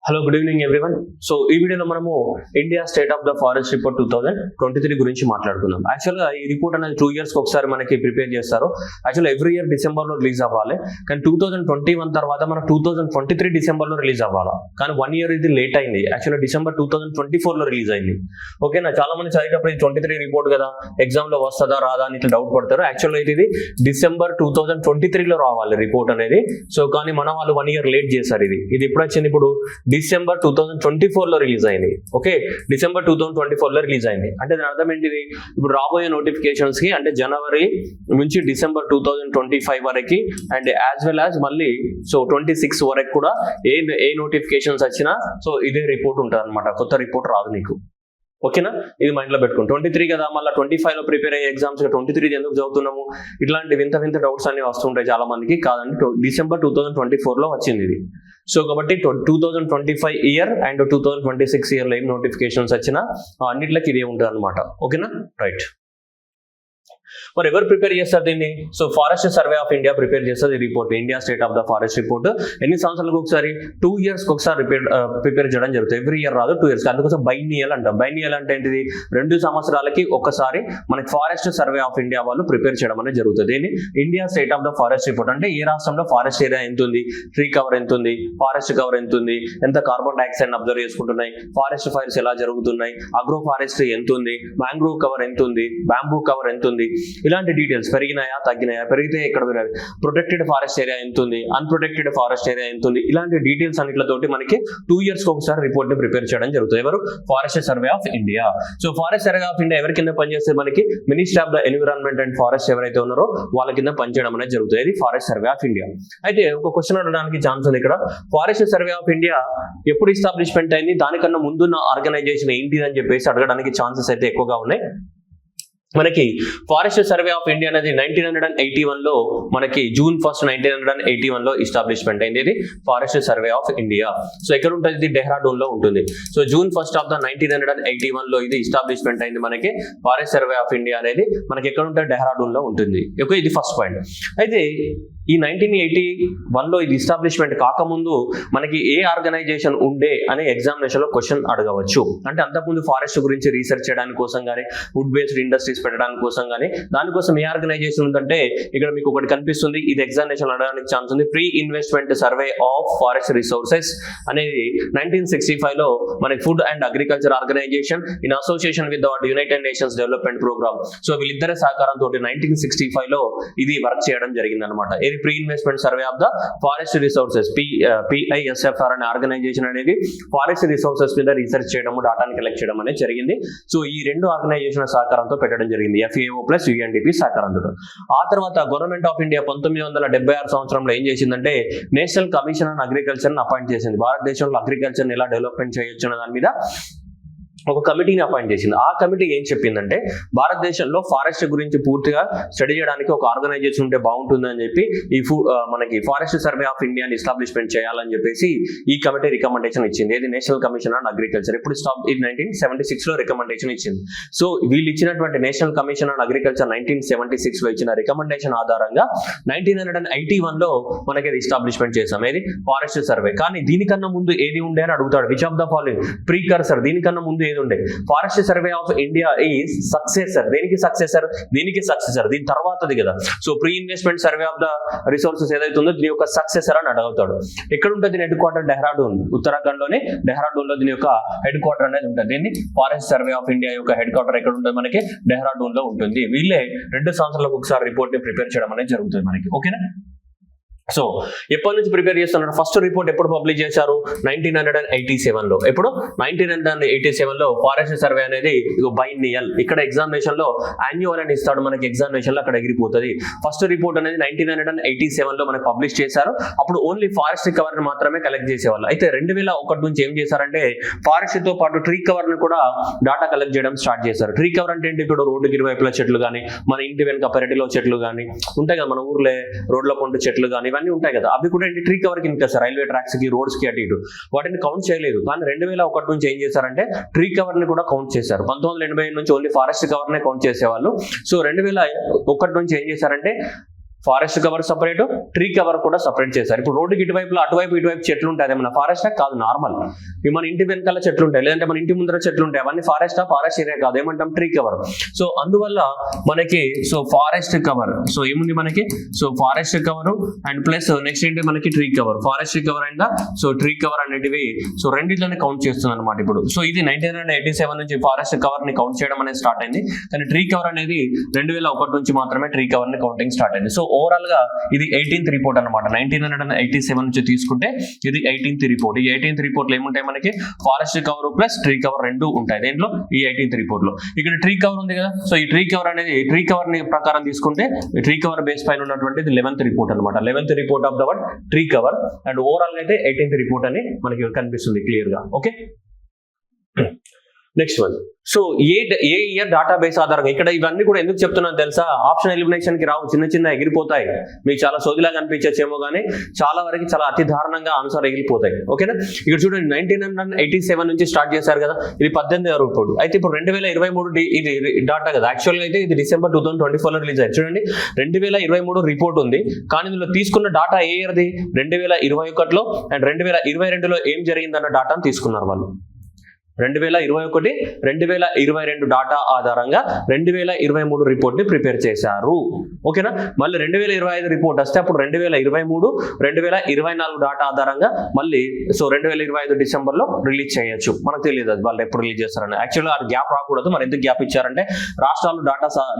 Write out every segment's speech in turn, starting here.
Hello good evening everyone. So ఈ వీడియోలో మనము India state of the forest report 2023 గురించి మాట్లాడుకుందాం. యాక్చువల్గా ఈ రిపోర్ట్ అనేది 2 years ఒకసారి మనకి ప్రిపేర్ చేస్తారు. యాక్చువల్ ఎవ్రీ ఇయర్ డిసెంబర్లో రిలీజ్ అవ్వాలి, కానీ 2021 తర్వాత మన 2023 డిసెంబర్లో రిలీజ్ అవ్వాలి. కానీ 1 year ఇది లేట్ అయింది. యాక్చువల్గా డిసెంబర్ 2024లో రిలీజ్ అయింది. ఓకేనా, చాలా మంది చదివేటప్పుడు ఇది 23 రిపోర్ట్ కదా, ఎగ్జామ్లో వస్తుందా రాదా అని ఇట్లా డౌట్ పడతారు. యాక్చువల్గా ఇది డిసెంబర్ 2023లో రావాలి రిపోర్ట్ అనేది. సో కానీ మన వాళ్ళు 1 year లేట్ చేశారు. ఇది ఎప్పుడు వచ్చింది? ఇప్పుడు డిసెంబర్ 2024లో రిలీజ్ అయింది. ఓకే, డిసెంబర్ 2024లో రిలీజ్ అయింది. అంటే దాని అర్థం ఏంటిది? ఇప్పుడు రాబోయే నోటిఫికేషన్స్ కి అంటే జనవరి నుంచి డిసెంబర్ 2025 వరకు అండ్ యాజ్ వెల్ యాజ్ మళ్ళీ సో 26 వరకు కూడా ఏ నోటిఫికేషన్స్ వచ్చినా సో ఇదే రిపోర్ట్ ఉంటుంది అనమాట. కొత్త రిపోర్ట్ రాదు నీకు. ఓకేనా, ఇది మైండ్ లో పెట్టుకోండి. 23 కదా, మళ్ళీ 25 లో ప్రిపేర్ అయ్యే ఎగ్జామ్స్ 23 ఎందుకు చదువుతున్నాము? ఇట్లాంటి వింత డౌట్స్ అన్ని వస్తుంటాయి చాలా మందికి. కాదండి, డిసెంబర్ 2024లో వచ్చింది ఇది. సో కాబట్టి 2025 ఇయర్ అండ్ 2026 ఇయర్లో ఏం నోటిఫికేషన్స్ వచ్చినా అన్నిట్లకి ఇదే ఉంటుంది అనమాట. ఓకేనా, రైట్. మరి ఎవరు ప్రిపేర్ చేస్తారు దీన్ని? So forest survey of India prepare చేస్తుంది ఈ report, India state of the forest report. ఎన్ని సంవత్సరాలకు ఒకసారి? 2 years ఒకసారి ప్రిపేర్ చేయడం జరుగుతుంది. ఎవ్రీ ఇయర్ రాదు, 2 years. అందుకోసం బైనియల్ అంటాం. బైనియల్ అంటే ఏంటిది? 2 సంవత్సరాలకి ఒకసారి మనకి ఫారెస్ట్ సర్వే ఆఫ్ ఇండియా వాళ్ళు ప్రిపేర్ చేయడం అనేది జరుగుతుంది. దీన్ని India state of the forest report అంటే ఏ రాష్ట్రంలో ఫారెస్ట్ ఏరియా ఎంత ఉంది, ట్రీ కవర్ ఎంత ఉంది, ఫారెస్ట్ కవర్ ఎంత ఉంది, ఎంత కార్బన్ డైఆక్సైడ్ అబ్జర్వ్ చేసుకుంటున్నాయి, ఫారెస్ట్ ఫైర్స్ ఎలా జరుగుతున్నాయి, అగ్రో ఫారెస్ట్రీ ఎంత ఉంది, మ్యాంగ్రోవ్ కవర్ ఎంత ఉంది, బ్యాంబూ కవర్ ఎంత ఉంది, ఇలాంటి డీటెయిల్స్ పెరిగినాయా తగ్గినాయా, పెరిగితే ఎక్కడ పెరిగాయి, ప్రొటెక్టెడ్ ఫారెస్ట్ ఏరియా ఎంత ఉంది, అన్ప్రొటెక్టెడ్ ఫారెస్ట్ ఏరియా ఎంత ఉంది, ఇలాంటి డీటెయిల్స్ అన్నిటితోటి మనకి 2 years ఒకసారి రిపోర్ట్ ని ప్రిపేర్ చేయడం జరుగుతుంది. ఎవరు? Forest survey of India. So forest survey of India ఎవరి కింద పనిచేస్తే? మనకి ministry of the environment and forest ఎవరైతే ఉన్నారో వాళ్ళ కింద పనిచేయడం అనేది జరుగుతుంది. ఇది ఫారెస్ట్ సర్వే ఆఫ్ ఇండియా. అయితే ఒక క్వశ్చన్ అడగడానికి ఛాన్స్ ఉంది ఇక్కడ. ఫారెస్ట్ సర్వే ఆఫ్ ఇండియా ఎప్పుడు ఎస్టాబ్లిష్మెంట్ అయింది, దానికన్నా ముందున్న ఆర్గనైజేషన్ ఏంటిది అని చెప్పేసి అడగడానికి ఛాన్సెస్ అయితే ఎక్కువగా ఉన్నాయి. మనకి ఫారెస్ట్ సర్వే ఆఫ్ ఇండియా అనేది 1981లో మనకి June 1, 1981లో ఎస్టాబ్లిష్మెంట్ అయింది. ఇది forest survey of India. So ఎక్కడ ఉంటుంది? ఇది డెహ్రాడూన్ లో ఉంటుంది. సో June 1 of 1981లో ఇది ఎస్టాబ్లిష్మెంట్ అయింది. మనకి ఫారెస్ట్ సర్వే ఆఫ్ ఇండియా అనేది మనకి ఎక్కడ ఉంటుంది? డెహ్రాడూన్ లో ఉంటుంది. ఓకే, ఇది ఫస్ట్ పాయింట్. అయితే ఈ 1981లో ఇది ఎస్టాబ్లిష్మెంట్ కాకముందు మనకి ఏ ఆర్గనైజేషన్ ఉండే అనే ఎగ్జామినేషన్ లో క్వశ్చన్ అడగవచ్చు. అంటే అంతకుముందు ఫారెస్ట్ గురించి రీసెర్చ్ చేయడానికి కోసం కానీ, వుడ్ బేస్డ్ ఇండస్ట్రీస్ పెట్టడానికి కోసం కానీ, దానికోసం ఏ ఆర్గనైజేషన్ ఉందంటే ఇక్కడ మీకు ఒకటి కనిపిస్తుంది. ఇది ఎగ్జామినేషన్ అడగడానికి ఛాన్స్ ఉంది. Pre investment survey of forest resources అనేది 1965లో మనకి Food and Agriculture Organization in association with the United Nations Development Programme. So వీళ్ళిద్దరి సహకారంతో 1965లో ఇది వర్క్ చేయడం జరిగింది అనమాట. Pre investment survey of the forest resources, PISFR అనే ఆర్గనైజేషన్ అనేది ఫారెస్ట్ రిసోర్సెస్ మీద రీసెర్చ్ చేయడం, డాటాని కలెక్ట్ చేయడం అనేది జరిగింది. సో ఈ రెండు ఆర్గనైజేషన్ సహకారంతో పెట్టడం జరిగింది, FAO ప్లస్ UNDP సహకారంతో. ఆ తర్వాత గవర్నమెంట్ ఆఫ్ ఇండియా 1976 సంవత్సరంలో ఏం చేసిందంటే national commission on agriculture appoint చేసింది. భారతదేశంలో అగ్రికల్చర్ ఎలా డెవలప్మెంట్ చేయొచ్చు అనే దాని మీద ఒక కమిటీని అపాయింట్ చేసింది. ఆ కమిటీ ఏం చెప్పిందంటే భారతదేశంలో ఫారెస్ట్ గురించి పూర్తిగా స్టడీ చేయడానికి ఒక ఆర్గనైజేషన్ ఉంటే బాగుంటుందని చెప్పి మనకి ఫారెస్ట్ సర్వే ఆఫ్ ఇండియాని ఎస్టాబ్లిష్మెంట్ చేయాలని చెప్పేసి ఈ కమిటీ రికమెండేషన్ ఇచ్చింది. ఇది నేషనల్ కమిషన్ ఆన్ అగ్రికల్చర్. ఇప్పుడు 1976లో రికమెండేషన్ ఇచ్చింది. సో వీళ్ళు ఇచ్చినటువంటి నేషనల్ కమిషన్ ఆన్ అగ్రికల్చర్ 1976లో ఇచ్చిన రికమెండేషన్ ఆధారంగా 1981లో మనకి అది ఎస్టాబ్లిష్మెంట్ చేసాం. ఏది? Forest survey. కానీ దీనికన్నా ముందు ఏది ఉండే అని అడుగుతాడు. Which of the following precursor, దీనికన్నా ముందు ఉండే forest survey of India is successor. దేనికి సక్సెసర్? దీనికి సక్సెసర్, దీని తర్వాతది కదా. So pre investment survey of the resources ఏదైతే ఉందో దీని యొక్క సక్సెసర్ అని అడుగుతాడు. ఎక్కడ ఉంటుంది దీని హెడ్ క్వార్టర్? డెహ్రాడూన్, ఉత్తరాఖండ్ లోనే డెహ్రాడూన్ లో దీని యొక్క హెడ్ క్వార్టర్ అనేది ఉంటుంది. దీన్ని ఫారెస్ట్ సర్వే ఆఫ్ ఇండియా యొక్క హెడ్ క్వార్టర్ ఎక్కడ ఉంటుంది? మనకి డెహ్రాడూన్ లో ఉంటుంది. వీళ్ళే 2 సంవత్సరాలకు ఒకసారి రిపోర్ట్ ని ప్రిపేర్ చేయడం అనేది జరుగుతుంది మనకి. ఓకేనా. సో ఎప్పటి నుంచి ప్రిపేర్ చేస్తున్నారు? ఫస్ట్ రిపోర్ట్ ఎప్పుడు పబ్లిష్ చేశారు? 1987లో. ఎప్పుడు? 1987లో ఫారెస్ట్ సర్వే అనేది బైనియల్. ఇక్కడ ఎగ్జామినేషన్ లో యాన్యువల్ అని ఇస్తాడు మనకి, ఎగ్జామినేషన్ లో అక్కడ ఎగిరిపోతుంది. ఫస్ట్ రిపోర్ట్ అనేది 1987లో మనకి పబ్లిష్ చేశారు. అప్పుడు ఓన్లీ ఫారెస్ట్ కవర్ ని మాత్రమే కలెక్ట్ చేసేవాళ్ళు. అయితే 2001 నుంచి ఏం చేశారంటే ఫారెస్ట్ తో పాటు ట్రీ కవర్ ని కూడా డాటా కలెక్ట్ చేయడం స్టార్ట్ చేశారు. ట్రీ కవర్ అంటే ఏంటి? ఇప్పుడు రోడ్డుకి ఇరువైపుల చెట్లు కానీ, మన ఇంటి వెనుక పెరటిలో చెట్లు కానీ ఉంటాయి కదా, మన ఊర్లో రోడ్ల పండు చెట్లు కానీ ఇవన్నీ ఉంటాయి కదా, అవి కూడా ట్రీ కవర్ కింద కదా, రైల్వే ట్రాక్స్ కి, రోడ్స్ కి అటు ఇటు వాటిని కౌంట్ చేయలేదు. కానీ 2001 నుంచి ఏం చేశారంటే ట్రీ కవర్ ని కూడా కౌంట్ చేశారు. 1980 నుంచి ఓన్లీ ఫారెస్ట్ కవర్ నే కౌంట్ చేసేవాళ్ళు. సో 2001 నుంచి ఏం చేశారంటే forest cover separate, tree cover కూడా సపరేట్ చేశారు. ఇప్పుడు రోడ్డుకి ఇటువైపులో అటువైపు ఇటువైపు చెట్లు ఉంటాయి, అదే మన ఫారెస్ట్ కాదు, నార్మల్ మన ఇంటి వెనకాల చెట్లు ఉంటాయి, లేదంటే మన ఇంటి ముందర చెట్లు ఉంటాయి, అవన్నీ ఫారెస్ట్ ఏరియా కాదు, ఏమంటాం ట్రీ కవర్. సో అందువల్ల మనకి సో ఫారెస్ట్ కవర్, సో ఏముంది మనకి, so forest cover and plus next ఏంటి మనకి tree cover, forest cover and so tree cover అనేటివి సో రెండింటిలోనే కౌంట్ చేస్తుంది అనమాట ఇప్పుడు. సో ఇది 1987 నుంచి ఫారెస్ట్ కవర్ ని కౌంట్ చేయడం అనేది స్టార్ట్ అయింది, కానీ ట్రీ కవర్ అనేది 2001 నుంచి మాత్రమే ట్రీ కవర్ ని కౌంటింగ్ స్టార్ట్ అయింది. సో ఓవరాల్ గా ఇది 18th రిపోర్ట్ అనమాట. 1987 నుంచి తీసుకుంటే ఇది 18th రిపోర్ట్. ఈ 18th రిపోర్ట్ లో ఏముంటాయి మనకి, forest cover plus tree cover రెండు ఉంటాయి దేంట్లో, ఈ 18th రిపోర్ట్ లో. ఇక్కడ ట్రీ కవర్ ఉంది కదా, సో ఈ ట్రీ కవర్ అనేది ట్రీ కవర్ ని ప్రకారం తీసుకుంటే ట్రీ కవర్ బేస్ పైన ఉన్నటువంటి 11th రిపోర్ట్ అనమాట. 11th report of the word tree cover and overall అయితే 18th రిపోర్ట్ అని మనకి కనిపిస్తుంది క్లియర్ గా. Okay, next one. సో ఏ ఇయర్ డేటాబేస్ ఆధారంగా, ఇక్కడ ఇవన్నీ కూడా ఎందుకు చెప్తున్నాను తెలుసా, ఆప్షన్ ఎలిమినేషన్ కి రావు, చిన్న ఎగిరిపోతాయి, మీకు చాలా సోదిలాగా అనిపించచ్చేమో కానీ చాలా వరకు చాలా అతి దారుణంగా ఆన్సర్ ఎగిరిపోతాయి. ఓకేనా, ఇక్కడ చూడండి 1987 నుంచి స్టార్ట్ చేశారు కదా, ఇది 18వ రిపోర్ట్. అయితే ఇప్పుడు 2023 ఇది డాటా కదా, యాక్చువల్గా అయితే ఇది December 2024 లో రిలీజ్ అయ్యింది. చూడండి 2023 రిపోర్ట్ ఉంది, కానీ ఇందులో తీసుకున్న డాటా ఏ ఇయర్ది, 2021లో అండ్ 2022లో ఏం జరిగిందన్న డాటాను తీసుకున్నారు వాళ్ళు. 2021, 2022 డాటా ఆధారంగా 2023 రిపోర్ట్ ని ప్రిపేర్ చేశారు. ఓకేనా, మళ్ళీ 2025 రిపోర్ట్ వస్తే అప్పుడు 2023, 2024 డాటా ఆధారంగా మళ్ళీ సో 2025 డిసెంబర్లో రిలీజ్ చేయొచ్చు. మనకు తెలియదు అది వాళ్ళు ఎప్పుడు రిలీజ్ చేస్తారని. యాక్చువల్గా అది గ్యాప్ రాకూడదు, మరి ఎందుకు గ్యాప్ ఇచ్చారంటే రాష్ట్రాలు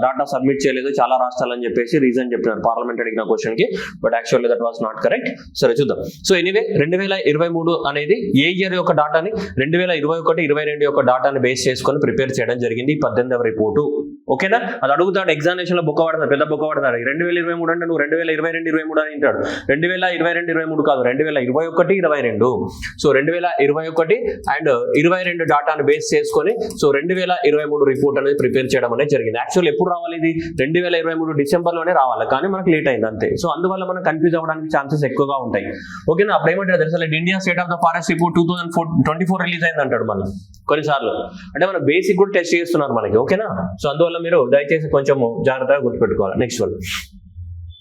డాటా సబ్మిట్ చేయలేదు చాలా రాష్ట్రాలు అని చెప్పేసి రీజన్ చెప్పినారు పార్లమెంట్ అడిగిన క్వశ్చన్ కి, but actually that was not correct. సరే చూద్దాం. సో ఎనీవే 2023 అనేది ఏ ఇయర్ యొక్క డాటాని 2021, 2022 యొక్క డాటాని బేస్ చేసుకొని ప్రిపేర్ చేయడం జరిగింది 18వ రిపోర్టు. ఓకేనా, అది అడుగుతాడు ఎగ్జామినేషన్ లో, బుక్ పడతాడు, పెద్ద బుక్ పడతాడు. 2023 అంటే నువ్వు 2022, 23 అని అంటాడు. 2022, 23 కాదు, 2021, 22. సో 2021 అండ్ 22 డాటాను బేస్ చేసుకొని సో 2023 రిపోర్ట్ అనేది ప్రిపేర్ చేయడం అనేది జరిగింది. యాక్చువల్ ఎప్పుడు రావాలి, ఇది 2023 డిసెంబర్లోనే రావాలి, కానీ మనకు లేట్ అయింది అంతే. సో అందువల్ల మనం కన్ఫ్యూజ్ అవ్వడానికి ఛాన్సెస్ ఎక్కువగా ఉంటాయి. ఓకేనా, అప్పుడు ఏమంటారు తెలుసా, India state of the forest report 2024 release అయింది అంటాడు మళ్ళీ కొన్నిసార్లు, అంటే మన బేసిక్ కూడా టెస్ట్ చేస్తున్నారు మనకి. ఓకేనా, సో అందువల్ల మీరు దయచేసి కొంచెం జాగ్రత్తగా గుర్తుపెట్టుకోవాలి. నెక్స్ట్ వన్,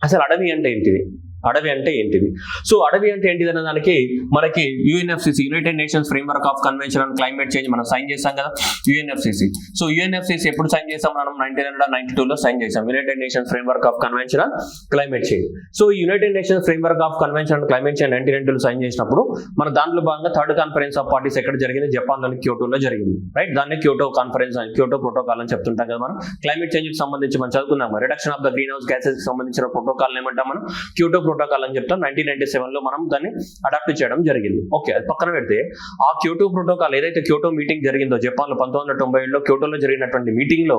అసలు అడవి అంటే ఏంటిది, అడవి అంటే ఏంటిది? సో అడవి అంటే ఏంటిది అనే దానికి మనకి UNFCC, United Nations framework of convention on climate change మనం సైన్ చేస్తాం కదా, UNFCC. సో UNFCC ఎప్పుడు సైన్ చేస్తాం మనం, 1992లో సైన్ చేసాం, United Nations framework of convention on climate change. So United Nations framework of convention on climate change 1992లో sign చేసినప్పుడు మన దాంట్లో భాగంగా థర్డ్ కాన్ఫరెన్స్ ఆఫ్ పార్టీస్ ఎక్కడ జరిగింది, జపాన్లోని క్యోటోలో జరిగింది. రైట్, దాన్ని క్యోటో కాన్ఫరెన్స్, క్యోటో ప్రోటోకాల్ అని చెప్తుంటాం కదా మనం. క్లైమేట్ చేంజ్ కి సంబంధించి మనం చదువుకున్నాం, reduction of the green house gases కి సంబంధించిన ప్రోటోకాల్ ఏమంటాం మనం, క్యోటో ప్రోటోకాల్ అని చెప్తాం. 1997లో మనం దాన్ని అడాప్ట్ చేయడం జరిగింది. ఓకే, అది పక్కన పెడితే ఆ క్యోటో ప్రోటోకాల్ ఏదైతే క్యోటో మీటింగ్ జరిగిందో జపాన్లో 1997లో క్యోటోలో జరిగినటువంటి మీటింగ్ లో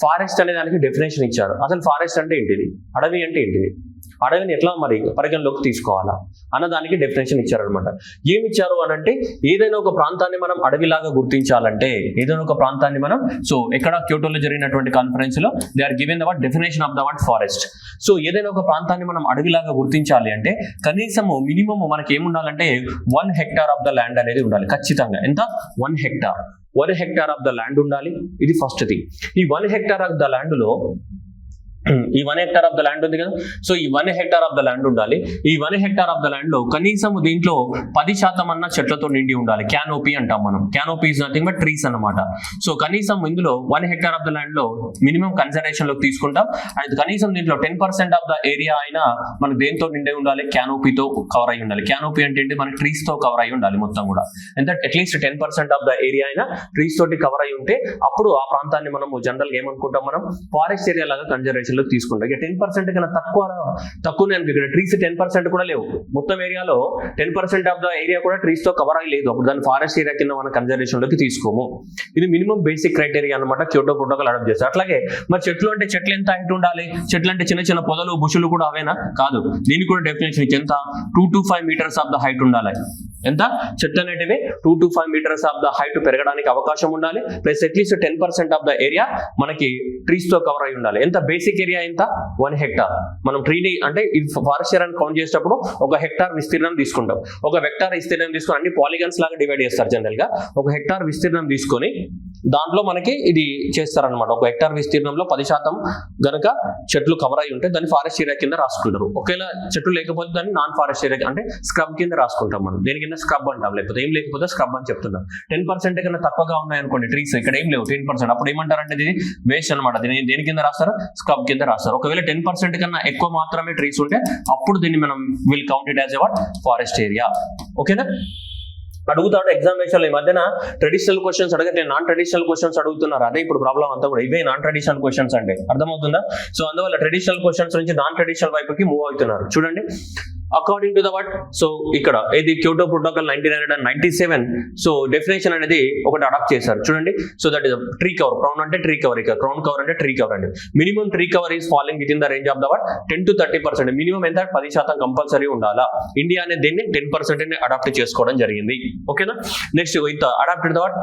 ఫారెస్ట్ అనే దానికి డెఫినేషన్ ఇచ్చారు. అసలు ఫారెస్ట్ అంటే ఏంటిది, అడవి అంటే ఏంటిది, అడవిని ఎట్లా మరి పరిగణలోకి తీసుకోవాలా అన్న దానికి డెఫినేషన్ ఇచ్చారనమాట. ఏమి ఇచ్చారు అని అంటే, ఏదైనా ఒక ప్రాంతాన్ని మనం అడవిలాగా గుర్తించాలంటే, ఏదైనా ఒక ప్రాంతాన్ని మనం సో ఎక్కడ క్యోటోలో జరిగినటువంటి కాన్ఫరెన్స్ లో they are given the word definition of the word forest. So ఏదైనా ఒక ప్రాంతాన్ని మనం అడవిలాగా గుర్తించాలి అంటే కనీసము మినిమం మనకి ఏముండాలంటే 1 హెక్టార్ ఆఫ్ ద ల్యాండ్ అనేది ఉండాలి ఖచ్చితంగా. ఎంత, 1 hectare, 1 hectare of the land ఉండాలి. ఇది ఫస్ట్ థింగ్. ఈ 1 హెక్టార్ ఆఫ్ ద ల్యాండ్ లో ఈ 1 హెక్టార్ ఆఫ్ ద ల్యాండ్ ఉంది కదా, సో ఈ 1 హెక్టార్ ఆఫ్ ద ల్యాండ్ ఉండాలి. ఈ 1 హెక్టార్ ఆఫ్ ద ల్యాండ్ లో కనీసం దీంట్లో 10% అన్న చెట్లతో నిండి ఉండాలి. క్యానోపీ అంటాం మనం. Canopy is nothing but trees అన్నమాట. సో కనీసం ఇందులో 1 హెక్టార్ ఆఫ్ ద ల్యాండ్ లో మినిమం కన్సర్వేషన్ లోకి తీసుకుంటాం. అండ్ కనీసం దీంట్లో 10% ఆఫ్ ద ఏరియా అయినా మనకు దేంతో నిండి ఉండాలి, క్యానోపీతో కవర్ అయి ఉండాలి. క్యానోపీ అంటే ఏంటి, మన ట్రీస్ తో కవర్ అయి ఉండాలి మొత్తం కూడా. ఎంత, అట్లీస్ట్ 10% ఆఫ్ ద ఏరియా అయినా ట్రీస్ తోటి కవర్ అయి ఉంటే అప్పుడు ఆ ప్రాంతాన్ని మనం జనరల్ గా ఏమనుకుంటాం, మనం ఫారెస్ట్ ఏరియా లాగా కన్జర్వేషన్ లో తీసుకుంటాం. ఇక 10% కన్నా తక్కువనే అనుకో, ఇక్కడ ట్రీస్ 10% కూడా లేవు. మొత్తం ఏరియాలో 10% ఆఫ్ ద ఏరియా కూడా ట్రీస్ తో కవర్ అయ్యి లేదు, అప్పుడు దాన్ని ఫారెస్ట్ ఏరియా కింద మనం కన్జర్వేషన్ లోకి తీసుకోము. ఇది మినిమం బేసిక్ క్రైటీరియా అనమాట, క్యోటో ప్రోటోకాల్ అడాప్ట్ చేస్తారు. అట్లాగే మరి చెట్లు అంటే చెట్లు ఎంత హైట్ ఉండాలి, చెట్లు అంటే చిన్న చిన్న పొదలు బుషులు కూడా అవేనా, కాదు. దీనికి కూడా డెఫినేషన్ ఎంత, 2 to 5 meters of the height ఉండాలి. ఎంత చెట్లు అనేటివి 2 to 5 meters of the height పెరగడానికి అవకాశం ఉండాలి. Plus at least 10% of the area మనకి ట్రీస్ తో కవర్ అయి ఉండాలి. ఎంత బేసిక్ ఏరియా ఎంత 1 hectare. మనం ట్రీని అంటే ఈ ఫారెస్ట్ ఏరియాని కౌంట్ చేసేటప్పుడు 1 hectare విస్తీర్ణం తీసుకుంటాం. 1 hectare విస్తీర్ణం తీసుకొని అన్ని పాలిగన్స్ లాగా డివైడ్ చేస్తారు జనరల్ గా. 1 hectare విస్తీర్ణం తీసుకొని దాంట్లో మనకి ఇది చేస్తారనమాట. 1 hectare విస్తీర్ణంలో 10% గనక చెట్లు కవర్ అయి ఉంటే దాన్ని ఫారెస్ట్ ఏరియా కింద రాసుకుంటారు. ఒకవేళ చెట్లు లేకపోతే దాన్ని నాన్ ఫారెస్ట్ ఏరియా అంటే స్క్రబ్ కింద రాసుకుంటాం మనం. దేని కింద స్క్రబ్ అంటాం, లేకపోతే ఏం లేకపోతే స్క్రబ్ అని చెప్తున్నాం. 10% కన్నా తక్కువగా ఉన్నాయనుకోండి ట్రీస్, ఇక్కడ ఏం లేవు 10%, అప్పుడు ఏమంటారంటే ఇది వేస్ట్ అనమాట. దేని కింద రాస్తారు, స్క్రబ్ కింద రాస్తారు. ఒకవేళ 10% కన్నా ఎక్కువ మాత్రమే ట్రీస్ ఉంటే అప్పుడు దీన్ని మనం will count it as ever forest area. ఓకేనా? అడుగుతాడు ఎగ్జామినేషన్. ఈ మధ్యన ట్రెడిషనల్ క్వశ్చన్స్ అడగట్లేదు, నాన్ ట్రెడిషనల్ క్వశ్చన్స్ అడుగుతున్నారు. అదే ఇప్పుడు ప్రాబ్లం అంతా కూడా, ఇవే నాన్ ట్రెడిషనల్ క్వశ్చన్స్ అంటే అర్థమవుతుందా? సో అందువల్ల ట్రెడిషనల్ క్వశ్చన్స్ నుంచి నాన్ ట్రెడిషనల్ వైపుకి మూవ్ అవుతున్నారు. చూడండి, according to the what, so ఇక్కడ ఇది క్యోటో ప్రోటోకాల్ 1997. సో డెఫినేషన్ అనేది ఒకటి అడాప్ట్ చేశారు. చూడండి, so that is tree cover. Crown అంటే ట్రీ కవర్, ఇక క్రౌన్ కవర్ అంటే ట్రీ కవర్ అండి. Minimum tree cover is following with in the range of the what 10 to 30%. Minimum ఎంత 10% compulsory ఉండాలా. ఇండియా అనేది దీన్ని 10% అడాప్ట్ చేసుకోవడం జరిగింది. ఓకేనా? నెక్స్ట్ ఇంత అడాప్టెడ్ ద వాట్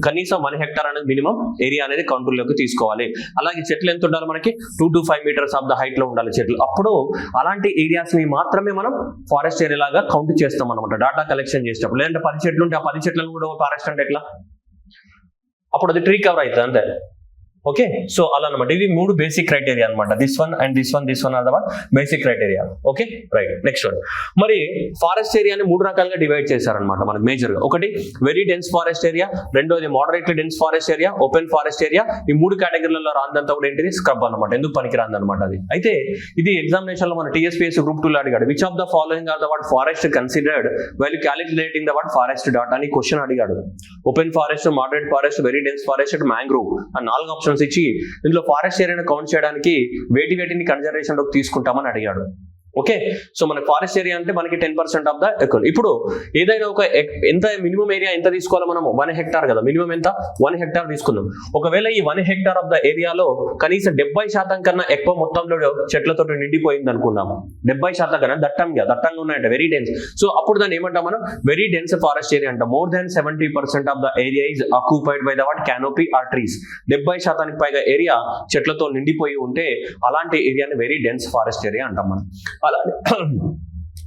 కనీసం 1 hectare అనేది మినిమం ఏరియా అనేది కంట్రోల్లోకి తీసుకోవాలి. అలాగే చెట్లు ఎంత ఉండాలి మనకి 2 to 5 meters of the height లో ఉండాలి చెట్లు. అప్పుడు అలాంటి ఏరియాస్ ని మాత్రమే మనం ఫారెస్ట్ ఏరియా లాగా కౌంట్ చేస్తాం అనమాట డేటా కలెక్షన్ చేసేటప్పుడు. లేదంటే 10 చెట్లు ఉంటే ఆ 10 చెట్లను కూడా ఫారెస్ట్ అంటే ఎట్లా? అప్పుడు అది ట్రీ కవర్ అవుతుంది అంతే. ఓకే, సో అలా అనమాట. ఇవి 3 బేసిక్ క్రైటీరియా అనమాట. This one and this one or the basic criteria. Okay, right. Next one, మరి ఫారెస్ట్ ఏరియాని 3 రకాలుగా డివైడ్ చేశారనమాట మనకి మేజర్ గా. ఒకటి వెరీ డెన్స్ ఫారెస్ట్ ఏరియా, రెండోది moderately dense forest area, open forest area. ఈ 3 కేటగిరీలలో రాందంతా కూడా ఏంటిది స్క్రబ్ అనమాట. ఎందుకు పనికిరాంది అనమాట అది. అయితే ఇది ఎగ్జామినేషన్ లో మన TSPSC Group 2 లో అడిగాడు. Which of the following are the what forest considered while calculating the what forest data అని క్వశ్చన్ అడిగాడు. Open forest, moderate forest, very dense forest, mangrove అని 4 ఆప్షన్స్ ఇచ్చి ఇందులో ఫారెస్ట్ ఏరియాను కౌంట్ చేయడానికి వేటిని కన్జర్వేషన్ లోకి తీసుకుంటామని అడిగాడు. ఓకే, సో మనకి ఫారెస్ట్ ఏరియా అంటే మనకి 10% ఆఫ్ ద అకౌంట్. ఇప్పుడు ఏదైనా ఒక ఎంత మినిమం ఏరియా ఎంత తీసుకోవాలి మనం? 1 hectare కదా, మినిమం ఎంత 1 hectare తీసుకుందాం. ఒకవేళ ఈ 1 hectare ఆఫ్ ద ఏరియాలో కనీసం 70% కన్నా ఎక్కువ మొత్తంలో చెట్లతో నిండిపోయింది అనుకున్నాము. 70% కన్నా దట్టంగా ఉన్నాయంట, వెరీ డెన్స్. సో అప్పుడు దాన్ని ఏమంటాం మనం? వెరీ డెన్స్ ఫారెస్ట్ ఏరియా అంట. More than 70% of the area is occupied by the what canopy or trees. 70% పైగా ఏరియా చెట్లతో నిండిపోయి ఉంటే అలాంటి ఏరియాని వెరీ డెన్స్ ఫారెస్ట్ ఏరియా అంటాం మనం.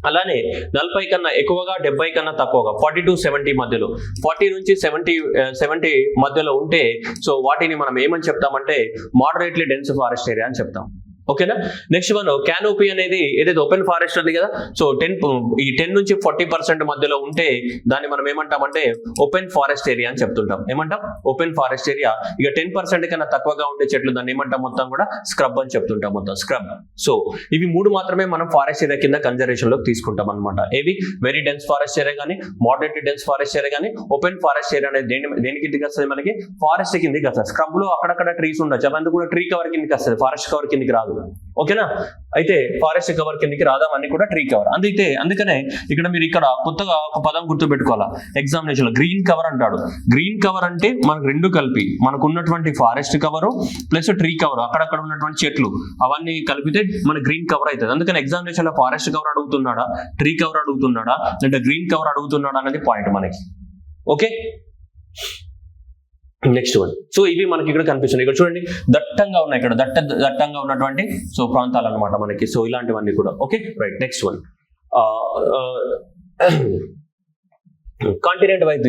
అలానే 40 కన్నా ఎక్కువగా 70 కన్నా తక్కువగా 40 to 70 మధ్యలో, 40 నుంచి 70 మధ్యలో ఉంటే సో వాటిని మనం ఏమని చెప్తామంటే మోడరేట్లీ డెన్స్ ఫారెస్ట్ ఏరియా అని చెప్తాం. ఓకేనా? నెక్స్ట్ వన్ క్యానోపీ అనేది ఏదైతే ఓపెన్ ఫారెస్ట్ ఉంది కదా, సో 10 నుంచి 40% మధ్యలో ఉంటే దాన్ని మనం ఏమంటామంటే ఓపెన్ ఫారెస్ట్ ఏరియా అని చెప్తుంటాం. ఏమంటాం? Open forest area. ఇక 10% కన్నా తక్కువగా ఉండే చెట్లు దాన్ని ఏమంటాం మొత్తం కూడా స్క్రబ్ అని చెప్తుంటాం, మొత్తం స్క్రబ్. సో ఇవి 3 మాత్రమే మనం ఫారెస్ట్ ఏరియా కింద కన్జర్వేషన్ లోకి తీసుకుంటాం అనమాట. ఏవి? వెరీ డెన్స్ ఫారెస్ట్ ఏరియా కానీ, మోడరేట్ డెన్స్ ఫారెస్ట్ ఏరియా కానీ, ఓపెన్ ఫారెస్ట్ ఏరియా అనేది దేనికి కిందకి వస్తుంది మనకి? ఫారెస్ట్ కిందకి వస్తుంది. స్క్రబ్ లో అక్కడక్కడ ట్రీస్ ఉండొచ్చు, అవంతా కూడా ట్రీ కవర్ కిందకి వస్తుంది, ఫారెస్ట్ కవర్ కిందకి రాదు. ఓకేనా? అయితే ఫారెస్ట్ కవర్ కిందకి రాదామని కూడా ట్రీ కవర్. అందుకనే ఇక్కడ మీరు ఇక్కడ కొత్తగా ఒక పదం గుర్తు పెట్టుకోవాలా ఎగ్జామినేషన్ లో. గ్రీన్ కవర్ అంటాడు. గ్రీన్ కవర్ అంటే మనకు 2 కలిపి మనకు ఉన్నటువంటి forest cover plus tree cover, అక్కడక్కడ ఉన్నటువంటి చెట్లు అవన్నీ కలిపితే మన గ్రీన్ కవర్ అవుతుంది. అందుకని ఎగ్జామినేషన్ లో ఫారెస్ట్ కవర్ అడుగుతున్నాడా, ట్రీ కవర్ అడుగుతున్నాడా, అంటే గ్రీన్ కవర్ అడుగుతున్నాడా అనేది పాయింట్ మనకి. Okay, next one. సో ఇవి మనకి ఇక్కడ కనిపిస్తున్నాయి. ఇక్కడ చూడండి, దట్టంగా ఉన్నాయి, ఇక్కడ దట్టంగా ఉన్నటువంటి సో ప్రాంతాలు అనమాట మనకి. సో ఇలాంటివన్నీ కూడా. Okay, right. Next one continent wise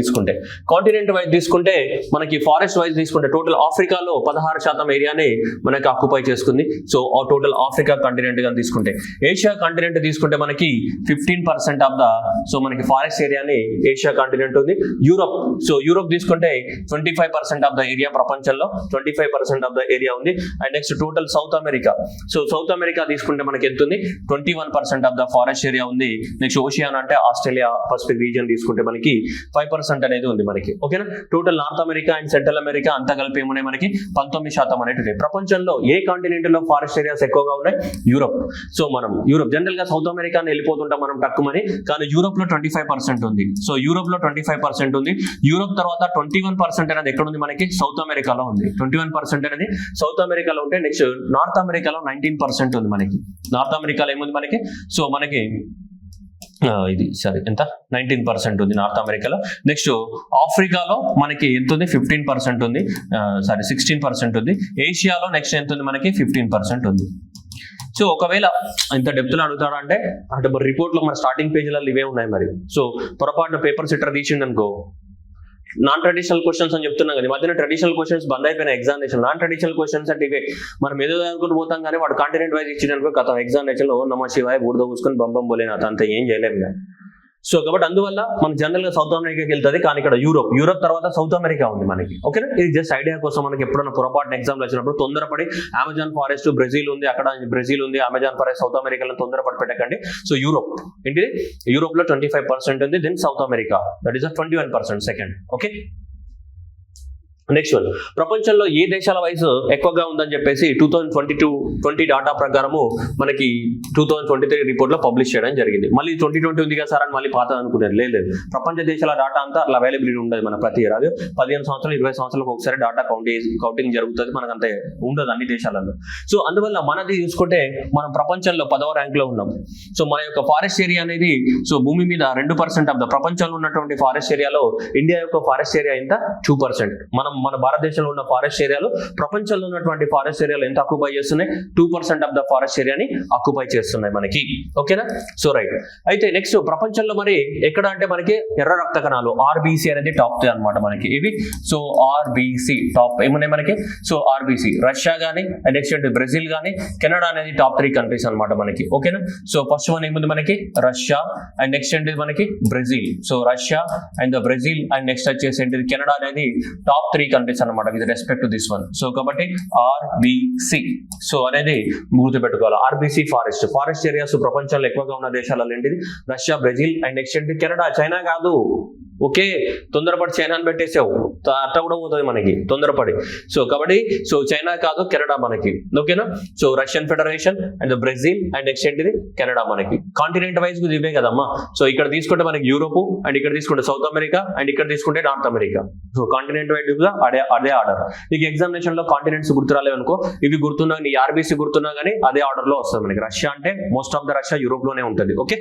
తీసుకుంటే మనకి ఫారెస్ట్ వైజ్ తీసుకుంటే టోటల్ ఆఫ్రికాలో 16% ఏరియాని మనకి ఆక్యుపై చేసుకుంది. సో టోటల్ ఆఫ్రికా కాంటినెంట్ గా తీసుకుంటే, ఏషియా కాంటినెంట్ తీసుకుంటే మనకి 15% ఆఫ్ ద సో మనకి ఫారెస్ట్ ఏరియాని ఏషియా కాంటినెంట్ ఉంది. యూరోప్ తీసుకుంటే 25% ఆఫ్ ద ఏరియా, ప్రపంచంలో 25% ఆఫ్ ద ఏరియా ఉంది. And next total south America తీసుకుంటే మనకి ఎంత ఉంది? 21% ఆఫ్ ద ఫారెస్ట్ ఏరియా ఉంది. నెక్స్ట్ ఓషియానా అంటే ఆస్ట్రేలియా పసిఫిక్ రీజియన్ తీసుకుంటే మనకి 5% అనేది ఉంది మనకి. ఓకేనా? Total north America and central America అంతా కలిపి ఏమున్నాయి మనకి 19% అనేది ఉన్నాయి. ప్రపంచంలో ఏ కాంటినెంట్ లో ఫారెస్ట్ ఏరియాస్ ఎక్కువగా ఉన్నాయి? యూరోప్. సో మనం యూరోప్ జనరల్ గా సౌత్ అమెరికాని వెళ్ళిపోతుంటాం మనం తక్కువని, కానీ యూరోప్ లో 25% ఉంది. సో యూరోప్ లో 25% ఉంది. యూరోప్ తర్వాత 21% అనేది ఎక్కడ ఉంది మనకి? సౌత్ అమెరికాలో ఉంది. 21% అనేది సౌత్ అమెరికాలో ఉంటే నెక్స్ట్ నార్త్ అమెరికాలో 19% ఉంది మనకి. నార్త్ అమెరికాలో ఏముంది మనకి? సో మనకి ఇది సరే ఎంత 19% ఉంది నార్త్ అమెరికాలో. నెక్స్ట్ ఆఫ్రికాలో మనకి ఎంత ఉంది 15% ఉంది, 16% ఉంది. ఏషియాలో నెక్స్ట్ ఎంత ఉంది మనకి 15% ఉంది. సో ఒకవేళ ఇంత డెప్త్లో అడుగుతాడు అంటే మరి రిపోర్ట్లో మన స్టార్టింగ్ పేజీలలో ఇవే ఉన్నాయి మరి. సో పొరపాటున పేపర్ సెటర్ తీసిండు అనుకో, నాన్ ట్రెడిషనల్ క్వశ్చన్స్ అని చెప్తున్నాం కదా, మధ్యన ట్రెడిషనల్ క్వశ్చన్స్ బంద్ అయిపోయిన ఎగ్జామినేషన్. నాన్ ట్రెడిషనల్ క్వశ్చన్స్ అంటే ఇవే మనం ఏదో చదువుకుంటూ పోతాం కానీ వాడు కాంటినెంట్ వైజ్ ఇచ్చిననుకో కథ ఎగ్జామినేషన్ లో నమ శివాయ బూడిద కూసుకొని బంబం పోలేను అంత ఏం చేయలేము. సో కాబట్టి అందువల్ల మనకు జనరల్ గా సౌత్ అమెరికాకి వెళ్తుంది, కానీ ఇక్కడ యూరోప్ తర్వాత సౌత్ అమెరికా ఉంది మనకి. ఓకేనా, ఇది జస్ట్ ఐడియా కోసం. మనకి ఎప్పుడైనా పొరపాటున ఎగ్జామ్లు వచ్చినప్పుడు తొందరపడి అమెజాన్ ఫారెస్ట్ బ్రెజిల్ ఉంది, అక్కడ బ్రెజిల్ ఉంది, అమెజాన్ ఫారెస్ట్ సౌత్ అమెరికాలో తొందరపడి పెట్టకండి. సో ఏంటిది యూరోప్ లో 25% ఉంది, then South America that is 21% second. Okay, next one, ప్రపంచంలో ఏ దేశాల వయసు ఎక్కువగా ఉందని చెప్పేసి 2020 డాటా ప్రకారము మనకి 2023 రిపోర్ట్ లో పబ్లిష్ చేయడం జరిగింది. మళ్ళీ 2020 ఉంది కదా సార్ అని మళ్ళీ పాత అనుకున్నారు, లేదు. ప్రపంచ దేశాల డాటా అంతా అట్లా అవైలబిలిటీ ఉండదు మన ప్రతి ఇయర్. అది 15 సంవత్సరాలు 20 సంవత్సరాలకు ఒకసారి డాటా కౌంటింగ్ జరుగుతుంది, మనకు అంతే ఉండదు అన్ని దేశాలలో. సో అందువల్ల మనది చూసుకుంటే మనం ప్రపంచంలో 10వ ర్యాంక్ లో ఉన్నాం. సో మన యొక్క ఫారెస్ట్ ఏరియా అనేది, సో భూమి మీద 2% ఆఫ్ ద ప్రపంచంలో ఉన్నటువంటి ఫారెస్ట్ ఏరియాలో ఇండియా యొక్క ఫారెస్ట్ ఏరియా ఎంత 2%. మన భారతదేశంలో ఉన్న ఫారెస్ట్ ఏరియాలో ప్రపంచంలో ఉన్నటువంటి ఫారెస్ట్ ఏరియాలో ఎంత ఆక్యుపై చేస్తున్నాయి, 2% ఆఫ్ ద ఫారెస్ట్ ఏరియాని ఆక్యుపై చేస్తున్నాయి మనకి. ఓకేనా, సో రైట్. అయితే నెక్స్ట్ ప్రపంచంలో మరి ఎక్కడ అంటే మనకి ఎర్ర రక్త కణాలు ఆర్బీసీ అనేది టాప్ 3 అనమాట మనకి ఇవి. సో ఆర్బీసీ టాప్ ఏమున్నాయి మనకి, సో ఆర్బీసీ రష్యా కానీ, నెక్స్ట్ బ్రెజిల్ కానీ, కెనడా అనేది టాప్ 3 కంట్రీస్ అనమాట మనకి. ఓకేనా, సో ఫస్ట్ వన్ ఏముంది మనకి రష్యా, అండ్ నెక్స్ట్ ఏంటిది మనకి Brazil. So Russia and Brazil and next వచ్చేసి ఏంటిది కెనడా అనేది టాప్ 3 కంట్రీస్ అనమాట with respect to this one. So కాబట్టి ఆర్బిసి సో అనేది గుర్తుపెట్టుకోవాలి. ఆర్బిసి ఫారెస్ట్ ఏరియాస్ ప్రపంచంలో ఎక్కువగా ఉన్న దేశాలలో ఏంటిది రష్యా, బ్రెజిల్ అండ్ నెక్స్ట్ ఏంటి కెనడా. చైనా కాదు, ఓకే, తొందరపడి చైనాని పెట్టేసావు, అట్లా కూడా పోతుంది మనకి తొందరపడి. సో కాబట్టి సో చైనా కాదు కెనడా మనకి. ఓకేనా, so Russian federation and Brazil and next ఏంటిది కెనడా మనకి. కాంటినెంట్ వైజ్ ఇవే కదమ్మా. సో ఇక్కడ తీసుకుంటే మనకి యూరోప్, అండ్ ఇక్కడ తీసుకుంటే సౌత్ అమెరికా, అండ్ ఇక్కడ తీసుకుంటే north America. So continent wise అదే ఆర్డర్. నీకు ఎగ్జామినేషన్ లో కాంటినెంట్స్ గుర్తురాలేవు అనుకో, ఇవి గుర్తున్నా, నీ ఆర్బీసీ గుర్తున్నా కానీ అదే ఆర్డర్ లో వస్తుంది మనకి. రష్యా అంటే most of the Russia Europe లోనే ఉంటుంది. Okay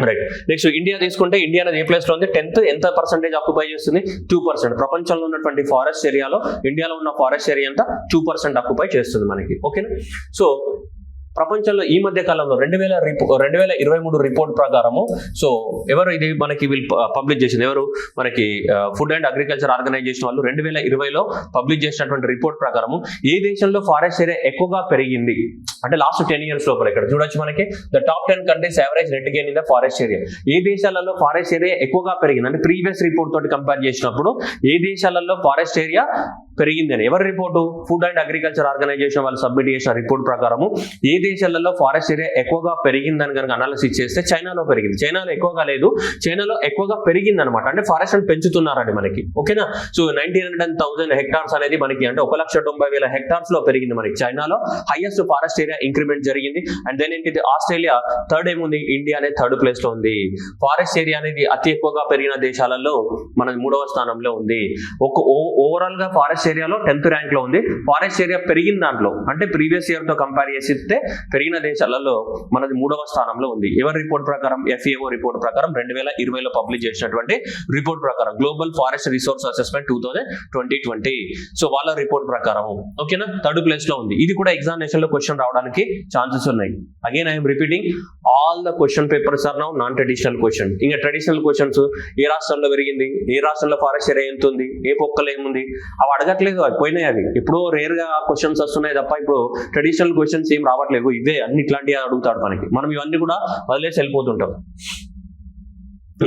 right. నెక్స్ట్ ఇండియా తీసుకుంటే ఇండియా అనేది ఏ ప్లేస్ లో ఉంది, 10th. ఎంత పర్సెంటేజ్ ఆక్యుపై చేస్తుంది, 2%. ప్రపంచంలో ఉన్నటువంటి ఫారెస్ట్ ఏరియాలో ఇండియాలో ఉన్న ఫారెస్ట్ ఏరియా అంతా 2% ఆక్యుపై చేస్తుంది మనకి. ఓకేనా, సో ప్రపంచంలో ఈ మధ్య కాలంలో 2023 రిపోర్ట్ ప్రకారము, సో ఎవరు ఇది మనకి వీళ్ళు పబ్లిష్ చేసింది, ఎవరు మనకి ఫుడ్ అండ్ అగ్రికల్చర్ ఆర్గనైజేషన్ వాళ్ళు 2020లో పబ్లిష్ చేసినటువంటి రిపోర్ట్ ప్రకారము ఏ దేశంలో ఫారెస్ట్ ఏరియా ఎక్కువగా పెరిగింది అంటే లాస్ట్ 10 years లోపల. ఇక్కడ చూడొచ్చు మనకి the top 10 countries average net gain in the forest area. ఏ దేశాలలో ఫారెస్ట్ ఏరియా ఎక్కువగా పెరిగింది అంటే ప్రీవియస్ రిపోర్ట్ తోటి కంపేర్ చేసినప్పుడు ఏ దేశాలలో ఫారెస్ట్ ఏరియా పెరిగిందని. ఎవరి report, Food and Agriculture Organization వాళ్ళు సబ్మిట్ చేసిన రిపోర్ట్ ప్రకారము ఏ దేశాలలో ఫారెస్ట్ ఏరియా ఎక్కువగా పెరిగిందని కనుక అనాలిసిస్ చేస్తే చైనాలో పెరిగింది. చైనాలో ఎక్కువగా లేదు, చైనాలో ఎక్కువగా పెరిగింది అనమాట. అంటే ఫారెస్ట్ అని పెంచుతున్నారండి మనకి. ఓకేనా, సో 19,000 హెక్టార్స్ అనేది మనకి అంటే 1,90,000 హెక్టార్స్ లో పెరిగింది మనకి. చైనాలో హైయెస్ట్ ఫారెస్ట్ ఏరియా ఇంక్రిమెంట్ జరిగింది. అండ్ దెన్ ఏంటి ఆస్ట్రేలియా థర్డ్ ఏముంది, ఇండియా అనేది 3rd ప్లేస్ లో ఉంది. ఫారెస్ట్ ఏరియా అనేది అతి ఎక్కువగా పెరిగిన దేశాలలో మన 3వ స్థానంలో ఉంది. ఓవరాల్ గా ఫారెస్ట్ ఏరియాలో 10th ర్యాంక్ లో ఉంది. ఫారెస్ట్ ఏరియా పెరిగిన దాంట్లో అంటే ప్రీవియస్ ఇయర్ తో కంపేర్ చేస్తే పెరిగిన దేశాలలో మనది 3వ స్థానంలో ఉంది. ఎవరి రిపోర్ట్ ప్రకారం, FAO రిపోర్ట్ ప్రకారం 2020లో పబ్లిష్ చేసినటువంటి రిపోర్ట్ ప్రకారం, global forest resource assessment 2020. So వాళ్ళ రిపోర్ట్ ప్రకారం ఓకేనా 3rd ప్లేస్ లో ఉంది. ఇది కూడా ఎగ్జామినేషన్ లో క్వశ్చన్ రావడానికి ఛాన్సెస్ ఉన్నాయి. Again I'm repeating, all the question papers are now non traditional question. ఇంకా ట్రెడిషనల్ క్వశ్చన్స్ ఏ రాష్ట్రంలో పెరిగింది, ఏ రాష్ట్రంలో ఫారెస్ట్ ఏరియా ఎంత ఉంది, ఏ పొక్కలు ఏముంది అవి అడగట్లేదు, అవి పోయినాయి. అవి ఇప్పుడు రేర్ గా క్వశ్చన్స్ వస్తున్నాయి తప్ప ఇప్పుడు ట్రెడిషనల్ క్వశ్చన్స్ ఏం రావట్లేదు. ఇవే అన్ని ఇట్లాంటివి అడుగుతాడు మనకి, మనం ఇవన్నీ కూడా వదిలేసి వెళ్ళిపోతుంటాం.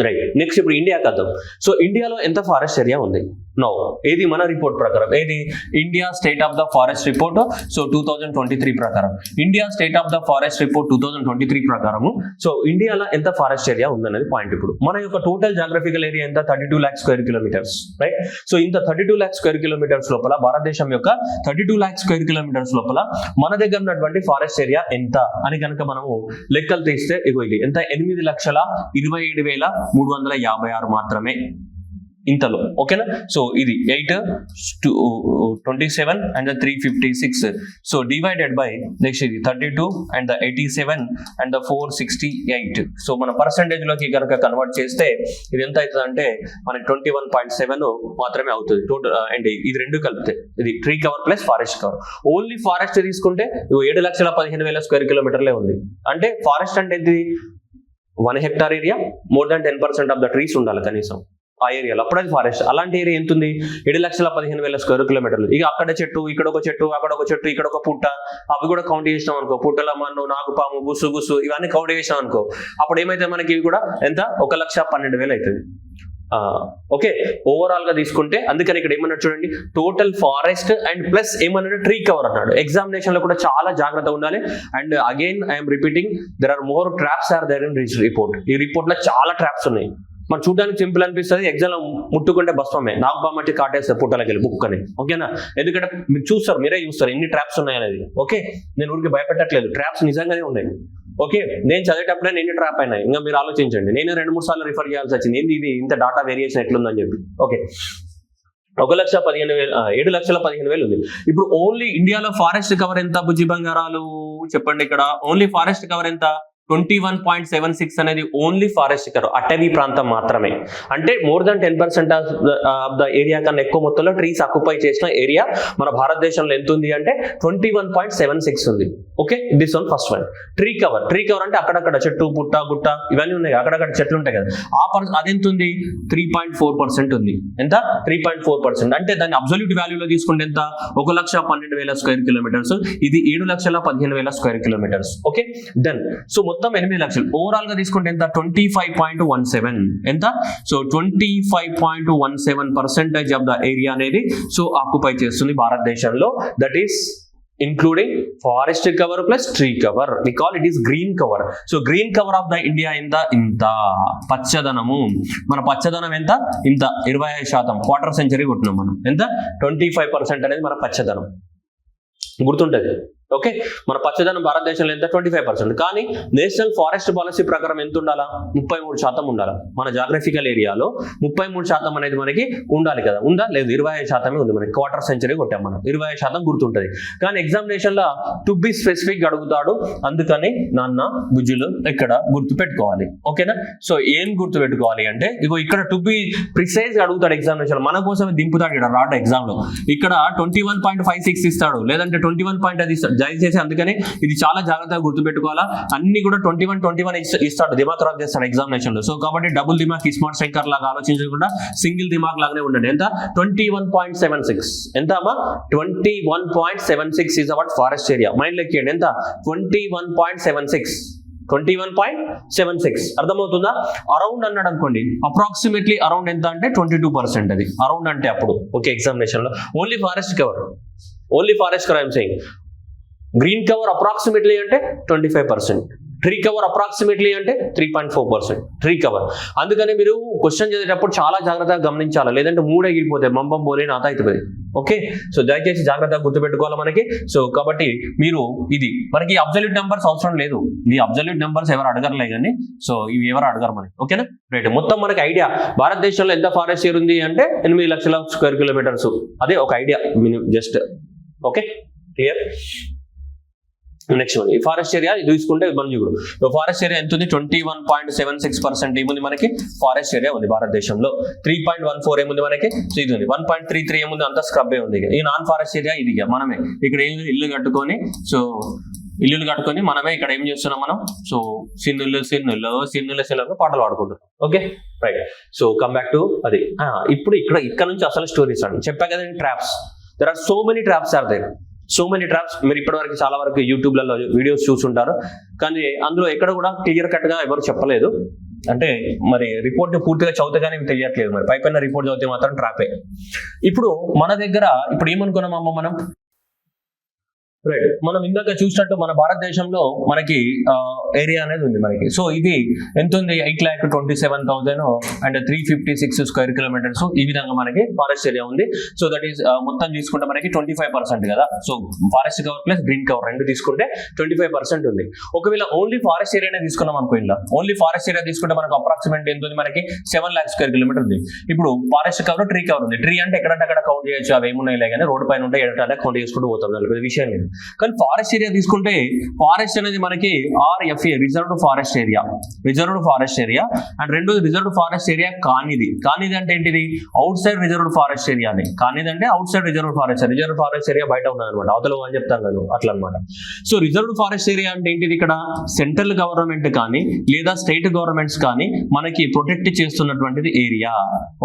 రైట్. నెక్స్ట్ ఇప్పుడు ఇండియా కద్దాం. సో ఇండియాలో ఎంత ఫారెస్ట్ ఏరియా ఉంది నో, ఏది మన రిపోర్ట్ ప్రకారం, ఏది India state of the forest report. So 2023 ప్రకారం India state of the forest report 2023 ప్రకారము సో ఇండియాలో ఎంత ఫారెస్ట్ ఏరియా ఉందనేది పాయింట్. ఇప్పుడు మన యొక్క టోటల్ జాగ్రఫికల్ ఏరియా ఎంత, 32 lakh square kilometers, right. So ఇంత 32 lakh square kilometers లోపల భారతదేశం యొక్క 32 lakh square kilometers లోపల మన దగ్గర ఉన్నటువంటి ఫారెస్ట్ ఏరియా ఎంత అని కనుక మనము లెక్కలు తీస్తే ఇగో ఇది ఎంత, 8,27,356 మాత్రమే. ఇంతలో, ఓకేనా. సో ఇది 8, 27 and the 356. So divided by next ఇది 32 and the 87 and the 468. So మన పర్సంటేజ్ లోకి కనుక కన్వర్ట్ చేస్తే ఇది ఎంత అవుతుంది అంటే మనకి 21.7 మాత్రమే అవుతుంది టోటల్. అండ్ ఇది రెండు కలిపితే ఇది tree cover plus forest cover. Only forest తీసుకుంటే 7,15,000 స్క్వేర్ కిలోమీటర్లే ఉంది. అంటే ఫారెస్ట్ అంటే ఇది 1 hectare area, more than 10% of the trees ఉండాలి కనీసం ఆ ఏరియాలో, అప్పుడు అది ఫారెస్ట్. అలాంటి ఏరియా ఎంత ఉంది? 7,15,000 స్క్వేర్ కిలోమీటర్లు. ఇక అక్కడ చెట్టు, ఇక్కడ ఒక చెట్టు, అక్కడ ఒక చెట్టు, ఇక్కడ ఒక పుట్ట, అవి కూడా కౌంట్ చేసినాం అనుకో, పుట్టల మన్ను, నాగుపాము, గుస్సు ఇవన్నీ కౌంట్ చేసినాం అనుకో, అప్పుడు ఏమైతే మనకి ఇవి కూడా ఎంత 1,12,000 అవుతుంది. ఓకే, ఓవరాల్ గా తీసుకుంటే అందుకని ఇక్కడ ఏమన్నాడు చూడండి, టోటల్ ఫారెస్ట్ అండ్ ప్లస్ ఏమన్నాడు ట్రీ కవర్ అన్నాడు. ఎగ్జామినేషన్ లో కూడా చాలా జాగ్రత్తగా ఉండాలి. And again I'm repeating, there are more traps are there in this report. ఈ రిపోర్ట్ లో చాలా ట్రాప్స్ ఉన్నాయి. మనం చూడడానికి సింపుల్ అనిపిస్తుంది, ఎగ్జామ్ లో ముట్టుకుంటే బస్వమే, నాకు బామ్మట్టి కాటేస్తారు పుట్టలకి వెళ్ళి బుక్ అని, ఓకేనా. ఎందుకంటే మీరు చూస్తారు, మీరే చూస్తారు ఎన్ని ట్రాప్స్ ఉన్నాయి అనేది. ఓకే, నేను ఊరికి భయపెట్టట్లేదు, ట్రాప్స్ నిజంగానే ఉన్నాయి. ఓకే, నేను చదివేటప్పుడే నేను ట్రాప్ అయినాయి, ఇంకా మీరు ఆలోచించండి. నేను 2-3 సార్లు రిఫర్ చేయాల్సి వచ్చింది, ఏంది ఇది ఇంత డాటా వేరియేషన్ ఎట్లుందని చెప్పి. ఓకే, 7,15,000 ఉంది. ఇప్పుడు ఓన్లీ ఇండియాలో ఫారెస్ట్ కవర్ ఎంత బుజ్జి బంగారాలు చెప్పండి. ఇక్కడ ఓన్లీ ఫారెస్ట్ కవర్ ఎంత? 21.76 అనేది ఓన్లీ ఫారెస్ట్ కవర్, అటవీ ప్రాంతం మాత్రమే. అంటే more than 10% of the area కన్నా ఎక్కువ మొత్తంలో ట్రీస్ ఆక్యుపై చేసిన ఏరియా మన భారతదేశంలో ఎంత ఉంది అంటే 21.76 ఉంది. Okay, this one first one. Tree cover అంటే అక్కడక్కడ చెట్టు, పుట్ట, గుట్ట ఇవన్నీ ఉన్నాయి, అక్కడక్కడ చెట్లు ఉంటాయి కదా, అది ఎంత ఉంది? 3.4% ఉంది. ఎంత? 3.4%. అంటే దాన్ని అబ్సల్యూట్ వాల్యూలో తీసుకుంటే ఎంత? 1,12,000 స్క్వేర్ కిలోమీటర్స్. ఇది 7,15,000 square kilometres. Okay, done. So మొత్తం 8 లక్షలు. ఓవరాల్ గా తీసుకుంటే ఎంత? 25.17. ఎంత? సో 25.17% ఆఫ్ ద ఏరియా అనేది సో ఆక్యుపై చేస్తుంది భారతదేశంలో. That is including forest cover plus tree cover. We call it is green cover. So green cover of the India ఇంత పచ్చదనము. మన పచ్చదనం ఎంత? ఇంత 25%. క్వార్టర్ సెంచరీ కొట్టినాం మనం. ఎంత? 25% అనేది మన పచ్చదనం, గుర్తుంటది. ఓకే, మన పచ్చదనం భారతదేశంలో ఎంత? 25%. కానీ నేషనల్ ఫారెస్ట్ పాలసీ ప్రకారం ఎంత ఉండాలా? 33% ఉండాలి. మన జాగ్రఫికల్ ఏరియాలో 33% అనేది మనకి ఉండాలి కదా, ఉందా? లేదు, 25% ఉంది మనకి. క్వార్టర్ సెంచరీ కొట్టాం మనం, 25% గుర్తుంటది. కానీ ఎగ్జామినేషన్ లో టు బి స్పెసిఫిక్ అడుగుతాడు, అందుకని నాన్న బుజ్జులు ఇక్కడ గుర్తు పెట్టుకోవాలి. ఓకేనా? సో ఏం గుర్తు పెట్టుకోవాలి అంటే, ఇగో ఇక్కడ టు బి ప్రిసైజ్ అడుగుతాడు ఎగ్జామినేషన్, మన కోసం దింపుతాడు ఇక్కడ రాట ఎగ్జామ్ లో. ఇక్కడ 21.56 ఇస్తాడు, లేదంటే 21 పాయింట్ అది ఇస్తాడు దయచేసి. అందుకని ఇది చాలా జాగ్రత్తగా గుర్తుపెట్టుకోవాలా. అన్ని కూడా 21 ఇస్తాడు, దిమాగ్ ఖరాబ్ చేస్తాడు ఎగ్జామినేషన్ లో. సో కాబట్టి డబుల్ దిమాగ్ స్మార్ట్ శంకర్ లాగా ఆలోచించకుండా సింగిల్ దిమాగ్ లాగానే ఉండండి. ఎంత? 21.76. ఎంత అమ్మా? 21.76 is our forest area. Mind లెక్కియండి, ఎంత? 21.76. 21.76 అర్థమవుతుందా? అరౌండ్ అన్నాడు అనుకోండి, అప్రాక్సిమేట్లీ అరౌండ్ ఎంత అంటే 22%. అది అరౌండ్ అంటే అప్పుడు ఓకే. ఎగ్జామినేషన్ లో only forest cover I'm saying. Green cover approximately అంటే 25%, ట్రీ కవర్ అప్రాక్సిమేట్లీ అంటే 3.4% ట్రీ కవర్. అందుకని మీరు క్వశ్చన్ చదివేటప్పుడు చాలా జాగ్రత్తగా గమనించాలి, లేదంటే మూడే ఎగిరిపోతాయి, మంబం పోలే నాత అవుతుంది. ఓకే, సో దయచేసి జాగ్రత్తగా గుర్తుపెట్టుకోవాలి మనకి. సో కాబట్టి మీరు ఇది మనకి అబ్సల్యూట్ నెంబర్స్ అవసరం లేదు, ఈ అబ్సల్యూట్ నెంబర్స్ ఎవరు అడగరలే కానీ, సో ఇవి ఎవరు అడగరు మనకి. ఓకేనా? రైట్. మొత్తం మనకి ఐడియా భారతదేశంలో ఎంత ఫారెస్ట్ ఏరియా ఉంది అంటే 8 లక్షల స్క్వేర్ కిలోమీటర్స్. అదే ఒక idea just. Okay, clear. Next ఈ ఫారెస్ట్ ఏరియా తీసుకుంటే మనం చూడు, ఫారెస్ట్ ఏరియా ఎంత ఉంది? 21.76% ఏముంది మనకి? ఫారెస్ట్ ఏరియా ఉంది భారతదేశంలో. 3.14 ఏముంది మనకి? సో ఇది ఉంది. 1.33 ఏముంది? అంతా స్క్రబ్ ఉంది. ఈ నాన్ ఫారెస్ట్ ఏరియా ఇది మనమే ఇక్కడ ఇల్లు కట్టుకొని, సో ఇల్లులు కట్టుకొని మనమే ఇక్కడ ఏం చేస్తున్నాం మనం? సో సిన్నులు పాటలు పాడుకుంటున్నాం. Okay, right. So come back to అది. ఇప్పుడు ఇక్కడ నుంచి అసలు స్టోరీస్ అండి చెప్పా కదండి. Traps, there are so many traps are there. So many traps. మీరు ఇప్పటివరకు చాలా వరకు యూట్యూబ్లలో వీడియోస్ చూస్తుంటారు, కానీ అందులో ఎక్కడ కూడా క్లియర్ కట్ గా ఎవరు చెప్పలేదు. అంటే మరి రిపోర్ట్ పూర్తిగా చదివితే కానీ తెలియట్లేదు. మరి పైపైన రిపోర్ట్ చదివితే మాత్రం ట్రాపే. ఇప్పుడు మన దగ్గర ఇప్పుడు ఏమనుకున్నామమ్మ మనం? రైట్, మనం ఇందాక చూసినట్టు మన భారతదేశంలో మనకి ఏరియా అనేది ఉంది మనకి. సో ఇది ఎంత ఉంది, 8,27,000 అండ్ 356 స్క్వేర్ కిలోమీటర్స్. ఈ విధంగా మనకి ఫారెస్ట్ ఏరియా ఉంది. సో దట్ ఈస్ మొత్తం తీసుకుంటే మనకి 25% కదా. So forest cover plus green cover రెండు తీసుకుంటే 25% ఉంది. ఒకవేళ ఓన్లీ ఫారెస్ట్ ఏరియానే తీసుకున్నాం అనుకో, ఇలా ఓన్లీ ఫారెస్ట్ ఏరియా తీసుకుంటే మనకు అప్రాక్సిమేట్ ఎంత ఉంది, మనకి 7 lakhs స్క్వేర్ కిలోమీటర్ ఉంది. ఇప్పుడు ఫారెస్ట్ కవర్, ట్రీ కవర్ ఉంది. ట్రీ అంటే ఎక్కడంటే అక్కడ కౌంట్ చేయొచ్చు, అవి ఏమున్నాయి కానీ రోడ్డు పైన ఉంటే ఎక్కడ కౌంట్ చేసుకుంటూ పోతాం, దాని విషయం లేదు. కానీ ఫారెస్ట్ ఏరియా తీసుకుంటే ఫారెస్ట్ అనేది మనకి RFA reserved forest area, reserved forest area. And రెండోది రిజర్వ్డ్ ఫారెస్ట్ ఏరియా కానిది. కానిది అంటే ఏంటిది, out side reserved forest area అని. కానిది అంటే out side reserved forest area బయట ఉన్నదన్నమాట, అవతల అని చెప్తాం కదా అట్లా అనమాట. సో రిజర్వ్డ్ ఫారెస్ట్ ఏరియా అంటే ఏంటిది, ఇక్కడ సెంట్రల్ గవర్నమెంట్ కానీ లేదా స్టేట్ గవర్నమెంట్స్ కానీ మనకి ప్రొటెక్ట్ చేస్తున్నటువంటిది ఏరియా.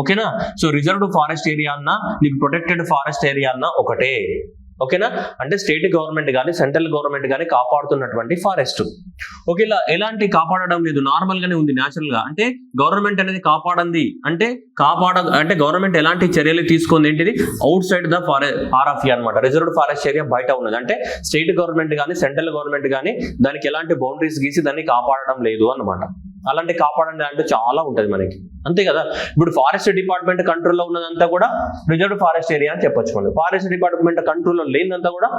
ఓకేనా. సో రిజర్వ్డ్ ఫారెస్ట్ ఏరియా అన్నా నీకు ప్రొటెక్టెడ్ ఫారెస్ట్ ఏరియా అన్నా ఒకటే. ఓకేనా. అంటే స్టేట్ గవర్నమెంట్ కానీ సెంట్రల్ గవర్నమెంట్ కానీ కాపాడుతున్నటువంటి ఫారెస్ట్. ఓకే, ఇలా ఎలాంటి కాపాడడం లేదు, నార్మల్ గానే ఉంది, న్యాచురల్ గా. అంటే గవర్నమెంట్ అనేది కాపాడంది అంటే అంటే గవర్నమెంట్ ఎలాంటి చర్యలు తీసుకుంది ఏంటిది, అవుట్ సైడ్ ద RFA అనమాట, రిజర్వ్డ్ ఫారెస్ట్ ఏరియా బయట ఉన్నది. అంటే స్టేట్ గవర్నమెంట్ కానీ సెంట్రల్ గవర్నమెంట్ కానీ దానికి ఎలాంటి బౌండరీస్ గీసి దాన్ని కాపాడడం లేదు అన్నమాట. అలాంటి కాపాడండి అంటే చాలా ఉంటది మనకి, అంతే కదా. ఇప్పుడు ఫారెస్ట్ డిపార్ట్మెంట్ కంట్రోల్లో ఉన్నదంతా కూడా రిజర్వ్డ్ ఫారెస్ట్ ఏరియా అని చెప్పొచ్చు మనం. ఫారెస్ట్ డిపార్ట్మెంట్ కంట్రోల్లో లేనిదంతా కూడా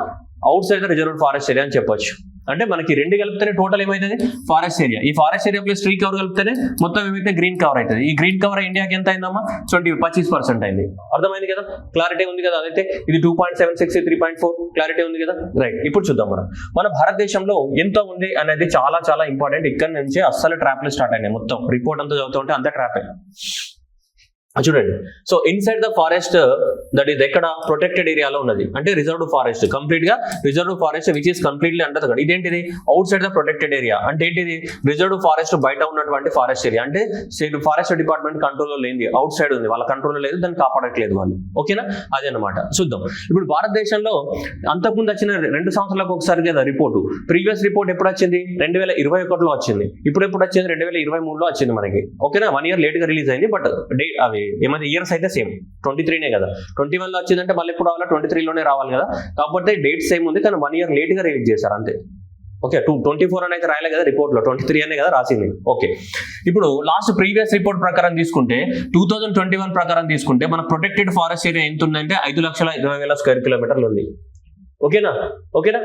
outside reserved forest area అని చెప్పొచ్చు. అంటే మనకి రెండు కలిపితేనే టోటల్ ఏమైతుంది, ఫారెస్ట్ ఏరియా. ఈ forest area plus tree cover కలిపితేనే మొత్తం ఏమైతే గ్రీన్ కవర్ అవుతుంది. ఈ గ్రీన్ కవర్ ఇండియాకి ఎంత అయిందమ్మా, 25% అయింది. అర్థమైంది కదా, క్లారిటీ ఉంది కదా. అదైతే ఇది 2.76, 3.4 క్లారిటీ ఉంది కదా. రైట్, ఇప్పుడు చూద్దాం మన భారతదేశంలో ఎంత ఉంది అనేది చాలా చాలా ఇంపార్టెంట్. ఇక్కడ నుంచి అస్సలు ట్రాప్లు స్టార్ట్ అయినాయి. మొత్తం రిపోర్ట్ అంతా చదువుతుంటే అంతా ట్రాప్ అయింది. చూడండి, so inside the forest that is ఎక్కడ ప్రొటెక్టెడ్ ఏరియాలో ఉన్నది, అంటే రిజర్వ్డ్ ఫారెస్ట్, కంప్లీట్ గా reserved forest which is completely under the. ఇదేంటిది, outside the protected area. అంటే ఏంటిది, రిజర్వ్డ్ ఫారెస్ట్ బయట ఉన్నటువంటి ఫారెస్ట్ ఏరియా. అంటే ఫారెస్ట్ డిపార్ట్మెంట్ కంట్రోల్లో లేనిది, అవుట్ సైడ్ ఉంది, వాళ్ళ కంట్రోల్లో లేదు, దాన్ని కాపాడట్లేదు వాళ్ళు. ఓకేనా, అదే అనమాట. చూద్దాం ఇప్పుడు భారతదేశంలో అంతకుముందు వచ్చిన 2 సంవత్సరాలకు ఒకసారి కదా రిపోర్టు. ప్రీవియస్ రిపోర్ట్ ఎప్పుడు వచ్చింది, 2021లో వచ్చింది. ఇప్పుడు ఎప్పుడు వచ్చింది, 2023లో వచ్చింది మనకి. ఓకేనా, 1 year లేట్ గా రిలీజ్ అయింది. బట్ అవి ఏమైనా ఇయర్స్ అయితే సేమ్ 23నే కదా. 21లో వచ్చిందంటే మళ్ళీ ఎప్పుడు రావాలా, 23లోనే రావాలి కదా. కాకపోతే డేట్ సేమ్ ఉంది, కానీ 1 year లేట్ గా రిలీజ్ చేశారు అంతే. ఓకే, 24 అని అయితే రాయలే కదా రిపోర్ట్ లో, 23 అనే కదా రాసింది. ఓకే, ఇప్పుడు లాస్ట్ ప్రీవియస్ రిపోర్ట్ ప్రకారం తీసుకుంటే 2021 ప్రకారం తీసుకుంటే మన ప్రొటెక్టెడ్ ఫారెస్ట్ ఏరియా ఎంత ఉందంటే 5,20,000 స్క్వేర్ కిలోమీటర్లు ఉంది. ఓకేనా.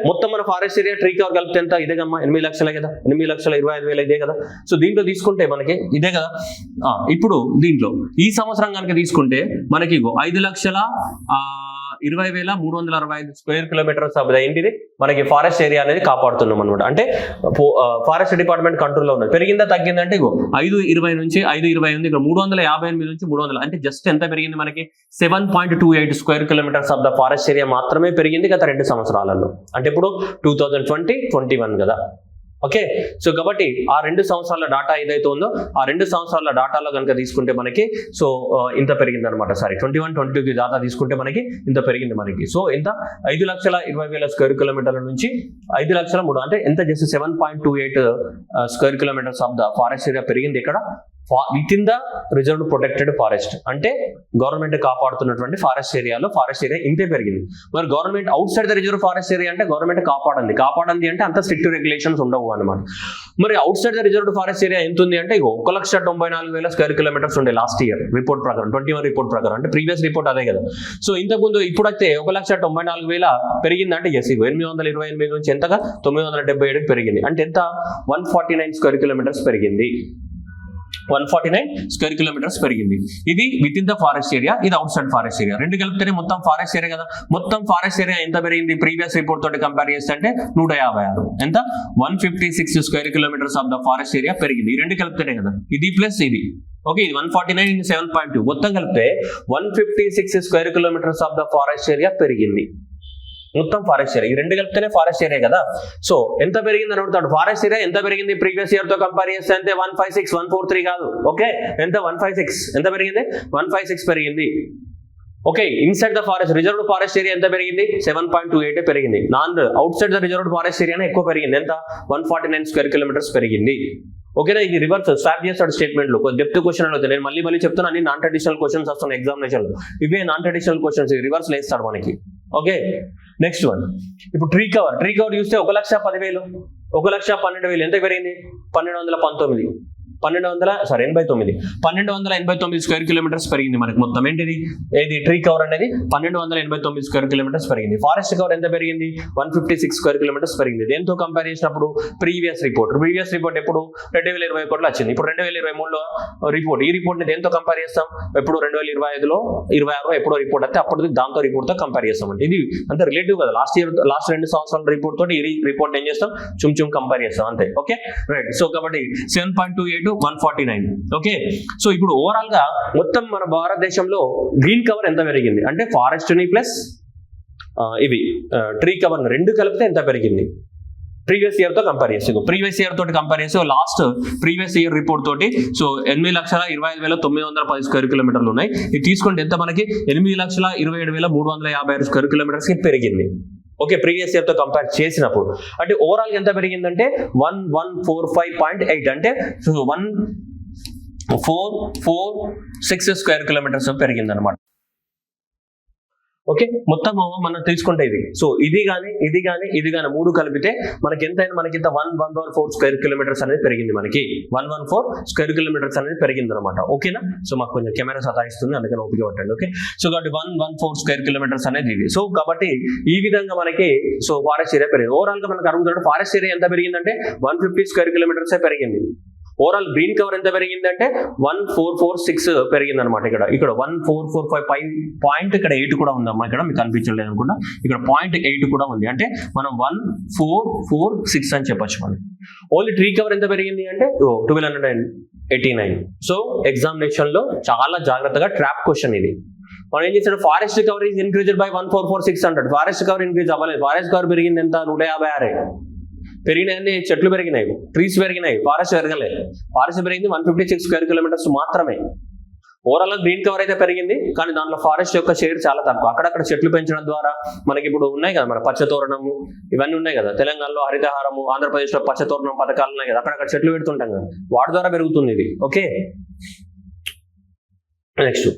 మొత్తం మన ఫారెస్ట్ ఏరియా ట్రీ కవర్ కలిపితే ఎంత, ఇదే కమ్మా 8 లక్షలే కదా, 8,25,000 ఇదే కదా. సో దీంట్లో తీసుకుంటే మనకి ఇదే కదా. ఇప్పుడు దీంట్లో ఈ సంవత్సరం కనుక తీసుకుంటే మనకి 5,20,365 స్క్వేర్ కిలోమీటర్స్ ఏంటిది మనకి ఫారెస్ట్ ఏరియా అనేది కాపాడుతున్నాం అనమాట. అంటే ఫారెస్ట్ డిపార్ట్మెంట్ కంట్రోల్లో ఉన్నది. పెరిగిందా తగ్గిందంటే 520 నుంచి 520 ఉంది, ఇక్కడ 358 నుంచి 300. అంటే జస్ట్ ఎంత పెరిగింది మనకి, 7.28 square kilometres of the forest area మాత్రమే పెరిగింది గత 2 సంవత్సరాలలో. అంటే ఇప్పుడు 2020-21 కదా. ఓకే, సో కాబట్టి ఆ 2 సంవత్సరాల డాటా ఏదైతే ఉందో ఆ 2 సంవత్సరాల డాటాలో కనుక తీసుకుంటే మనకి సో ఇంత పెరిగింది అనమాట. సారీ 21-22 డాటా తీసుకుంటే మనకి ఇంత పెరిగింది మనకి. సో ఎంత, 5,20,000 స్క్వేర్ కిలోమీటర్ల నుంచి 5,03,000 అంటే ఎంత, just 7.28 square kilometres of the forest area పెరిగింది ఇక్కడ with in the reserved protected forest. అంటే గవర్నమెంట్ కాపాడుతున్నటువంటి ఫారెస్ట్ ఏరియాలో ఫారెస్ట్ ఏరియా ఇంతే పెరిగింది. మరి government out side the reserve forest area అంటే గవర్నమెంట్ కాపాడంది అంటే అంత స్ట్రిక్ట్ రెగ్యులేషన్స్ ఉండవు అనమాట. మరి out side the reserved forest area ఎంత ఉంది అంటే 1,94,000 స్క్వేర్ కిలోమీటర్స్ ఉండే లాస్ట్ ఇయర్ రిపోర్ట్ ప్రకారం, 21 రిపోర్ట్ ప్రకారం. అంటే ప్రీవియస్ రిపోర్ట్ అదే కదా. సో ఇంతకుముందు ఇప్పుడైతే 1,94,000 పెరిగిందంటే ఎస్ 828 నుంచి ఎంతగా 977 పెరిగింది. అంటే ఎంత, 149 స్క్వేర్ కిలోమీటర్స్ పెరిగింది. 149 స్క్వేర్ కిలోమీటర్స్ పెరిగింది. ఇది with in the forest area, ఇది అవుట్ సైడ్ ఫారెస్ట్ ఏరియా. రెండు కలిపితేనే మొత్తం ఫారెస్ట్ ఏరియా కదా. మొత్తం ఫారెస్ట్ ఏరియా ఎంత పెరిగింది ప్రీవియస్ రిపోర్ట్ తోటి కంపేర్ చేస్తే అంటే 156. ఎంత, 156 square kilometres of the forest area పెరిగింది. ఈ రెండు కలిపితేనే కదా, ఇది ప్లస్ ఇది. ఓకే, ఇది 149 into 7.2 మొత్తం కలిపితే 156 square kilometres of the forest area పెరిగింది. మొత్తం ఫారెస్ట్ ఏరియా, ఈ రెండు కలిపితేనే ఫారెస్ట్ ఏరియా కదా. సో ఎంత పెరిగింది అని అడుగుతాడు. ఫారెస్ట్ ఏరియా ఎంత పెరిగింది ప్రీవియస్ ఇయర్ తో కంపేర్ చేస్తే అంటే 156, 143 కాదు. ఓకే, ఎంత, 156 ఎంత పెరిగింది, 156 పెరిగింది. Okay, inside the forest reserved forest area ఎంత పెరిగింది, 7.28 పెరిగింది. Outside the reserved forest ఏరియానే ఎక్కువ పెరిగింది. ఎంత, 149 స్క్వేర్ కిలోమీటర్స్ పెరిగింది. ఓకేనా, ఇది రివర్స్ స్వాప్ చేస్తాడు స్టేట్మెంట్ లో. డెప్త్ క్వశ్చన్ అడుగుతాడు. నేను మళ్ళీ చెప్తాను, అన్ని నాన్ ట్రెడిషనల్ క్వశ్చన్స్ వస్తున్నాయి ఎగ్జామినేషన్ లో. ఇవే నాన్ ట్రెడిషనల్ క్వశ్చన్స్ రివర్స్ వేస్తాడు మనకి. Okay, next one. ఇప్పుడు ట్రీ కవర్ చూస్తే 1,10,000, 1,12,000 ఎంత పెరిగింది? 1289 స్క్వేర్ కిలోమీటర్స్ పెరిగింది మనకి మొత్తం. ఏంటిది? ఏది ట్రీ కవర్ అనేది 1289 స్క్వేర్ కిలోమీటర్స్ పెరిగింది. ఫారెస్ట్ కవర్ ఎంత పెరిగింది? 156 స్క్వేర్ కిలోమీటర్స్ పెరిగింది. దేంతో కంపేర్ చేసినప్పుడు? ప్రీవియస్ రిపోర్ట్ ఎప్పుడు 2021లో వచ్చింది. ఇప్పుడు 2023లో రిపోర్ట్. ఈ రిపోర్ట్ ని దేంతో కంపేర్ చేస్తాం? ఎప్పుడు 2025లో 26 ఎప్పుడో రిపోర్ట్ అయితే అప్పుడు దాంతో రిపోర్ట్ తో కంపేర్ చేస్తాం. ఇది అంత రిలేటివ్ కదా. లాస్ట్ 2 సంవత్సరాల రిపోర్ట్ తోటి ఈ రిపోర్ట్ ఏం చేస్తాం? చుమ్ కంపేర్ చేస్తాం అంతే. Okay right. సో కాబట్టి 7.28 149. ఓకే, సో ఇప్పుడు ఓవరాల్ గా మొత్తం మన భారతదేశంలో గ్రీన్ కవర్ ఎంత పెరిగింది అంటే ఫారెస్ట్ ని ప్లస్ ఇవి ట్రీ కవర్ రెండు కలిపితే ఎంత పెరిగింది ప్రీవియస్ ఇయర్ తో కంపేర్ చేసి? ప్రీవియస్ ఇయర్ తోటి కంపేర్ చేసి లాస్ట్ ప్రీవియస్ ఇయర్ రిపోర్ట్ తోటి సో 8,25,910 స్క్వేర్ కిలోమీటర్లు ఉన్నాయి. ఇది తీసుకుంటే ఎంత మనకి? 8,27,356 స్క్వేర్ కిలోమీటర్స్ కి పెరిగింది. ఓకే, ప్రీవియస్ ఇయర్ తో కంపేర్ చేసినప్పుడు అంటే ఓవరాల్ ఎంత పెరిగిందంటే 1145.8 అంటే 1446 స్క్వేర్ కిలోమీటర్స్ పెరిగింది అనమాట. ఓకే, మొత్తం మనం తీసుకుంటే ఇది సో ఇది కానీ మూడు కలిపితే మనకి ఎంతైనా మనకి ఇంత 114 స్క్వేర్ కిలోమీటర్స్ అనేది పెరిగింది. మనకి 114 స్క్వేర్ కిలోమీటర్స్ అనేది పెరిగింది అనమాట. ఓకేనా? సో మాకు కొంచెం కెమెరా సతాయిస్తుంది, అందుకని ఓపిక పట్టండి. ఓకే, సో కాబట్టి 114 స్క్వేర్ కిలోమీటర్స్ అనేది ఇది. సో కాబట్టి ఈ విధంగా మనకి సో ఫారెస్ట్ ఏరియా పెరిగింది. ఓవరాల్ గా మనకు అడుగుతున్నాడు ఫారెస్ట్ ఏరియా ఎంత పెరిగిందంటే 150 స్క్వేర్ కిలోమీటర్స్ పెరిగింది. ఓవరాల్ గ్రీన్ కవర్ ఎంత పెరిగిందంటే 1446 పెరిగింది అనమాట. ఇక్కడ 1445 పాయింట్ ఇక్కడ 8 కూడా ఉందమ్మా. ఇక్కడ మీకు కనిపించలేదు అనుకుంటా, ఇక్కడ 0.8 కూడా ఉంది. అంటే మనం 1446 అని చెప్పొచ్చు. మనం ఓన్లీ ట్రీ కవర్ ఎంత పెరిగింది అంటే 1289. సో ఎగ్జామినేషన్ లో చాలా జాగ్రత్తగా ట్రాప్ క్వశ్చన్ ఇది. మనం ఏం చేసాడు? Forest cover is increased by 1446 అంటాడు. ఫారెస్ట్ కవర్ ఇంక్రీజ్ అవ్వలేదు. ఫారెస్ట్ కవర్ పెరిగింది ఎంత? 156 పెరిగినాయని. చెట్లు పెరిగినాయి, ట్రీస్ పెరిగినాయి, ఫారెస్ట్ పెరగలే. ఫారెస్ట్ పెరిగింది 156 స్క్వేర్ కిలోమీటర్స్ మాత్రమే. ఓవరాల్ గ్రీన్ కవర్ అయితే పెరిగింది, కానీ దాంట్లో ఫారెస్ట్ యొక్క షేర్ చాలా తక్కువ. అక్కడక్కడ చెట్లు పెంచడం ద్వారా మనకి ఇప్పుడు ఉన్నాయి కదా మన పచ్చతోరణము ఇవన్నీ ఉన్నాయి కదా. తెలంగాణలో హరితహారము, ఆంధ్రప్రదేశ్లో పచ్చతోరణం పథకాలు ఉన్నాయి కదా, అక్కడక్కడ చెట్లు పెడుతుంటాం కదా, వాటి ద్వారా పెరుగుతుంది ఇది. Okay, next.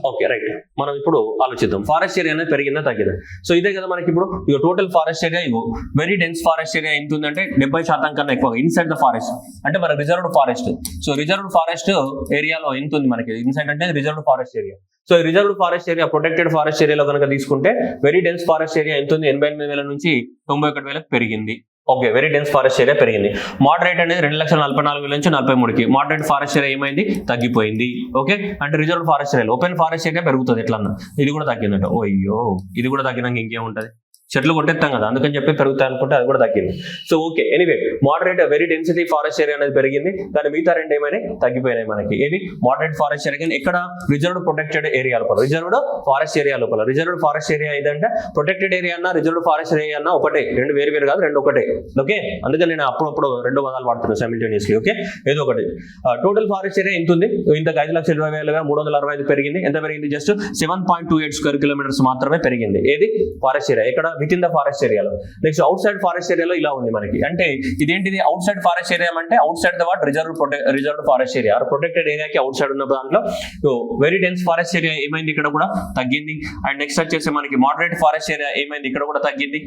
ఓకే రైట్, మనం ఇప్పుడు ఆలోచిద్దాం ఫారెస్ట్ ఏరియా అనేది పెరిగిందా తగ్గిందా. సో ఇదే కదా మనకి ఇప్పుడు ఇక టోటల్ ఫారెస్ట్ ఏరియా ఇగో వెరీ డెన్స్ ఫారెస్ట్ ఏరియా ఎంత ఉందంటే 70% కన్నా ఎక్కువ ఇన్సైడ్ ద ఫారెస్ట్. అంటే మన reserved forest. So reserved forest ఏరియాలో ఎంత ఉంది మనకి? ఇన్సైడ్ అంటే reserved forest area. So reserved forest area protected forest ఏరియాలో కనుక తీసుకుంటే వెరీ డెన్స్ ఫారెస్ట్ ఏరియా ఎంత ఉంది? 88,000 నుంచి 91,000 పెరిగింది. Okay, very dense forest area పెరిగింది. మోడరేట్ అనేది 2,44,000 నుంచి 43,000. మోడరేట్ ఫారెస్ట్ ఏరియా ఏమైంది? తగ్గిపోయింది. ఓకే, అంటే reserve forest area. Open forest area పెరుగుతుంది. ఎట్లన్నా ఇది కూడా తగ్గిందంట. ఓ అయ్యో, ఇది కూడా తగ్గినాక ఇంకేముంటుంది? చెట్లు కొట్టేస్తాం కదా, అందుకని చెప్పి పెరుగుతాయి అనుకుంటే అది కూడా తగ్గింది. So okay, anyway moderate very density forest area అనేది పెరిగింది, కానీ మిగతా రెండు ఏమైనా తగ్గిపోయినాయి మనకి. ఏది? Moderate forest area. కానీ ఇక్కడ రిజర్వ్డ్ ప్రొటెక్టెడ్ ఏరియా లోపల, రిజర్వ్డ్ ఫారెస్ట్ ఏరియా లోపల. రిజర్వ్డ్ ఫారెస్ట్ ఏరియా ఏదంటే ప్రొటెక్టెడ్ ఏరియా అన్న రిజర్వ్డ్ ఫారెస్ట్ ఏరియా అన్న ఒకటే, రెండు వేరు వేరు కాదు, రెండు ఒకటే. ఓకే, అందుకని నేను అప్పుడప్పుడు రెండు పదాలు వాడుతున్నాను సైమిల్టేనియస్లీ. ఓకే, ఏదో ఒకటి. టోటల్ ఫారెస్ట్ ఏరియా ఎంత ఉంది? ఇంతకు 5,20,365 పెరిగింది. ఎంత పెరిగింది? జస్ట్ 7.28 స్క్వేర్ కిలోమీటర్స్ మాత్రమే పెరిగింది. ఏది? Forest area. ఇక్కడ విత్ ఇన్ ద ఫారెస్ట్ ఏరియాలో. నెక్స్ట్ అవుట్ సైడ్ ఫారెస్ట్ ఏరియాలో ఇలా ఉంది మనకి. అంటే ఇదేంటిది? అవుట్ సైడ్ ఫారెస్ట్ ఏరియా అంటే out side the what reserved forest area protected ఏరియాకి అవుట్ సైడ్ ఉన్న దాంట్లో వెరీ డెన్స్ ఫారెస్ట్ ఏరియా ఏమైంది? ఇక్కడ కూడా తగ్గింది. అండ్ నెక్స్ట్ వచ్చేసి మనకి మోడరేట్ ఫారెస్ట్ ఏరియా ఏమైంది? ఇక్కడ కూడా తగ్గింది,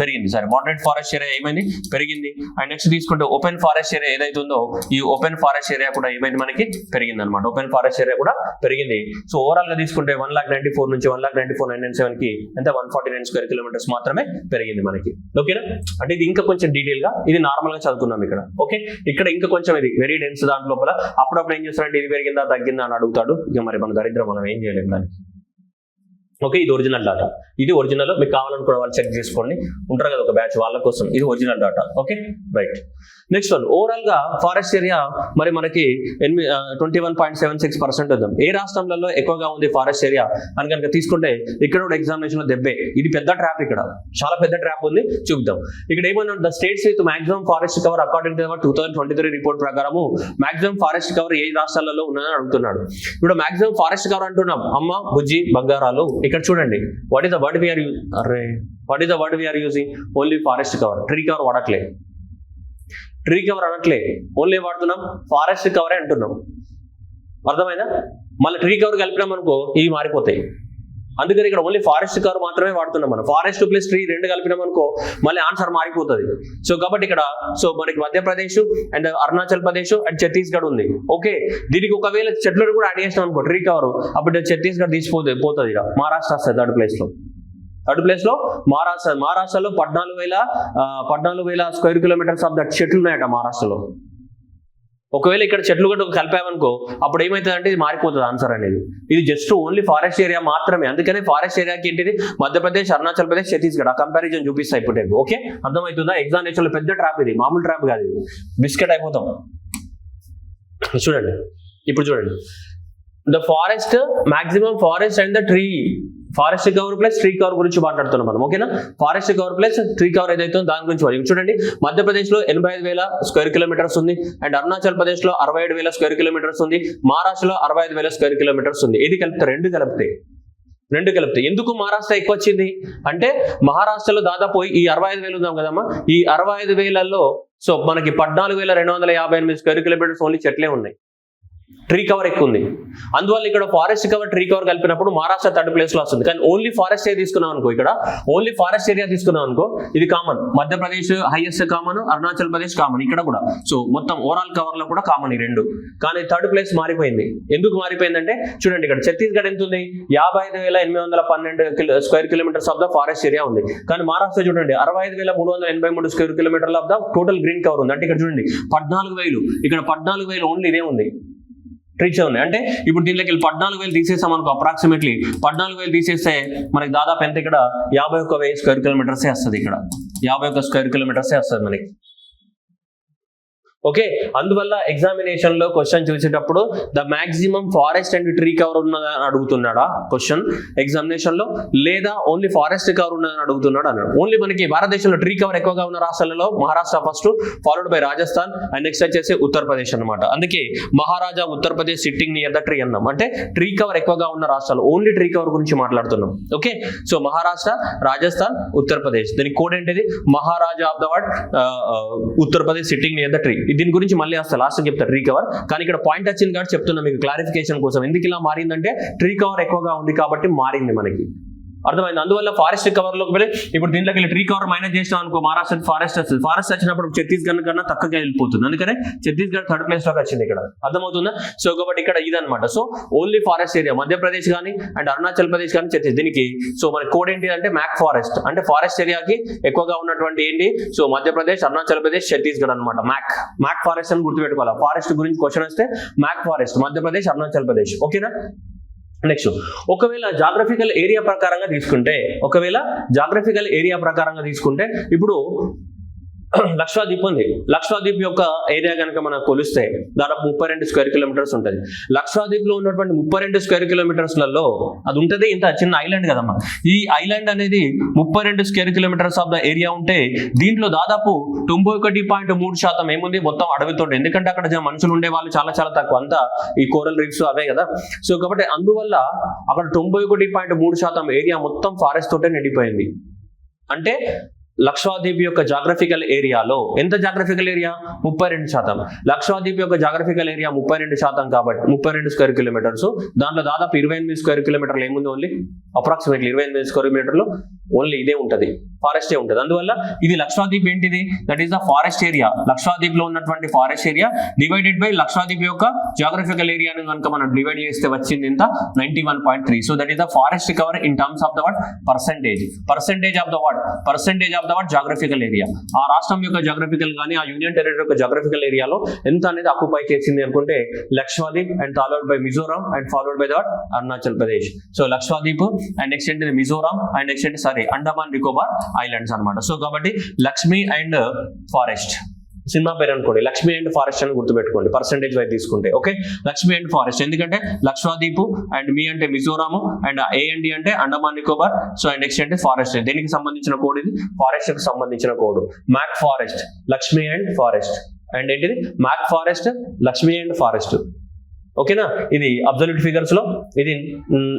పెరిగింది. సారీ, మోడరేట్ ఫారెస్ట్ ఏరియా ఏమైంది? పెరిగింది. అండ్ నెక్స్ట్ తీసుకుంటే ఓపెన్ ఫారెస్ట్ ఏరియా ఏదైతుందో ఈ ఓపెన్ ఫారెస్ట్ ఏరియా కూడా ఏమైంది? మనకి పెరిగింది అనమాట. ఓపెన్ ఫారెస్ట్ ఏరియా కూడా పెరిగింది. సో ఓవరాల్ గా తీసుకుంటే 1,94,000 నుంచి 1,94,997 కి ఎంత? 149 స్క్వేర్ కిలోమీటర్స్ మాత్రమే పెరిగింది మనకి. ఓకేనా? అంటే ఇది ఇంకా కొంచెం డీటెయిల్ గా ఇది నార్మల్ గా చదువుకున్నాం ఇక్కడ. ఓకే, ఇక్కడ ఇంకా కొంచెం ఇది వెరీ డెన్స్ దాని లోపల అప్పుడప్పుడు ఏం చేస్తారంటే ఇది పెరిగిందా తగ్గిందా అని అడుగుతాడు. ఇక మరి మన దరిద్రం, మనం ఏం చేయలేము దానికి. ఓకే, ఇది ఒరిజినల్ డాటా. ఇది ఒరిజినల్. మీకు కావాలనుకున్న వాళ్ళు చెక్ చేసుకోండి, ఉంటారు కదా ఒక బ్యాచ్, వాళ్ళ కోసం ఇది original data. Okay right. Next one, overall గా ఫారెస్ట్ ఏరియా మరి మనకి 21.76% ఉందాం. ఏ రాష్ట్రాలలో ఎక్కువగా ఉంది ఫారెస్ట్ ఏరియా అని కనుక తీసుకుంటే ఇక్కడ కూడా ఎగ్జామినేషన్ లో దెబ్బే. ఇది పెద్ద ట్రాప్, ఇక్కడ చాలా పెద్ద ట్రాప్ ఉంది, చూద్దాం. ఇక్కడ ఏమన్నా the states with maximum forest cover according to 2023 report ప్రకారము మాక్సిమం ఫారెస్ట్ కవర్ ఏ రాష్ట్రాలలో ఉన్నదని అడుగుతున్నాడు. ఇప్పుడు మాక్సిమం ఫారెస్ట్ కవర్ అంటున్నాం, అమ్మ బుజ్జి బంగారాలు. ఇక్కడ చూడండి, what is the word we are using? Only forest cover. Tree cover వాడట్లే, ట్రీ కవర్ అనట్లే, ఓన్లీ వాడుతున్నాం ఫారెస్ట్ కవరే అంటున్నాం. అర్థమైందా? మళ్ళీ ట్రీ కవర్ కలిపినాం అనుకో ఇవి మారిపోతాయి. అందుకని ఇక్కడ ఓన్లీ ఫారెస్ట్ కవర్ మాత్రమే వాడుతున్నాం మనం. ఫారెస్ట్ ప్లస్ ట్రీ రెండు కలిపినాం అనుకో మళ్ళీ ఆన్సర్ మారిపోతుంది. సో కాబట్టి ఇక్కడ సో మనకి మధ్యప్రదేశ్ అండ్ అరుణాచల్ ప్రదేశ్ అండ్ ఛత్తీస్గఢ్ ఉంది. ఓకే, దీనికి ఒకవేళ చెట్లు కూడా యాడ్ చేసినాం అనుకో ట్రీ కవర్, అప్పుడు ఛత్తీస్గఢ్ పోతుంది. ఇక మహారాష్ట్ర వస్తుంది థర్డ్ ప్లేస్ లో మహారాష్ట్రలో 14,000 స్క్వేర్ కిలోమీటర్స్ ఆఫ్ దట్ చెట్లు ఉన్నాయట మహారాష్ట్రలో. ఒకవేళ ఇక్కడ చెట్లు కూడా కలిపామనుకో అప్పుడు ఏమవుతుందంటే ఇది మారిపోతుంది ఆన్సర్ అనేది. ఇది జస్ట్ ఓన్లీ ఫారెస్ట్ ఏరియా మాత్రమే. అందుకని ఫారెస్ట్ ఏరియాకి ఏంటిది మధ్యప్రదేశ్, అరుణాచల్ ప్రదేశ్, ఛత్తీస్గఢ్ ఆ కంపారిజన్ చూపిస్తాయి ఇప్పుడు. ఓకే, అర్థమవుతుందా? ఎగ్జామినేషన్ లో పెద్ద ట్రాప్ ఇది, మామూలు ట్రాప్ కాదు ఇది. బిస్కెట్ అయిపోతాం. చూడండి ఇప్పుడు చూడండి, the forest maximum forest and the tree forest cover plus tree cover గురించి మాట్లాడుతున్నాం మనం. ఓకేనా, forest cover plus tree cover ఏదైతే దాని గురించి చూడండి. మధ్యప్రదేశ్ లో 85,000 స్క్వేర్ కిలోమీటర్స్ ఉంది అండ్ అరుణాచల్ ప్రదేశ్ లో 67,000 స్క్వేర్ కిలోమీటర్స్ ఉంది. మహారాష్ట్రలో 65,000 స్క్వేర్ కిలోమీటర్స్ ఉంది. ఇది కలిపితే రెండు కలిపితే ఎందుకు మహారాష్ట్ర ఎక్కువ వచ్చింది అంటే మహారాష్ట్రలో దాదాపు ఈ 65,000 ఉందాం కదమ్మా, ఈ 65,000లో సో మనకి 14,258 స్క్వేర్ కిలోమీటర్స్ ఓన్లీ చెట్లే ఉన్నాయి. ట్రీ కవర్ ఎక్కువ ఉంది. అందువల్ల ఇక్కడ ఫారెస్ట్ కవర్ ట్రీ కవర్ కలిపినప్పుడు మహారాష్ట్ర థర్డ్ ప్లేస్ లో వస్తుంది. కానీ ఓన్లీ ఫారెస్ట్ ఏరియా తీసుకున్నాం అనుకో, ఇక్కడ ఓన్లీ ఫారెస్ట్ ఏరియా తీసుకున్నాం అనుకో ఇది common. Madhya Pradesh highest common, Arunachal Pradesh common, ఇక్కడ కూడా సో మొత్తం ఓవరాల్ కవర్ లో కూడా కామన్ ఈ రెండు. కానీ థర్డ్ ప్లేస్ మారిపోయింది. ఎందుకు మారిపోయిందంటే చూడండి, ఇక్కడ ఛత్తీస్గఢ్ ఎంత ఉంది, 55,812 square kilometres of the forest area ఉంది. కానీ మహారాష్ట్ర చూడండి 65,383 స్క్వేర్ కిలోమీటర్ల of the total green cover ఉంది. అంటే ఇక్కడ చూడండి 14,000, ఇక్కడ 14,000 ఓన్లీ ఇదే ఉంది, ట్రీస్ ఉన్నాయి. అంటే ఇప్పుడు దీంట్లోకి 14,000 తీసేస్తాం అనుకో, అప్రాక్సిమేట్లీ 14,000 తీసేస్తే మనకి దాదాపు ఎంత ఇక్కడ 51,000 స్క్వేర్ కిలోమీటర్సే వస్తుంది. ఇక్కడ 51 స్క్వేర్ కిలోమీటర్సే వస్తుంది మనకి. ఓకే, అందువల్ల ఎగ్జామినేషన్ లో క్వశ్చన్ చూసేటప్పుడు the maximum forest and tree cover ఉన్నదని అడుగుతున్నాడా క్వశ్చన్ ఎగ్జామినేషన్ లో, లేదా ఓన్లీ ఫారెస్ట్ కవర్ ఉన్నదని అడుగుతున్నాడు అన్నాడు. ఓన్లీ మనకి భారతదేశంలో ట్రీ కవర్ ఎక్కువగా ఉన్న రాష్ట్రాలలో Maharashtra first, followed by Rajasthan and next వచ్చేసి ఉత్తరప్రదేశ్ అనమాట. అందుకే maharaja Uttar Pradesh sitting near the tree అన్నాం. అంటే ట్రీ కవర్ ఎక్కువగా ఉన్న రాష్ట్రాలు, ఓన్లీ ట్రీ కవర్ గురించి మాట్లాడుతున్నాం. Okay, so Maharashtra, Rajasthan, Uttar Pradesh. దీని కోడ్ ఏంటిది, maharaja of the what Uttar Pradesh sitting near the tree. దీని గురించి మళ్ళీ వస్తా లాస్ట్ చెప్తారు ట్రీ కవర్. కానీ ఇక్కడ పాయింట్ వచ్చింది కాబట్టి చెప్తున్నా మీకు క్లారిఫికేషన్ కోసం. ఎందుకు ఇలా మారిందంటే ట్రీ కవర్ ఎక్కువగా ఉంది కాబట్టి మారింది మనకి, అర్థమైంది. అందువల్ల ఫారెస్ట్ కవర్ లోకి వెళ్ళి ఇప్పుడు దీంట్లోకి వెళ్ళి ట్రీ కవర్ మైనస్ చేసినాం అనుకో మహారాష్ట్ర ఫారెస్ట్ వస్తుంది. ఫారెస్ట్ వచ్చినప్పుడు ఛత్తీస్గఢ్ కన్నా తక్కువగా వెళ్ళిపోతుంది. అందుకనే ఛత్తీస్గఢ్ థర్డ్ ప్లేస్ లోకి వచ్చింది ఇక్కడ, అర్థమవుతుందా? సో కాబట్టి ఇక్కడ ఇదనమాట. So only forest area Madhya Pradesh కానీ అండ్ అరుణాచల్ ప్రదేశ్ కానీ ఛత్తీస్గఢ్. దీనికి సో మన కోడ్ ఏంటి అంటే మ్యాక్ ఫారెస్ట్. అంటే ఫారెస్ట్ ఏరియాకి ఎక్కువగా ఉన్నటువంటి ఏంటి, సో మధ్యప్రదేశ్, అరుణాచల్ ప్రదేశ్, ఛత్తీస్గఢ్ అనమాట. మ్యాక్ ఫారెస్ట్ అని గుర్తుపెట్టుకోవాలి. ఫారెస్ట్ గురించి క్వశ్చన్ వస్తే మ్యాక్ ఫారెస్ట్ మధ్యప్రదేశ్, అరుణాచల్ ప్రదేశ్. ఓకేనా? నెక్స్ట్, ఒకవేళ జాగ్రఫికల్ ఏరియా ప్రకారంగా తీసుకుంటే ఇప్పుడు లక్షద్వీప్ ఉంది. లక్షద్వీప్ యొక్క ఏరియా కనుక మనం కొలిస్తే దాదాపు 32 స్క్వేర్ కిలోమీటర్స్ ఉంటుంది. లక్షద్వీప్ లో ఉన్నటువంటి 32 స్క్వేర్ కిలోమీటర్స్లలో అది ఉంటుంది ఇంత చిన్న ఐలాండ్ కదమ్మా. ఈ ఐలాండ్ అనేది 32 square kilometres of the area ఉంటే దీంట్లో దాదాపు 91.3% ఏముంది మొత్తం అడవితో. ఎందుకంటే అక్కడ మనుషులు ఉండే వాళ్ళు చాలా చాలా తక్కువ, అంతా ఈ కోరల్ రీఫ్స్ అవే కదా. సో కాబట్టి అందువల్ల అక్కడ 91.3% ఏరియా మొత్తం ఫారెస్ట్ తోటే నిండిపోయింది. అంటే లక్షద్వీప్ యొక్క జాగ్రఫికల్ ఏరియాలో ఎంత జాగ్రఫికల్ ఏరియా 32%. లక్షద్వీప్ యొక్క జాగ్రఫికల్ ఏరియా 32% కాబట్టి 32 స్క్వేర్ కిలోమీటర్స్. దాంట్లో దాదాపు 28 స్క్వేర్ కిలోమీటర్లు ఏముంది, ఓన్లీ అప్రాక్సిమేట్లీ 28 స్క్వేర్ కిలోమీటర్లు ఓన్లీ ఇదే ఉంటుంది, ఫారెస్టే ఉంటుంది. అందువల్ల ఇది లక్షద్వీప్ ఏంటిది, that is the forest area. Lakshadweep లో ఉన్నటువంటి forest area divided by Lakshadweep యొక్క జాగ్రఫికల్ ఏరియాను కనుక మనం డివైడ్ చేస్తే వచ్చింది ఎంత 91.3. So that is the forest cover in terms of the what percentage of the what geographical area. ఆ రాష్ట్రం యొక్క జాగ్రఫికల్ కానీ ఆ యూనియన్ టెరిటరీ యొక్క జాగ్రఫికల్ ఏరియాలో ఎంత అనేది ఆక్యుపై చేసింది అనుకుంటే Lakshadweep and followed by Mizoram and followed by the what Arunachal Pradesh. So Lakshadweep and next ఏంటి మిజోరాం అండ్ నెక్స్ట్ ఏంటి అండమాన్ నికోబార్ ఐలాండ్స్ అనమాట. సో కాబట్టి లక్ష్మి అండ్ ఫారెస్ట్ సినిమా పేరు అనుకోండి, లక్ష్మి అండ్ ఫారెస్ట్ అని గుర్తుపెట్టుకోండి పర్సెంటేజ్ వైజ్ తీసుకుంటే. ఓకే, లక్ష్మి అండ్ ఫారెస్ట్ ఎందుకంటే లక్షద్వీప్ అండ్ మీ అంటే Mizoram and A and D అంటే Andaman Nicobar. So and next అంటే ఫారెస్ట్. దీనికి సంబంధించిన కోడ్ ఇది, ఫారెస్ట్ కి సంబంధించిన code mac forest, Lakshmi and forest. And ఏంటిది mac forest, Lakshmi and forest. ఓకేనా, ఇది అబ్సల్యూట్ ఫిగర్స్ లో,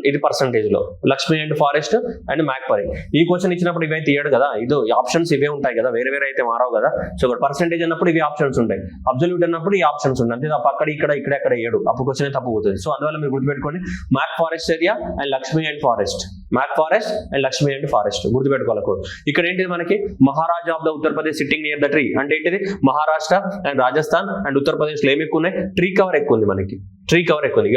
ఇది పర్సంటేజ్ లో, లక్ష్మి అండ్ ఫారెస్ట్ అండ్ మ్యాక్పరీ. ఈ క్వశ్చన్ ఇచ్చినప్పుడు ఇవైతే తీయడు కదా, ఇది ఆప్షన్స్ ఇవే ఉంటాయి కదా, వేరే వేరే అయితే మారవు కదా. సో ఇక్కడ పర్సంటేజ్ అన్నప్పుడు ఇవి ఆప్షన్స్ ఉంటాయి, అబ్సల్యూట్ అన్నప్పుడు ఈ ఆప్షన్స్ ఉంటాయి, అంతే తప్ప అక్కడ ఇక్కడ ఏడు అప్పుడు క్వశ్చన్ తప్పు పోతుంది. సో అందువల్ల మీరు గుర్తుపెట్టుకోండి, mac forest area and Lakshmi and forest, mac forest and Lakshmi and forest గుర్తుపెట్టుకోవాలి. ఇక్కడ ఏంటిది మనకి maharaja of the Uttar Pradesh sitting near the tree, అంటే ఏంటిది మహారాష్ట్ర అండ్ రాజస్థాన్ అండ్ ఉత్తరప్రదేశ్ లో ఏమి ఎక్కువ ఉన్నాయి, ట్రీ కవర్ ఎక్కువ ఉంది మనకి, ట్రీ కవర్ ఎక్కువ ఉంది.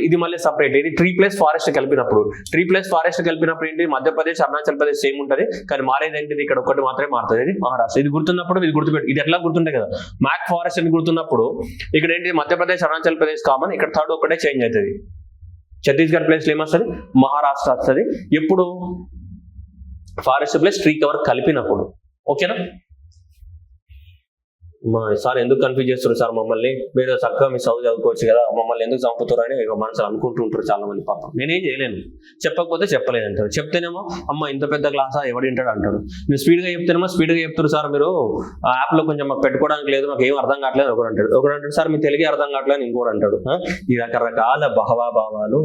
ఇది మళ్ళీ సపరేట్, ఇది ట్రీ ప్లస్ ఫారెస్ట్ కలిపినప్పుడు ఏంటి మధ్యప్రదేశ్ అరుణాచల్ ప్రదేశ్ సేమ్ ఉంటుంది, కానీ మారేది ఏంటిది ఇక్కడ ఒకటి మాత్రమే మారుతుంది, ఇది మహారాష్ట్ర. ఇది గుర్తున్నప్పుడు ఇది గుర్తుపెట్టు, ఇది ఎట్లా గుర్తుంటాయి కదా, మ్యాక్ ఫారెస్ట్ అని గుర్తున్నప్పుడు ఇక్కడ ఏంటి మధ్యప్రదేశ్ అరుణాచల్ ప్రదేశ్ కామన్, ఇక్కడ థర్డ్ ఒక్కటే చేంజ్ అవుతుంది, ఛత్తీస్గఢ్ ప్లేస్ లో ఏమొస్తుంది మహారాష్ట్ర వస్తుంది, ఎప్పుడు ఫారెస్ట్ ప్లస్ ట్రీ కవర్ కలిపినప్పుడు. ఓకేనా, సార్ ఎందుకు కన్ఫ్యూజ్ చేస్తారు సార్ మమ్మల్ని, మీరు చక్కగా మీ చదువుకోవచ్చు కదా, మమ్మల్ని ఎందుకు చంపుతారు అని మనసులు అనుకుంటుంటారు చాలా మంది. పాపం నేనేం చేయలేను, చెప్పకపోతే చెప్పలేదు అంటారు, చెప్తేనేమో అమ్మ ఇంత పెద్ద క్లాసా ఎవడింటాడు అంటాడు, మీరు స్పీడ్గా చెప్తేనేమో స్పీడ్గా చెప్తారు సార్, మీరు ఆ యాప్లో కొంచెం మాకు పెట్టుకోవడానికి లేదు, మాకు ఏం అర్థం కావట్లేదు ఒకడు అంటాడు, సార్ మీ తెలుగు అర్థం కావట్లేదు ఇంకోటి అంటాడు. ఈ రకరకాల భావాలు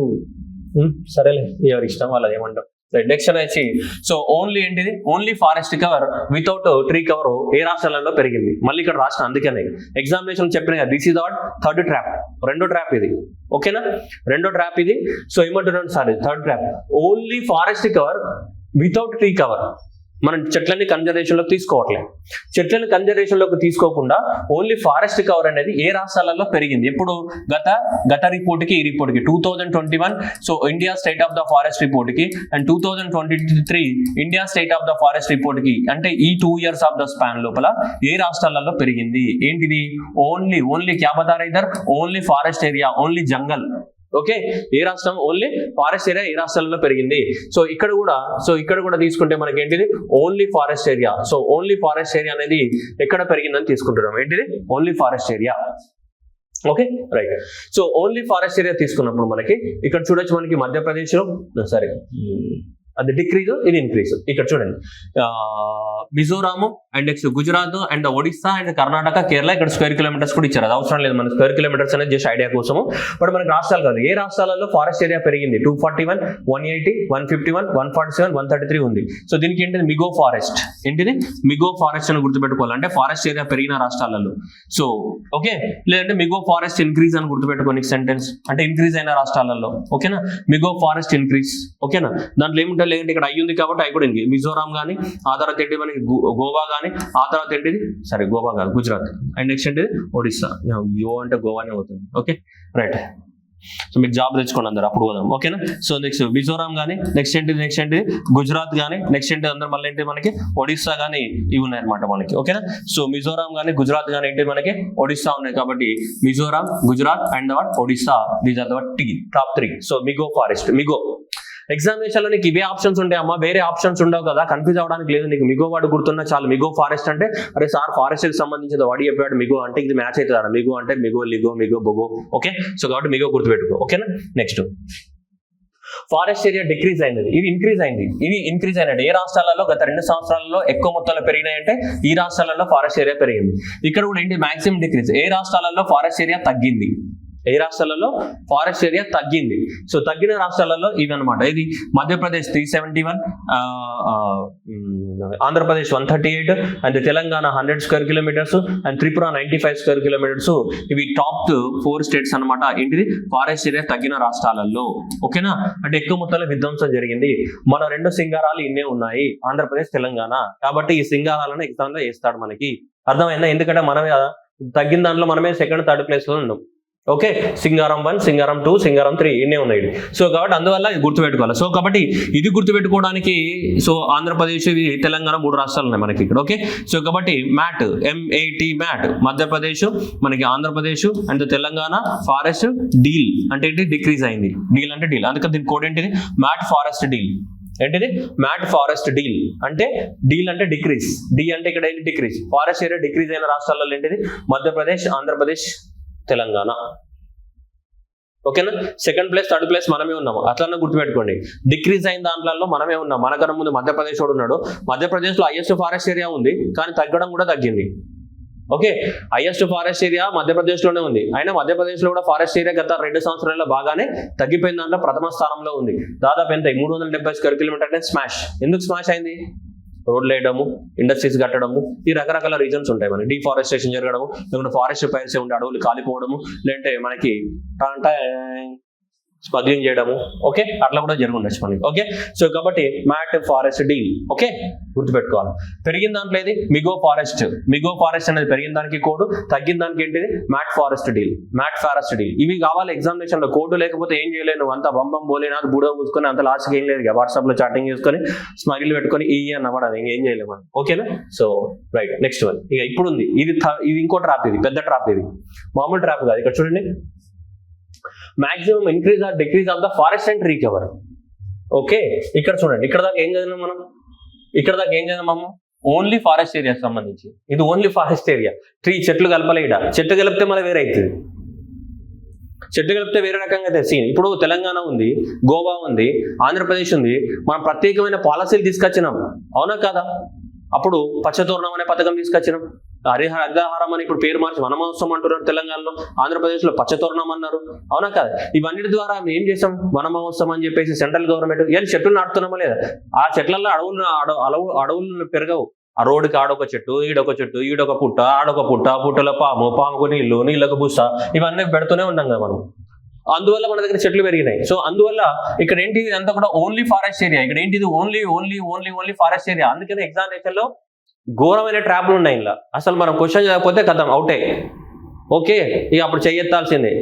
సరేలే, ఎవరి ఇష్టం వాళ్ళది ఏమంటారు. నెక్స్ట్ వచ్చి so only forest cover without tree cover ఏ రాష్ట్రాలలో పెరిగింది, మళ్ళీ ఇక్కడ రాష్ట్రం. అందుకనే ఎగ్జామినేషన్ చెప్పిన కదా, this is our third trap, రెండో ట్రాప్ ఇది. ఓకేనా, రెండో ట్రాప్ ఇది. సో ఏమంటున్నాను sir, third trap only forest cover without tree cover. మనం చెట్లని కన్జర్వేషన్ లోకి తీసుకోవట్లేదు, చెట్లను కన్జర్వేషన్ లోకి తీసుకోకుండా ఓన్లీ ఫారెస్ట్ కవర్ అనేది ఏ రాష్ట్రాలలో పెరిగింది, ఎప్పుడు గత రిపోర్ట్ కి ఈ రిపోర్ట్ కి 2021 so India state of the forest report కి and 2023 India state of the forest report కి, అంటే ఈ 2 years ఆఫ్ ద స్పాన్ లోపల ఏ రాష్ట్రాలలో పెరిగింది, ఏంటిది ఓన్లీ క్యా బతా రహే ఇధర్, ఓన్లీ ఫారెస్ట్ ఏరియా, ఓన్లీ జంగల్. ఓకే, ఏ రాష్ట్రం ఓన్లీ ఫారెస్ట్ ఏరియా ఏ రాష్ట్రాలలో పెరిగింది. సో ఇక్కడ కూడా తీసుకుంటే మనకి ఏంటిది only forest area. So only forest area అనేది ఎక్కడ పెరిగిందని తీసుకుంటున్నాం, ఏంటిది only forest area. Okay right. So only forest area తీసుకున్నప్పుడు మనకి ఇక్కడ చూడొచ్చు, మనకి మధ్యప్రదేశ్ లో సరే అది డిక్రీజ్, ఇది ఇంక్రీజ్. ఇక్కడ చూడండి Mizoram and next Gujarat and Odisha and Karnataka, Kerala ఇక్కడ స్క్వేర్ కిలోమీటర్స్ కూడా ఇచ్చారు, అది అవసరం లేదు మన స్క్వేర్ కిలోమీటర్స్ అనేది జస్ట్ ఐడియా కోసము. బట్ మనకి రాష్ట్రాలు కాదు, ఏ రాష్ట్రాలలో ఫారెస్ట్ ఏరియా పెరిగింది 241, 180, 151, 147, 133 ఉంది. సో దీనికి ఏంటిది మిగో ఫారెస్ట్, ఏంటిది మిగో ఫారెస్ట్ అని గుర్తుపెట్టుకోవాలి, అంటే ఫారెస్ట్ ఏరియా పెరిగిన రాష్ట్రాలలో. సో ఓకే, లేదంటే మిగో ఫారెస్ట్ ఇంక్రీజ్ అని గుర్తుపెట్టుకోండి సెంటెన్స్, అంటే ఇంక్రీజ్ అయిన రాష్ట్రాలలో. ఓకేనా, మిగో ఫారెస్ట్ ఇంక్రీజ్. ఓకేనా, దాంట్లో ఏముంటుంది, లేదంటే ఇక్కడ అయ్యింది కాబట్టి అయి కూడా ఇంక్రీజ్. మిజోరాం కానీ, ఆ తర్వాత ఏంటి మనకి గోవా కానీ, ఆ తర్వాత ఏంటిది సరే గోవా కాదు గుజరాత్, అండ్ నెక్స్ట్ ఏంటిది ఒడిస్సా. అంటే గోవానే అవుతుంది. Okay right. సో మీరు జాబ్ తెచ్చుకోండి అందరు, అప్పుడు పోదాం. ఓకేనా, సో నెక్స్ట్ మిజోరాం కానీ, నెక్స్ట్ ఏంటిది గుజరాత్ కానీ, నెక్స్ట్ ఏంటి అందరు మళ్ళీ ఏంటి మనకి ఒడిస్సా కానీ, ఇవి ఉన్నాయన్నమాట మనకి. ఓకేనా, సో మిజోరాం కానీ గుజరాత్ కానీ ఏంటి మనకి ఒడిస్సా ఉన్నాయి, కాబట్టి Mizoram, Gujarat and Odisha, these are the top 3. So మిగో ఫారెస్ట్, మిగో ఎగ్జామినేషన్ లో నీకు ఇవే ఆప్షన్స్ ఉంటాయి అమ్మా, వేరే ఆప్షన్స్ ఉండవు కదా, కన్ఫ్యూజ్ అవడానికి లేదు. నీకు మిగో వాడు గుర్తున్నా చాలు, మిగో ఫారెస్ట్ అంటే అరే సార్ ఫారెస్ట్ కి సంబంధించిన వాడు చెప్పాడు మిగో అంటే ఇది మ్యాచ్ అవుతుంది, మిగో అంటే మిగో లిగో మిగో బొగో. ఓకే, సో కాబట్టి మిగో గుర్తుపెట్టుకో. ఓకేనా, నెక్స్ట్ ఫారెస్ట్ ఏరియా డిక్రీజ్ అయినది, ఇది ఇంక్రీజ్ అయినది ఏ రాష్ట్రాలలో గత 2 సంవత్సరాలలో ఎక్కువ మొత్తంలో పెరిగినాయంటే ఈ రాష్ట్రాలలో ఫారెస్ట్ ఏరియా పెరిగింది. ఇక్కడ కూడా ఏంటి మాక్సిమం డిక్రీజ్, ఏ రాష్ట్రాలలో ఫారెస్ట్ ఏరియా తగ్గింది, ఏ రాష్ట్రాలలో ఫారెస్ట్ ఏరియా తగ్గింది. సో తగ్గిన రాష్ట్రాలలో ఇవి అనమాట, ఇది Madhya Pradesh 371, Andhra Pradesh 138 and Telangana 100 square kilometres and Tripura 95 square kilometres. ఇవి టాప్ 4 స్టేట్స్ అనమాట, ఏంటిది ఫారెస్ట్ ఏరియా తగ్గిన రాష్ట్రాలలో. ఓకేనా, అంటే ఎక్కువ మొత్తంలో విధ్వంసం జరిగింది. మన 2 సింగారాలు ఇన్నే ఉన్నాయి, ఆంధ్రప్రదేశ్ తెలంగాణ, కాబట్టి ఈ సింగారాలను ఎగ్జామ్ లో వేస్తాడు మనకి. అర్థమైందా, ఎందుకంటే మనమే తగ్గిన దాంట్లో మనమే సెకండ్ థర్డ్ ప్లేస్ లో ఉన్నాం. ఓకే, సింగారం 1, సింగారం 2, సింగారం 3 ఇన్నే ఉన్నాయి. సో కాబట్టి అందువల్ల ఇది గుర్తుపెట్టుకోవాలి. సో కాబట్టి ఇది గుర్తుపెట్టుకోవడానికి సో ఆంధ్రప్రదేశ్, తెలంగాణ 3 రాష్ట్రాలు ఉన్నాయి మనకి ఇక్కడ. ఓకే, సో కాబట్టి మ్యాట్, MAT మ్యాట్, మధ్యప్రదేశ్ మనకి, Andhra Pradesh and Telangana forest deal అంటే ఏంటి డిక్రీజ్ అయింది, డీల్ అంటే డీల్, అందుకని దీని కోడ్ ఏంటిది మ్యాట్ ఫారెస్ట్ డీల్. ఏంటిది మ్యాట్ ఫారెస్ట్ డీల్ అంటే, డీల్ అంటే డిక్రీజ్, డి అంటే ఇక్కడ ఏంటి డిక్రీజ్, ఫారెస్ట్ ఏరియా డిక్రీజ్ అయిన రాష్ట్రాలలో ఏంటిది మధ్యప్రదేశ్, ఆంధ్రప్రదేశ్, తెలంగాణ. ఓకేనా, సెకండ్ ప్లేస్ థర్డ్ ప్లేస్ మనమే ఉన్నాము, అట్లనే గుర్తుపెట్టుకోండి. డిక్రీజ్ అయిన దాంట్లో మనమే ఉన్నాం, మనకన్నా ముందు మధ్యప్రదేశ్ వాడు ఉన్నాడు. మధ్యప్రదేశ్ లో హైయెస్ట్ ఫారెస్ట్ ఏరియా ఉంది, కానీ తగ్గడం కూడా తగ్గింది. Okay, highest forest area Madhya Pradesh లోనే ఉంది. అయినా మధ్యప్రదేశ్ లో కూడా ఫారెస్ట్ ఏరియా గత 2 సంవత్సరాల్లో బాగానే తగ్గిపోయిన దాంట్లో ప్రథమ స్థానంలో ఉంది. దాదాపు ఎంత 370 స్క్వేర్ కిలోమీటర్ అంటే స్మాష్. ఎందుకు స్మాష్ అయింది? రోడ్లు వేయడము, ఇండస్ట్రీస్ కట్టడము, ఈ రకరకాల రీజన్స్ ఉంటాయి. మనకి డిఫారెస్టేషన్ జరగడము, లేకుంటే ఫారెస్ట్ ఫైర్స్ ఉండే అడవులు కాలిపోవడము, లేదంటే మనకి స్మగ్లింగ్ చేయడము, ఓకే, అట్లా కూడా జరిగి ఉండొచ్చు మనకి. ఓకే, సో కాబట్టి మ్యాట్ ఫారెస్ట్ డీల్, ఓకే, గుర్తుపెట్టుకోవాలి. పెరిగిన దాంట్లో ఏది? మిగో ఫారెస్ట్. మిగో ఫారెస్ట్ అనేది పెరిగిన దానికి కోడ్, తగ్గిన దానికి ఏంటిది? Mat forest deal. Mat forest deal ఇవి కావాలి ఎగ్జామినేషన్ లో. కోడ్ లేకపోతే ఏం చేయలేను, అంత బంబం పోలేనా, బూడో పూసుకొని అంత లాస్ట్కి ఏం లేదు. వాట్సాప్ లో చాటింగ్ చేసుకొని స్మైల్ పెట్టుకొని ఈ అన్నమాట ఇంకేం చేయలేము మనం. ఓకేనా? So right, next one. ఇక ఇప్పుడు ఉంది ఇది ఇంకో ట్రాప్. ఇది పెద్ద ట్రాప్. ఇది మామూలు ట్రాప్ కాదు. ఇక్కడ చూడండి, maximum increase or decrease of the forest and tree cover. Okay, ఇక్కడ చూడండి, ఇక్కడ దాకా ఏం చదివినాం మనం? ఇక్కడ దాకా ఏం చదివినాము? ఓన్లీ ఫారెస్ట్ ఏరియా సంబంధించి. ఇది ఓన్లీ ఫారెస్ట్ ఏరియా. ట్రీ చెట్లు కలపలే. ఇక్కడ చెట్టు కలిపితే మళ్ళీ వేరే అవుతుంది. చెట్టు కలిపితే వేరే రకంగా అయితే సీన్. ఇప్పుడు తెలంగాణ ఉంది, గోవా ఉంది, ఆంధ్రప్రదేశ్ ఉంది. మనం ప్రత్యేకమైన పాలసీలు తీసుకొచ్చినాం, అవునా కాదా? అప్పుడు పచ్చతోరణం అనే పథకం తీసుకొచ్చినాం. హరితహారం అని ఇప్పుడు పేరు మార్చి వనమహోత్సవం అంటున్నారు తెలంగాణలో. ఆంధ్రప్రదేశ్ లో పచ్చతోరణం అన్నారు, అవునా కాదు? ఇవన్నిటి ద్వారా మేము ఏం చేసాం? వనమహోత్సవం అని చెప్పేసి సెంట్రల్ గవర్నమెంట్ ఇవాళ చెట్లు నాటుతున్నామా లేదా? ఆ చెట్లలో అడవులు పెరగవు. ఆ రోడ్డుకి ఆడొక చెట్టు, ఈడొక చెట్టు, ఈడొక పుట్ట, ఆడొక పుట్ట, పుట్టలో పాము, పాముకు నీళ్లు, నీళ్ళకు బుస్స, ఇవన్నీ పెడుతూనే ఉన్నాం కదా మనం. అందువల్ల మన దగ్గర చెట్లు పెరిగినాయి. సో అందువల్ల ఇక్కడ ఏంటి? అంతా కూడా ఓన్లీ ఫారెస్ట్ ఏరియా. ఇక్కడ ఏంటిది? Only forest area. అందుకని ఎగ్జామినేషన్ లో ఘోరమైన ట్రాప్లు ఉన్నాయి ఇలా. అసలు మనం క్వశ్చన్ చేయకపోతే కథం, అవుటే. ఓకే, ఇక అప్పుడు చెయ్యెత్తాల్సిందే.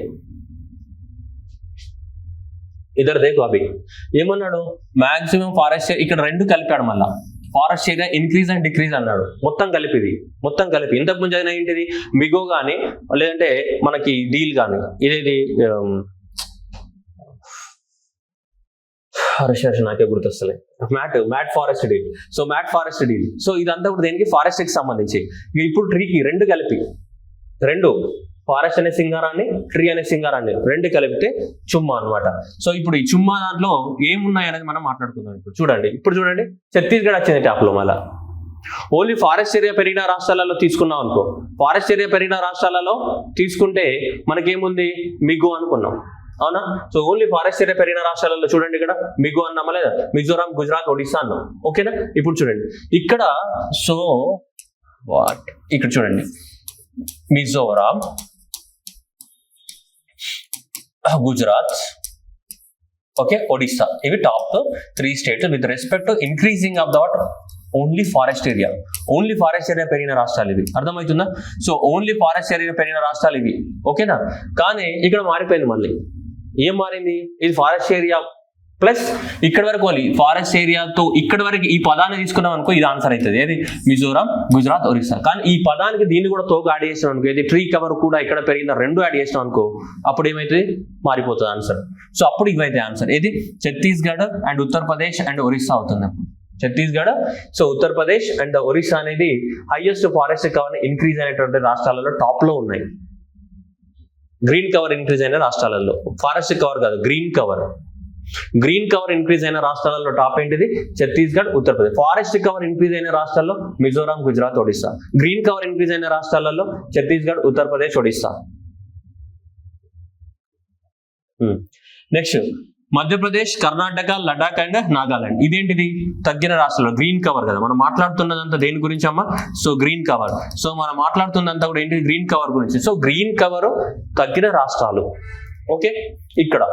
ఇద్దరు దేకు అభి ఏమన్నాడు? మాక్సిమం ఫారెస్ట్ ఇక్కడ రెండు కలిపాడు. మళ్ళా forest area increase and decrease అన్నాడు. మొత్తం కలిపి ఇంతకు ముందు అయినా ఏంటిది? మిగో కానీ లేదంటే మనకి డీల్ కానీ, ఇదేది నాకే గుర్తొస్తలే. Mat forest deal. So mat forest deal. So ఇదంతా కూడా దేనికి? ఫారెస్ట్ కి సంబంధించి. ఇప్పుడు ట్రీకి రెండు కలిపి, ఫారెస్ట్ అనే సింగారాన్ని, ట్రీ అనే సింగారాన్ని రెండు కలిపితే చుమ్మా అనమాట. సో ఇప్పుడు ఈ చుమ్మా దాంట్లో ఏమున్నాయి అనేది మనం మాట్లాడుకుందాం. ఇప్పుడు చూడండి ఛత్తీస్గఢ్ వచ్చింది ట్యాప్ లో. మళ్ళా ఓన్లీ ఫారెస్ట్ ఏరియా పెరిగిన రాష్ట్రాలలో తీసుకున్నాం అనుకో. ఫారెస్ట్ ఏరియా పెరిగిన రాష్ట్రాలలో తీసుకుంటే మనకేముంది? మిగో అనుకున్నాం, అవునా? సో ఓన్లీ ఫారెస్ట్ ఏరియా పెరిగిన రాష్ట్రాలలో చూడండి, ఇక్కడ మిగో అన్నామా లేదా? మిజోరాం, గుజరాత్, ఒడిస్సా అన్నాం. ఓకేనా? ఇప్పుడు చూడండి ఇక్కడ, సో ఇక్కడ చూడండి, మిజోరాం, గుజరాత్, ఓకే, ఒడిస్సా, ఇవి top 3 states with respect to increasing of the only forest area. Only forest area పెరిగిన రాష్ట్రాలు ఇవి. అర్థమవుతుందా? సో ఓన్లీ ఫారెస్ట్ ఏరియా పెరిగిన రాష్ట్రాలు ఇవి. ఓకేనా? కానీ ఇక్కడ మారిపోయింది. మళ్ళీ ఏం మారింది? ఇది ఫారెస్ట్ ఏరియా ప్లస్ ఇక్కడ వరకు ఫారెస్ట్ ఏరియాతో ఇక్కడ వరకు ఈ పదాన్ని తీసుకున్నాం అనుకో, ఇది ఆన్సర్ అవుతుంది. ఏది? మిజోరాం, గుజరాత్, ఒరిస్సా. కానీ ఈ పదానికి దీన్ని కూడా తోక యాడ్ చేసినాం అనుకో, ఇది ట్రీ కవర్ కూడా ఇక్కడ పెరిగిన రెండు యాడ్ చేసినాం అనుకో, అప్పుడు ఏమైతుంది? మారిపోతుంది ఆన్సర్. సో అప్పుడు ఇవైతే ఆన్సర్. ఏది? ఛత్తీస్గఢ్ అండ్ ఉత్తరప్రదేశ్ అండ్ ఒరిస్సా అవుతుంది. ఛత్తీస్గఢ్, సో ఉత్తరప్రదేశ్ అండ్ ఒరిస్సా అనేది హైయెస్ట్ ఫారెస్ట్ కవర్ ఇంక్రీజ్ అయినటువంటి రాష్ట్రాలలో టాప్ లో ఉన్నాయి. గ్రీన్ కవర్ ఇంక్రీజ్ అయిన రాష్ట్రాలలో, ఫారెస్ట్ కవర్ కాదు, గ్రీన్ కవర్ ఇంక్రీజ్ అయిన రాష్ట్రాలలో టాప్ ఏంటిది? Chhattisgarh, Uttar Pradesh. Forest cover increase అయిన రాష్ట్రాల్లో Mizoram, Gujarat, Odisha. Green cover increase అయిన రాష్ట్రాలలో ఛత్తీస్గఢ్, ఉత్తరప్రదేశ్, ఒడిస్సా. Next Madhya Pradesh, Karnataka, Ladakh and Nagaland. ఇదేంటిది? తగ్గిన రాష్ట్రాలు. గ్రీన్ కవర్ కదా మనం మాట్లాడుతున్నదంతా దేని గురించి అమ్మా? So green cover. సో మనం మాట్లాడుతున్నంతా కూడా ఏంటి? గ్రీన్ కవర్ గురించి. సో గ్రీన్ కవర్ తగ్గిన రాష్ట్రాలు. ఓకే, ఇక్కడ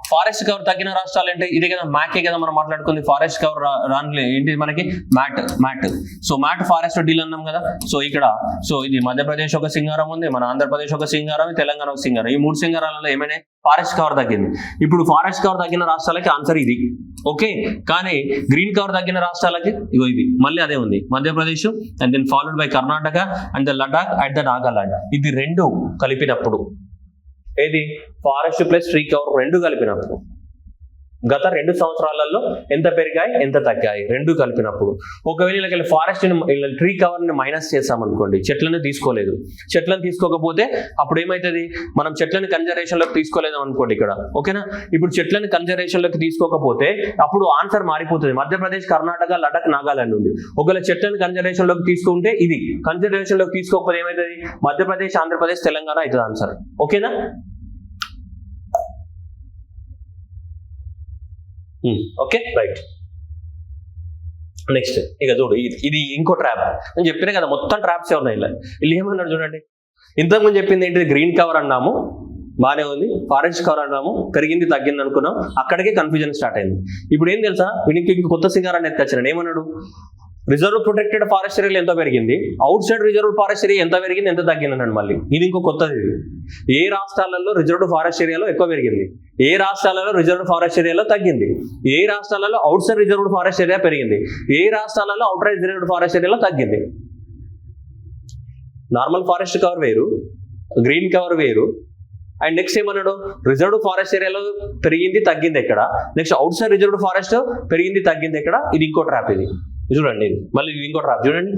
ఫారెస్ట్ కవర్ తగ్గిన రాష్ట్రాలు అంటే ఇదే కదా, మ్యాకే కదా మనం మాట్లాడుకుంది. ఫారెస్ట్ కవర్ రాని ఏంటి మనకి? Mat. So mat forest deal అన్నాం కదా. సో ఇక్కడ, సో ఇది మధ్యప్రదేశ్ ఒక సింగారం ఉంది, మన ఆంధ్రప్రదేశ్ ఒక సింగారం, తెలంగాణ ఒక సింగారం. ఈ 3 సింగారాలలో ఏమైనా ఫారెస్ట్ కవర్ తగ్గింది. ఇప్పుడు ఫారెస్ట్ కవర్ తగ్గిన రాష్ట్రాలకి ఆన్సర్ ఇది. ఓకే, కానీ గ్రీన్ కవర్ తగ్గిన రాష్ట్రాలకి ఇగో ఇది మళ్ళీ అదే ఉంది, Madhya Pradesh and then followed by Karnataka and the Ladakh and the Nagaland. ఇది రెండు కలిపినప్పుడు ఏది? ఫారెస్ట్ ప్లస్ ట్రీ కవర్ రెండు కలిపినప్పుడు గత 2 సంవత్సరాలలో ఎంత పెరిగాయి, ఎంత తగ్గాయి, రెండు కలిపినప్పుడు. ఒకవేళ ఇలా ఫారెస్ట్ ట్రీ కవర్ ని మైనస్ చేసాం అనుకోండి, చెట్లను తీసుకోలేదు, చెట్లను తీసుకోకపోతే అప్పుడు ఏమవుతుంది, మనం చెట్లను కన్జర్వేషన్ లోకి తీసుకోలేదు అనుకోండి ఇక్కడ, ఓకేనా. ఇప్పుడు చెట్లను కన్జర్వేషన్ లోకి తీసుకోకపోతే అప్పుడు ఆన్సర్ మారిపోతుంది. మధ్యప్రదేశ్, కర్ణాటక, లడక్, నాగాలాండ్ ఉంది. ఒకవేళ చెట్లను కన్జర్వేషన్ లోకి తీసుకుంటే ఇది, కన్జర్వేషన్ లోకి తీసుకోకపోతే ఏమవుతుంది, మధ్యప్రదేశ్, ఆంధ్రప్రదేశ్, తెలంగాణ అవుతుంది ఆన్సర్, ఓకేనా. Okay right. నెక్స్ట్ ఇక చూడు, ఇది ఇంకో ట్రాప్. నేను చెప్పినా కదా మొత్తం ట్రాప్సే ఉన్నాయి ఇలా. వీళ్ళు ఏమన్నాడు చూడండి, ఇంతకుముందు చెప్పింది ఏంటిది, గ్రీన్ కవర్ అన్నాము, బాగానే ఉంది, ఆరెంజ్ కవర్ అన్నాము, పెరిగింది తగ్గింది అనుకున్నాం, అక్కడికే కన్ఫ్యూజన్ స్టార్ట్ అయింది. ఇప్పుడు ఏం తెలుసా, వీనికి ఇంక కొత్త సింగారాన్ని ఎత్తుకొచ్చాను. ఏమన్నాడు, రిజర్వ్ ప్రొటెక్టెడ్ ఫారెస్ట్ ఏరియాలో ఎంత పెరిగింది, outside reserve forest area ఎంత పెరిగింది, ఎంత తగ్గింది అన్నాడు. మళ్ళీ ఇది ఇంకో కొత్తది. ఏ రాష్ట్రాలలో రిజర్వ్ ఫారెస్ట్ ఏరియాలో ఎక్కువ పెరిగింది, ఏ రాష్ట్రాలలో రిజర్వ్ ఫారెస్ట్ ఏరియాలో తగ్గింది, ఏ రాష్ట్రాలలో out side reserve forest area పెరిగింది, ఏ రాష్ట్రాలలో అవుట్ సైడ్ రిజర్వ్ ఫారెస్ట్ ఏరియాలో తగ్గింది. నార్మల్ ఫారెస్ట్ కవర్ వేరు, గ్రీన్ కవర్ వేరు. అండ్ నెక్స్ట్ ఏమన్నాడు, రిజర్వ్ ఫారెస్ట్ ఏరియాలో పెరిగింది తగ్గింది ఎక్కడ, next out side reserve forest పెరిగింది తగ్గింది ఎక్కడ. ఇది ఇంకో ట్రాప్. ఇది చూడండి, మళ్ళీ ఇది ఇంకో ట్రాప్ చూడండి.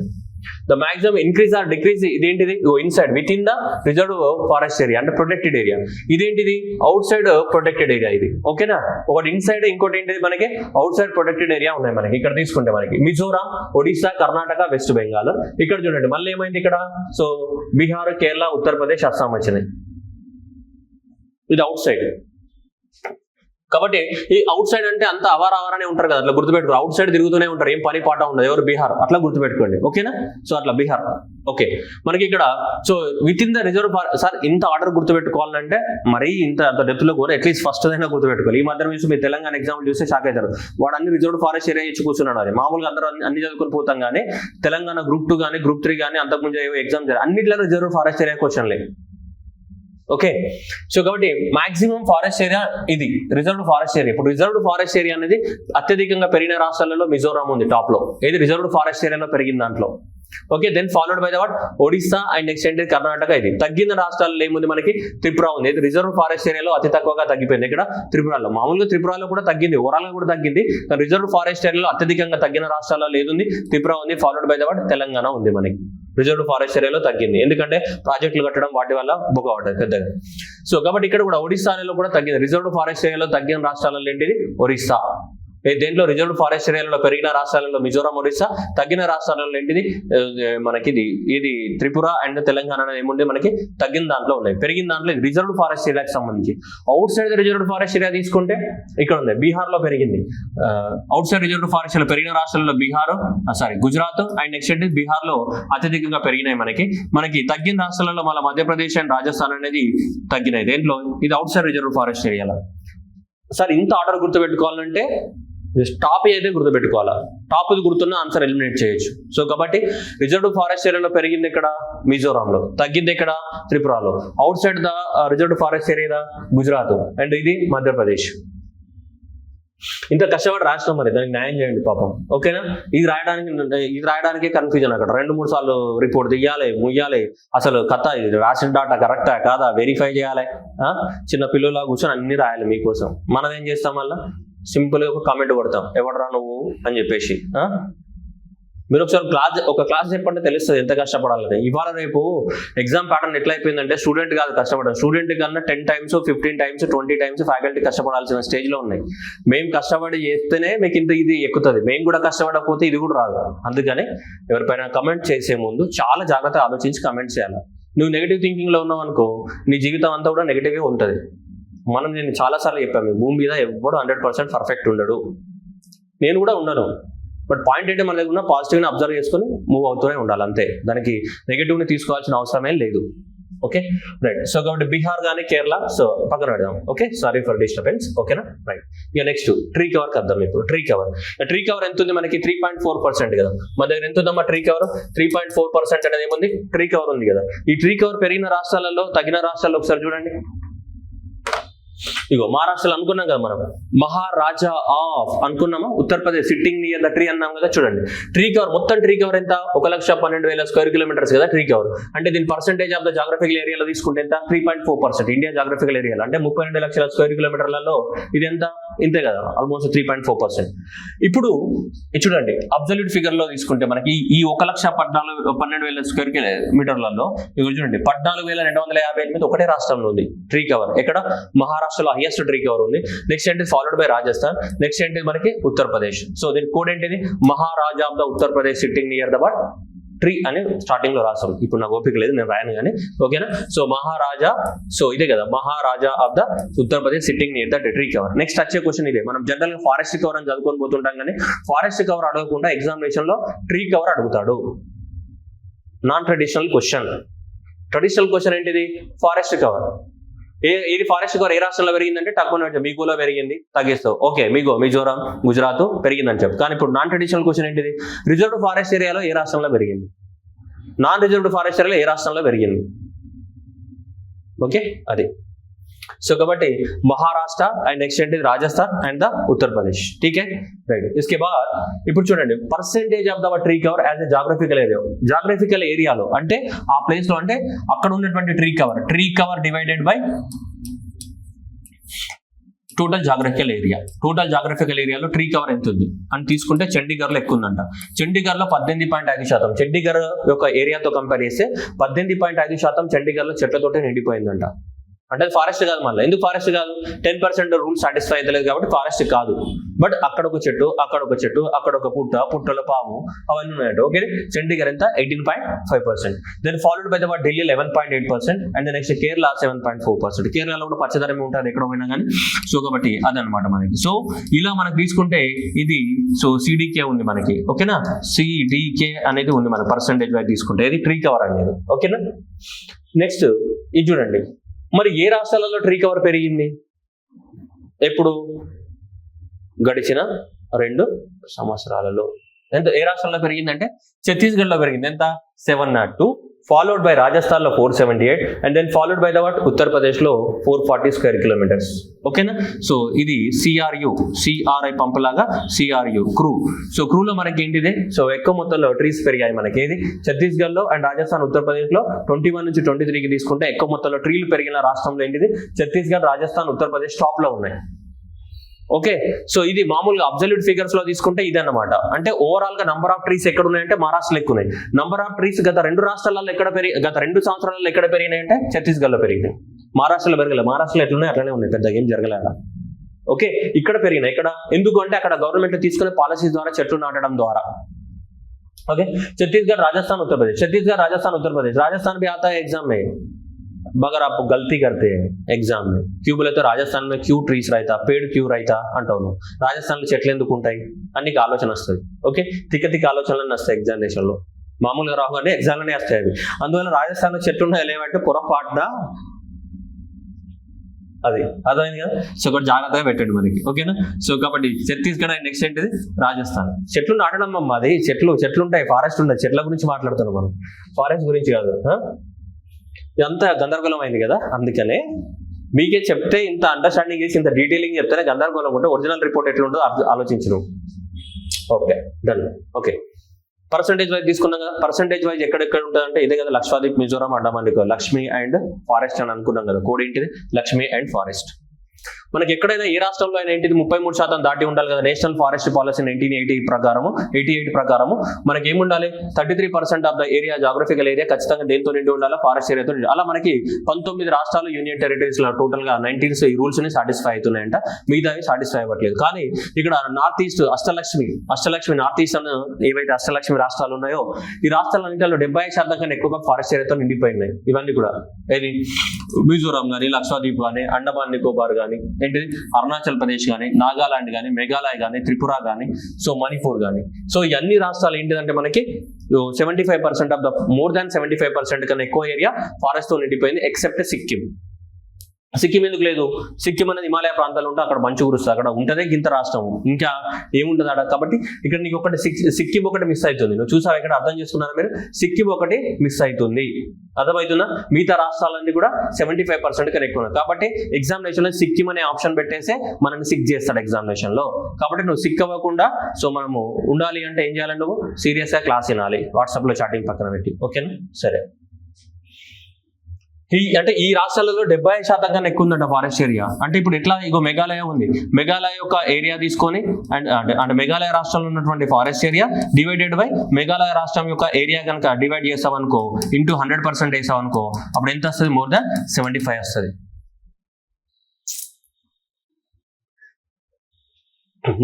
The maximum increase or decrease, ఇదేంటిది, inside within the reserve forest area అంటే ప్రొటెక్టెడ్ ఏరియా. ఇదేంటిది, అవుట్ సైడ్ ప్రొటెక్టెడ్ ఏరియా. ఇది ఓకేనా. ఒకటి ఇన్సైడ్, ఇంకోటి ఏంటిది, మనకి అవుట్ సైడ్ ప్రొటెక్టెడ్ ఏరియా ఉన్నాయి. మనకి ఇక్కడ తీసుకుంటే మనకి మిజోరాం, ఒడిశా, కర్ణాటక, వెస్ట్ బెంగాల్. ఇక్కడ చూడండి మళ్ళీ ఏమైంది ఇక్కడ, సో బీహార్, కేరళ, ఉత్తరప్రదేశ్, అస్సాం వచ్చినాయి. ఇది అవుట్ సైడ్. కాబట్టి ఈ అవుట్ సైడ్ అంటే అంత అవారానే ఉంటారు కదా, అట్లా గుర్తుపెట్టుకో. అవుట్ సైడ్ తిరుగుతూనే ఉంటారు, ఏం పని పాట ఉండదు. ఎవరు, బీహార్, అట్లా గుర్తుపెట్టుకోండి, ఓకేనా. సో అట్లా బీహార్. ఓకే, మనకి ఇక్కడ so with in the reserve sir ఇంత ఆర్డర్ గుర్తుపెట్టుకోవాలంటే మరీ అంత డెప్త్ లో కూడా అట్లీస్ట్ ఫస్ట్ అయినా గుర్తుపెట్టుకోవాలి. ఈ మధ్య చూసి మీరు తెలంగాణ ఎగ్జాంపుల్ చూస్తే షాక్ అవుతారు. వాడు అన్ని రిజర్వ్ ఫారెస్ట్ ఏరియా ఇచ్చి కూర్చున్నాడు. అది మామూలుగా అందరూ అన్ని చదువుకొని పోతాం, కానీ తెలంగాణ గ్రూప్ 2 కానీ గ్రూప్ 3 కానీ అంతకుముందు ఎగ్జామ్ అన్నిట్లో రిజర్వ్ ఫారెస్ట్ ఏరియా క్వశ్చన్లే. ఓకే, సో కాబట్టి మాక్సిమం ఫారెస్ట్ ఏరియా ఇది రిజర్వ్డ్ ఫారెస్ట్ ఏరియా. ఇప్పుడు రిజర్వ్డ్ ఫారెస్ట్ ఏరియా అనేది అత్యధికంగా పెరిగిన రాష్ట్రాలలో మిజోరాం ఉంది టాప్ లో. ఏది రిజర్వ్డ్ ఫారెస్ట్ ఏరియాలో పెరిగిన దాంట్లో. Okay, then followed by the what, Odisha and next ఏంటి కర్ణాటక. ఇది తగ్గిన రాష్ట్రాల్లో ఏముంది, మనకి త్రిపుర ఉంది. ఇది రిజర్వ్ ఫారెస్ట్ ఏరియాలో అతి తక్కువగా తగ్గిపోయింది. ఇక్కడ త్రిపురలో, మామూలుగా త్రిపురలో కూడా తగ్గింది, ఓవరాల్ గా కూడా తగ్గింది. రిజర్వ్ ఫారెస్ట్ ఏరియాలో అత్యధికంగా తగ్గిన రాష్ట్రాల్లో ఏదుంది, త్రిపుర ఉంది. Followed by the what, Telangana ఉంది. మనకి రిజర్వ్ ఫారెస్ట్ ఏరియాలో తగ్గింది, ఎందుకంటే ప్రాజెక్టులు కట్టడం వాటి వల్ల బొగ్గ పడ్డది పెద్దగా. సో కాబట్టి ఇక్కడ కూడా ఒడిస్సాలో కూడా తగ్గింది. రిజర్వ్ ఫారెస్ట్ ఏరియాలో తగ్గిన రాష్ట్రాలలో ఏంటిది, ఒరిస్సా. దేంట్లో రిజర్వ్ ఫారెస్ట్ ఏరియాలో పెరిగిన రాష్ట్రాలలో మిజోరాం, ఒరిస్సా. తగ్గిన రాష్ట్రాలలో ఏంటిది, మనకి ఇది త్రిపుర అండ్ తెలంగాణ ఏముంది, మనకి తగ్గిన దాంట్లో ఉన్నాయి. పెరిగిన దాంట్లో రిజర్వ్ ఫారెస్ట్ ఏరియాకి సంబంధించి. Out side reserve forest area తీసుకుంటే ఇక్కడ ఉంది, బీహార్ లో పెరిగింది. అవుట్ సైడ్ రిజర్వ్ ఫారెస్ట్ పెరిగిన రాష్ట్రాల్లో బీహార్, గుజరాత్ అండ్ నెక్స్ట్ ఏంటి బీహార్ లో అత్యధికంగా పెరిగినాయి. మనకి తగ్గిన రాష్ట్రాలలో మళ్ళీ మధ్యప్రదేశ్ అండ్ రాజస్థాన్ అనేది తగ్గినాయి. దేంట్లో, ఇది అవుట్ సైడ్ రిజర్వ్ ఫారెస్ట్ ఏరియాలో. సార్ ఇంత ఆర్డర్ గుర్తుపెట్టుకోవాలంటే టాప్ అయితే గుర్తుపెట్టుకోవాలా, టాప్ గుర్తున్న ఆన్సర్ ఎలిమినేట్ చేయొచ్చు. సో కాబట్టి రిజర్వ్ ఫారెస్ట్ ఏరియాలో పెరిగింది ఎక్కడ, మిజోరాంలో. తగ్గింది ఎక్కడ, త్రిపురలో. Outside the reserve forest area Gujarat and ఇది మధ్యప్రదేశ్. ఇంత కష్టపడి రాష్ట్రం, మరి దానికి న్యాయం చేయండి పాపం, ఓకేనా. ఇది రాయడానికి కన్ఫ్యూజన్. అక్కడ 2-3 సార్లు రిపోర్ట్ తీయాలి, ముయ్యాలి. అసలు కథ ఇది రాసిన డాటా కరెక్టా కాదా వెరిఫై చేయాలి. చిన్న పిల్లలా కూర్చొని అన్ని రాయాలి మీకోసం. మనం ఏం చేస్తాం, వల్ల సింపుల్ గా ఒక కామెంట్ కొడతాం, ఎవడరా నువ్వు అని చెప్పేసి. మీరు ఒకసారి ఒక క్లాస్ చెప్పంటే తెలుస్తుంది ఎంత కష్టపడాలని. ఇవాళ రేపు ఎగ్జామ్ ప్యాటర్న్ ఎట్లా అయిపోయిందంటే, స్టూడెంట్ కాదు కష్టపడడం, స్టూడెంట్ కన్నా 10 times 15 times 20 times ఫ్యాకల్టీ కష్టపడాల్సిన స్టేజ్ లో ఉన్నాయి. మేము కష్టపడి చేస్తేనే మీకు ఇది ఎక్కుతుంది, మేము కూడా కష్టపడకపోతే ఇది కూడా రాదు. అందుకని ఎవరిపైన కమెంట్ చేసే ముందు చాలా జాగ్రత్తగా ఆలోచించి కమెంట్ చేయాలి. నువ్వు నెగిటివ్ థింకింగ్ లో ఉన్నావు అనుకో, నీ జీవితం అంతా కూడా నెగిటివ్గా ఉంటుంది. నేను చాలాసార్లు చెప్పాను, భూమి మీద ఎవ్వడు 100% పర్ఫెక్ట్ ఉండడు, నేను కూడా ఉన్నాను. బట్ పాయింట్ ఏంటి, మన దగ్గర ఉన్న పాజిటివ్ని అబ్జర్వ్ చేసుకుని మూవ్ అవుతూనే ఉండాలి, అంతే. దానికి నెగిటివ్ని తీసుకోవాల్సిన అవసరమే లేదు. Okay right. సో కాబట్టి బీహార్ కానీ కేరళ, సో పక్కన పెడదాం. ఓకే, సారీ ఫర్ డిస్టర్బెన్స్, ఓకేనా రైట్. ఇక నెక్స్ట్ ట్రీ కవర్కి వద్దాం. ఇప్పుడు ట్రీ కవర్ ఎంత ఉంది మనకి, 3.4% కదా. మన దగ్గర ఎంత ఉందమ్మా ట్రీ కవర్, 3.4% అనేది ఏముంది, ట్రీ కవర్ ఉంది కదా. ఈ ట్రీ కవర్ పెరిగిన రాష్ట్రాలలో తగిన రాష్ట్రాల్లో ఒకసారి చూడండి. ఇగో మహారాష్ట్రలో అనుకున్నాం కదా మనం, మహారాజా ఆఫ్ అనుకున్నామా, Uttar Pradesh sitting near the tree అన్నాం కదా. చూడండి ట్రీ కవర్, మొత్తం ట్రీ కవర్ ఎంత, 1,12,000 square kilometers కదా ట్రీ కవర్. అంటే దీని పర్సెంటేజ్ ఆఫ్ ద జాగ్రఫికల్ ఏరియాలో తీసుకుంటే ఎంత, 3.4%. ఇండియా జాగ్రఫికల్ ఏరియాలో అంటే 32 లక్షల square kilometerలలో ఇది ఎంత, ఇంతే కదా, ఆల్మోస్ట్ 3.4%. ఇప్పుడు చూడండి అబ్సల్యూట్ ఫిగర్ లో తీసుకుంటే మనకి ఈ 1,12,000 స్క్వేర్ మీటర్లలో ఇవి చూడండి 14,258 ఒకటే రాష్ట్రంలో ఉంది ట్రీ కవర్. ఎక్కడ? మహారాష్ట్రలో హైయెస్ట్ ట్రీ కవర్ ఉంది. నెక్స్ట్ ఏంటి? Followed by Rajasthan. నెక్స్ట్ ఏంటి మనకి? ఉత్తరప్రదేశ్. సో దీని కోడ్ ఏంటిది? Maharaja of the Uttar Pradesh sitting near the but tree అని స్టార్టింగ్ లో రాస్తాం. ఇప్పుడు నాకు ఓపిక లేదు, నేను రాయను కానీ, ఓకేనా? సో మహారాజా, సో ఇదే కదా maharaja of the Uttar Pradesh sitting near the tree cover. Next వచ్చే క్వశ్చన్ ఇదే. మనం జనరల్ గా ఫారెస్ట్ కవర్ అని చదువుకొని పోతుంటాం కానీ ఫారెస్ట్ కవర్ అడగకుండా ఎగ్జామినేషన్ లో ట్రీ కవర్ అడుగుతాడు. Non traditional question. Traditional question ఏంటిది? Forest cover. ఏది ఫారెస్ట్ కవర్ ఏ రాష్ట్రంలో పెరిగిందంటే తక్కువ మీకోలో పెరిగింది, తగ్గిస్తావు. ఓకే, మిజోరాం, గుజరాత్ పెరిగిందని చెప్పు. కానీ ఇప్పుడు నాన్ ట్రెడిషనల్ క్వశ్చన్ ఏంటిది? రిజర్వ్డ్ ఫారెస్ట్ ఏరియాలో ఏ రాష్ట్రంలో పెరిగింది? నాన్ రిజర్వ్డ్ ఫారెస్ట్ ఏరియాలో ఏ రాష్ట్రంలో పెరిగింది? ఓకే, అది. సో కాబట్టి మహారాష్ట్ర అండ్ నెక్స్ట్ ఏంటి? Rajasthan and the Uttar Pradesh. ఠీకే, రైట్. ఇస్కే బాద్ ఇప్పుడు చూడండి percentage of the tree cover as a geographical area. Geographical ఏరియాలో అంటే ఆ ప్లేస్ లో అంటే అక్కడ ఉన్నటువంటి tree cover divided by total geographical area. Total geographical ఏరియాలో ట్రీ కవర్ ఎంత ఉంది అని తీసుకుంటే చండీగఢ్ లో ఎక్కువ ఉందంట. చండీగఢ్ లో 18.5%. చండీగఢ్ యొక్క ఏరియాతో కంపేర్ చేస్తే 18.5% చండీగఢ్ లో చెట్లతోటే నిండిపోయిందంట. అంటే అది ఫారెస్ట్ కాదు. మళ్ళీ ఎందుకు ఫారెస్ట్ కాదు? 10% రూల్ సాటిస్ఫై అవుతలేదు కాబట్టి ఫారెస్ట్ కాదు. బట్ అక్కడ ఒక చెట్టు, అక్కడ ఒక చెట్టు, అక్కడ ఒక పుట్టలో పాము, అవన్నీ ఉన్నాయట. ఓకే, చండీగఢ్ ఎంత? 18.5%. Then followed by the Delhi 11.8% and next Kerala 7.4%. కేరళలో కూడా పచ్చదనమే ఉంటుంది ఎక్కడ పోయినా కానీ. సో కాబట్టి అదనమాట మనకి. సో ఇలా మనకి తీసుకుంటే ఇది సో సిడికే ఉంది మనకి. ఓకేనా, సిడికే అనేది ఉంది మన పర్సెంటేజ్ వైజ్ తీసుకుంటే. ఇది ట్రీ కవర్ అనేది. ఓకేనా. నెక్స్ట్ ఇది చూడండి. మరి ఏ రాష్ట్రాలలో ట్రీ కవర్ పెరిగింది? ఎప్పుడు? గడిచిన 2 సంవత్సరాలలో. ఎంత? ఏ రాష్ట్రంలో పెరిగిందంటే ఛత్తీస్గఢ్ లో పెరిగింది. ఎంత? 702. ఫాలోడ్ బై రాజస్థాన్ లో 478 and then followed by the Uttar Pradesh లో 440 స్క్వేర్ కిలోమీటర్స్. ఓకేనా. సో ఇది సిఆర్ఐ పంపులాగా సిఆర్యు క్రూ. సో క్రూలో మనకి ఏంటిది? సో ఎక్కువ మొత్తంలో ట్రీస్ పెరిగాయి మనకి. ఏది? ఛత్తీస్గఢ్ లో అండ్ రాజస్థాన్ ఉత్తరప్రదేశ్ లో 21 నుంచి 23కి తీసుకుంటే ఎక్కువ మొత్తంలో ట్రీలు పెరిగిన రాష్ట్రంలో ఏంటిది? ఛత్తీస్గఢ్, రాజస్థాన్, ఉత్తరప్రదేశ్ టాప్ లో ఉన్నాయి. ఓకే, సో ఇది మామూలుగా అబ్సల్యూట్ ఫిగర్స్ లో తీసుకుంటే ఇది అన్నమాట. అంటే ఓవరాల్ గా నంబర్ ఆఫ్ ట్రీస్ ఎక్కడ ఉన్నాయంటే మహారాష్ట్రలో ఎక్కువ ఉన్నాయి. నంబర్ ఆఫ్ ట్రీస్ గత 2 రాష్ట్రాలలో గత 2 సంవత్సరాలలో ఎక్కడ పెరిగినాయంటే ఛత్తీస్గఢ్ లో పెరిగినాయి. మహారాష్ట్రలో పెరగలేదు. మహారాష్ట్రలో ఎట్లున్నాయి అట్లనే ఉన్నాయి, పెద్దగా ఏం జరగలేదు. ఓకే, ఇక్కడ పెరిగినాయి. ఇక్కడ ఎందుకు అంటే అక్కడ గవర్నమెంట్ తీసుకునే పాలసీస్ ద్వారా చెట్లు నాటడం ద్వారా. ఓకే, छत्तीसगढ़ राजस्थान उत्तर प्रदेश, छत्तीसगढ़ राजस्थान उत्तर प्रदेश, राजस्थान भी आता है एग्जाम में। मगर आप गलती करते हैं एग्जाम में, क्यों बोले तो राजस्थान में क्यों ट्रीस रहता, पेड़ क्यों रहता అంటావు. రాజస్థాన్లో చెట్లు ఎందుకు ఉంటాయి అన్ని ఆలోచన వస్తుంది. ఓకే, తిక్క ఆలోచనలు వస్తాయి ఎగ్జామినేషన్లో. మామూలుగా రావు అంటే ఎగ్జామ్లోనే వస్తాయి అవి. అందువల్ల రాజస్థాన్లో చెట్లు ఉన్నాయి లేవంటే పొరపాటున అది అర్థమైంది కదా. సో ఒకటి జాగ్రత్తగా పెట్టండి మనకి. ఓకేనా. సో కాబట్టి ఛత్తీస్గఢ్ అండ్ నెక్స్ట్ ఏంటిది రాజస్థాన్. చెట్లు నాటడం అమ్మ, అది చెట్లు ఉంటాయి, ఫారెస్ట్ ఉంటాయి. చెట్ల గురించి మాట్లాడుతున్నాం మనం, ఫారెస్ట్ గురించి కాదు. ఇదంతా గందరగోళం అయింది కదా, అందుకనే మీకే చెప్తే ఇంత అండర్స్టాండింగ్ చేసి ఇంత డీటెయిలింగ్ చెప్తేనే గందరగోళం ఉంటే ఒరిజినల్ రిపోర్ట్ ఎట్లుంటుందో ఆలోచించను. Okay done. Okay, percentage wise తీసుకున్నాం కదా. పర్సంటేజ్ వైజ్ ఎక్కడెక్కడ ఉంటుంది అంటే ఇదే కదా, లక్షద్వీప్, మిజోరాం, అండమాన్ నికోబార్, లక్ష్మీ అండ్ ఫారెస్ట్ అని అనుకున్నాం కదా. కోడ్ ఏంటిది? Lakshmi and forest. మనకి ఎక్కడైనా ఏ రాష్ట్రంలో అయినా ఏంటిది 33% దాటి ఉండాలి కదా. నేషనల్ ఫారెస్ట్ పాలసీ 1988 ప్రకారము మనకి ఏముండాలి? 33% of the area, geographical area ఖచ్చితంగా దేంతో నిండి ఉండాలి? ఫారెస్ట్ ఏరియాతో నిండి. అలా మనకి 19 రాష్ట్రాలు, యూనియన్ టెరిటరీస్ లో టోటల్ గా 19 ఈ రూల్స్ ని సాటిస్ఫై అవుతున్నాయంట, మిగతావి సాటిస్ఫై అవ్వట్లేదు. కానీ ఇక్కడ north east Ashtalakshmi north east అని ఏవైతే అష్టలక్ష్మి రాష్ట్రాలు ఉన్నాయో ఈ రాష్ట్రాలన్నింటిలో 75% కన్నా ఎక్కువగా ఫారెస్ట్ ఏరియాతో నిండిపోయినాయి. ఇవన్నీ కూడా ఏది మిజోరాం కానీ, లక్షద్వీప్ కానీ, అండమాన్ నికోబార్ కానీ, ఏంటిది అరుణాచల్ ప్రదేశ్ కానీ, నాగాలాండ్ కానీ, మేఘాలయ కానీ, త్రిపుర కానీ, సో మణిపూర్ కానీ. సో ఈ అన్ని రాష్ట్రాలు ఏంటిదంటే మనకి 75% ఆఫ్ ద మోర్ దాన్ 75% కన్నా ఎక్కువ ఏరియా ఫారెస్ట్ తో నిండిపోయింది, ఎక్సెప్ట్ సిక్కిం. సిక్కిం ఎందుకు లేదు? సిక్కిం అనేది హిమాలయ ప్రాంతాలు ఉంటే అక్కడ మంచు కురుస్తుంది, అక్కడ ఉంటదే గింత రాష్ట్రం, ఇంకా ఏముంటుంది అక్కడ. కాబట్టి ఇక్కడ నీకు ఒకటి సిక్కిం ఒకటి మిస్ అవుతుంది. నువ్వు చూసావు ఇక్కడ, అర్థం చేసుకున్నారా మీరు? సిక్కిం ఒకటి మిస్ అవుతుంది, అర్థమవుతుందా? మిగతా రాష్ట్రాలన్నీ కూడా 75% కన్నా ఎక్కువ. కాబట్టి ఎగ్జామినేషన్ లో సిక్కిం అనే ఆప్షన్ పెట్టేస్తే మనల్ని సిక్ చేస్తాడు ఎగ్జామినేషన్ లో. కాబట్టి నువ్వు సిక్ అవ్వకుండా సో మనము ఉండాలి అంటే ఏం చేయాలి? నువ్వు సీరియస్ గా క్లాస్ వినాలి, వాట్సాప్ లో చాటింగ్ పక్కన పెట్టి. ఓకేనా? సరే, అంటే ఈ రాష్ట్రాలలో 75% కన్నా ఎక్కువ ఉందంట ఫారెస్ట్ ఏరియా. అంటే ఇప్పుడు ఎట్లా, ఇగో మేఘాలయ ఉంది, మేఘాలయ యొక్క ఏరియా తీసుకొని అంటే మేఘాలయ రాష్ట్రంలో ఉన్నటువంటి forest area divided by Meghalaya రాష్ట్రం యొక్క ఏరియా కనుక డివైడ్ చేస్తామనుకో, ఇంటూ 100% వేసామనుకో, అప్పుడు ఎంత వస్తుంది? మోర్ దాన్ 75 వస్తుంది.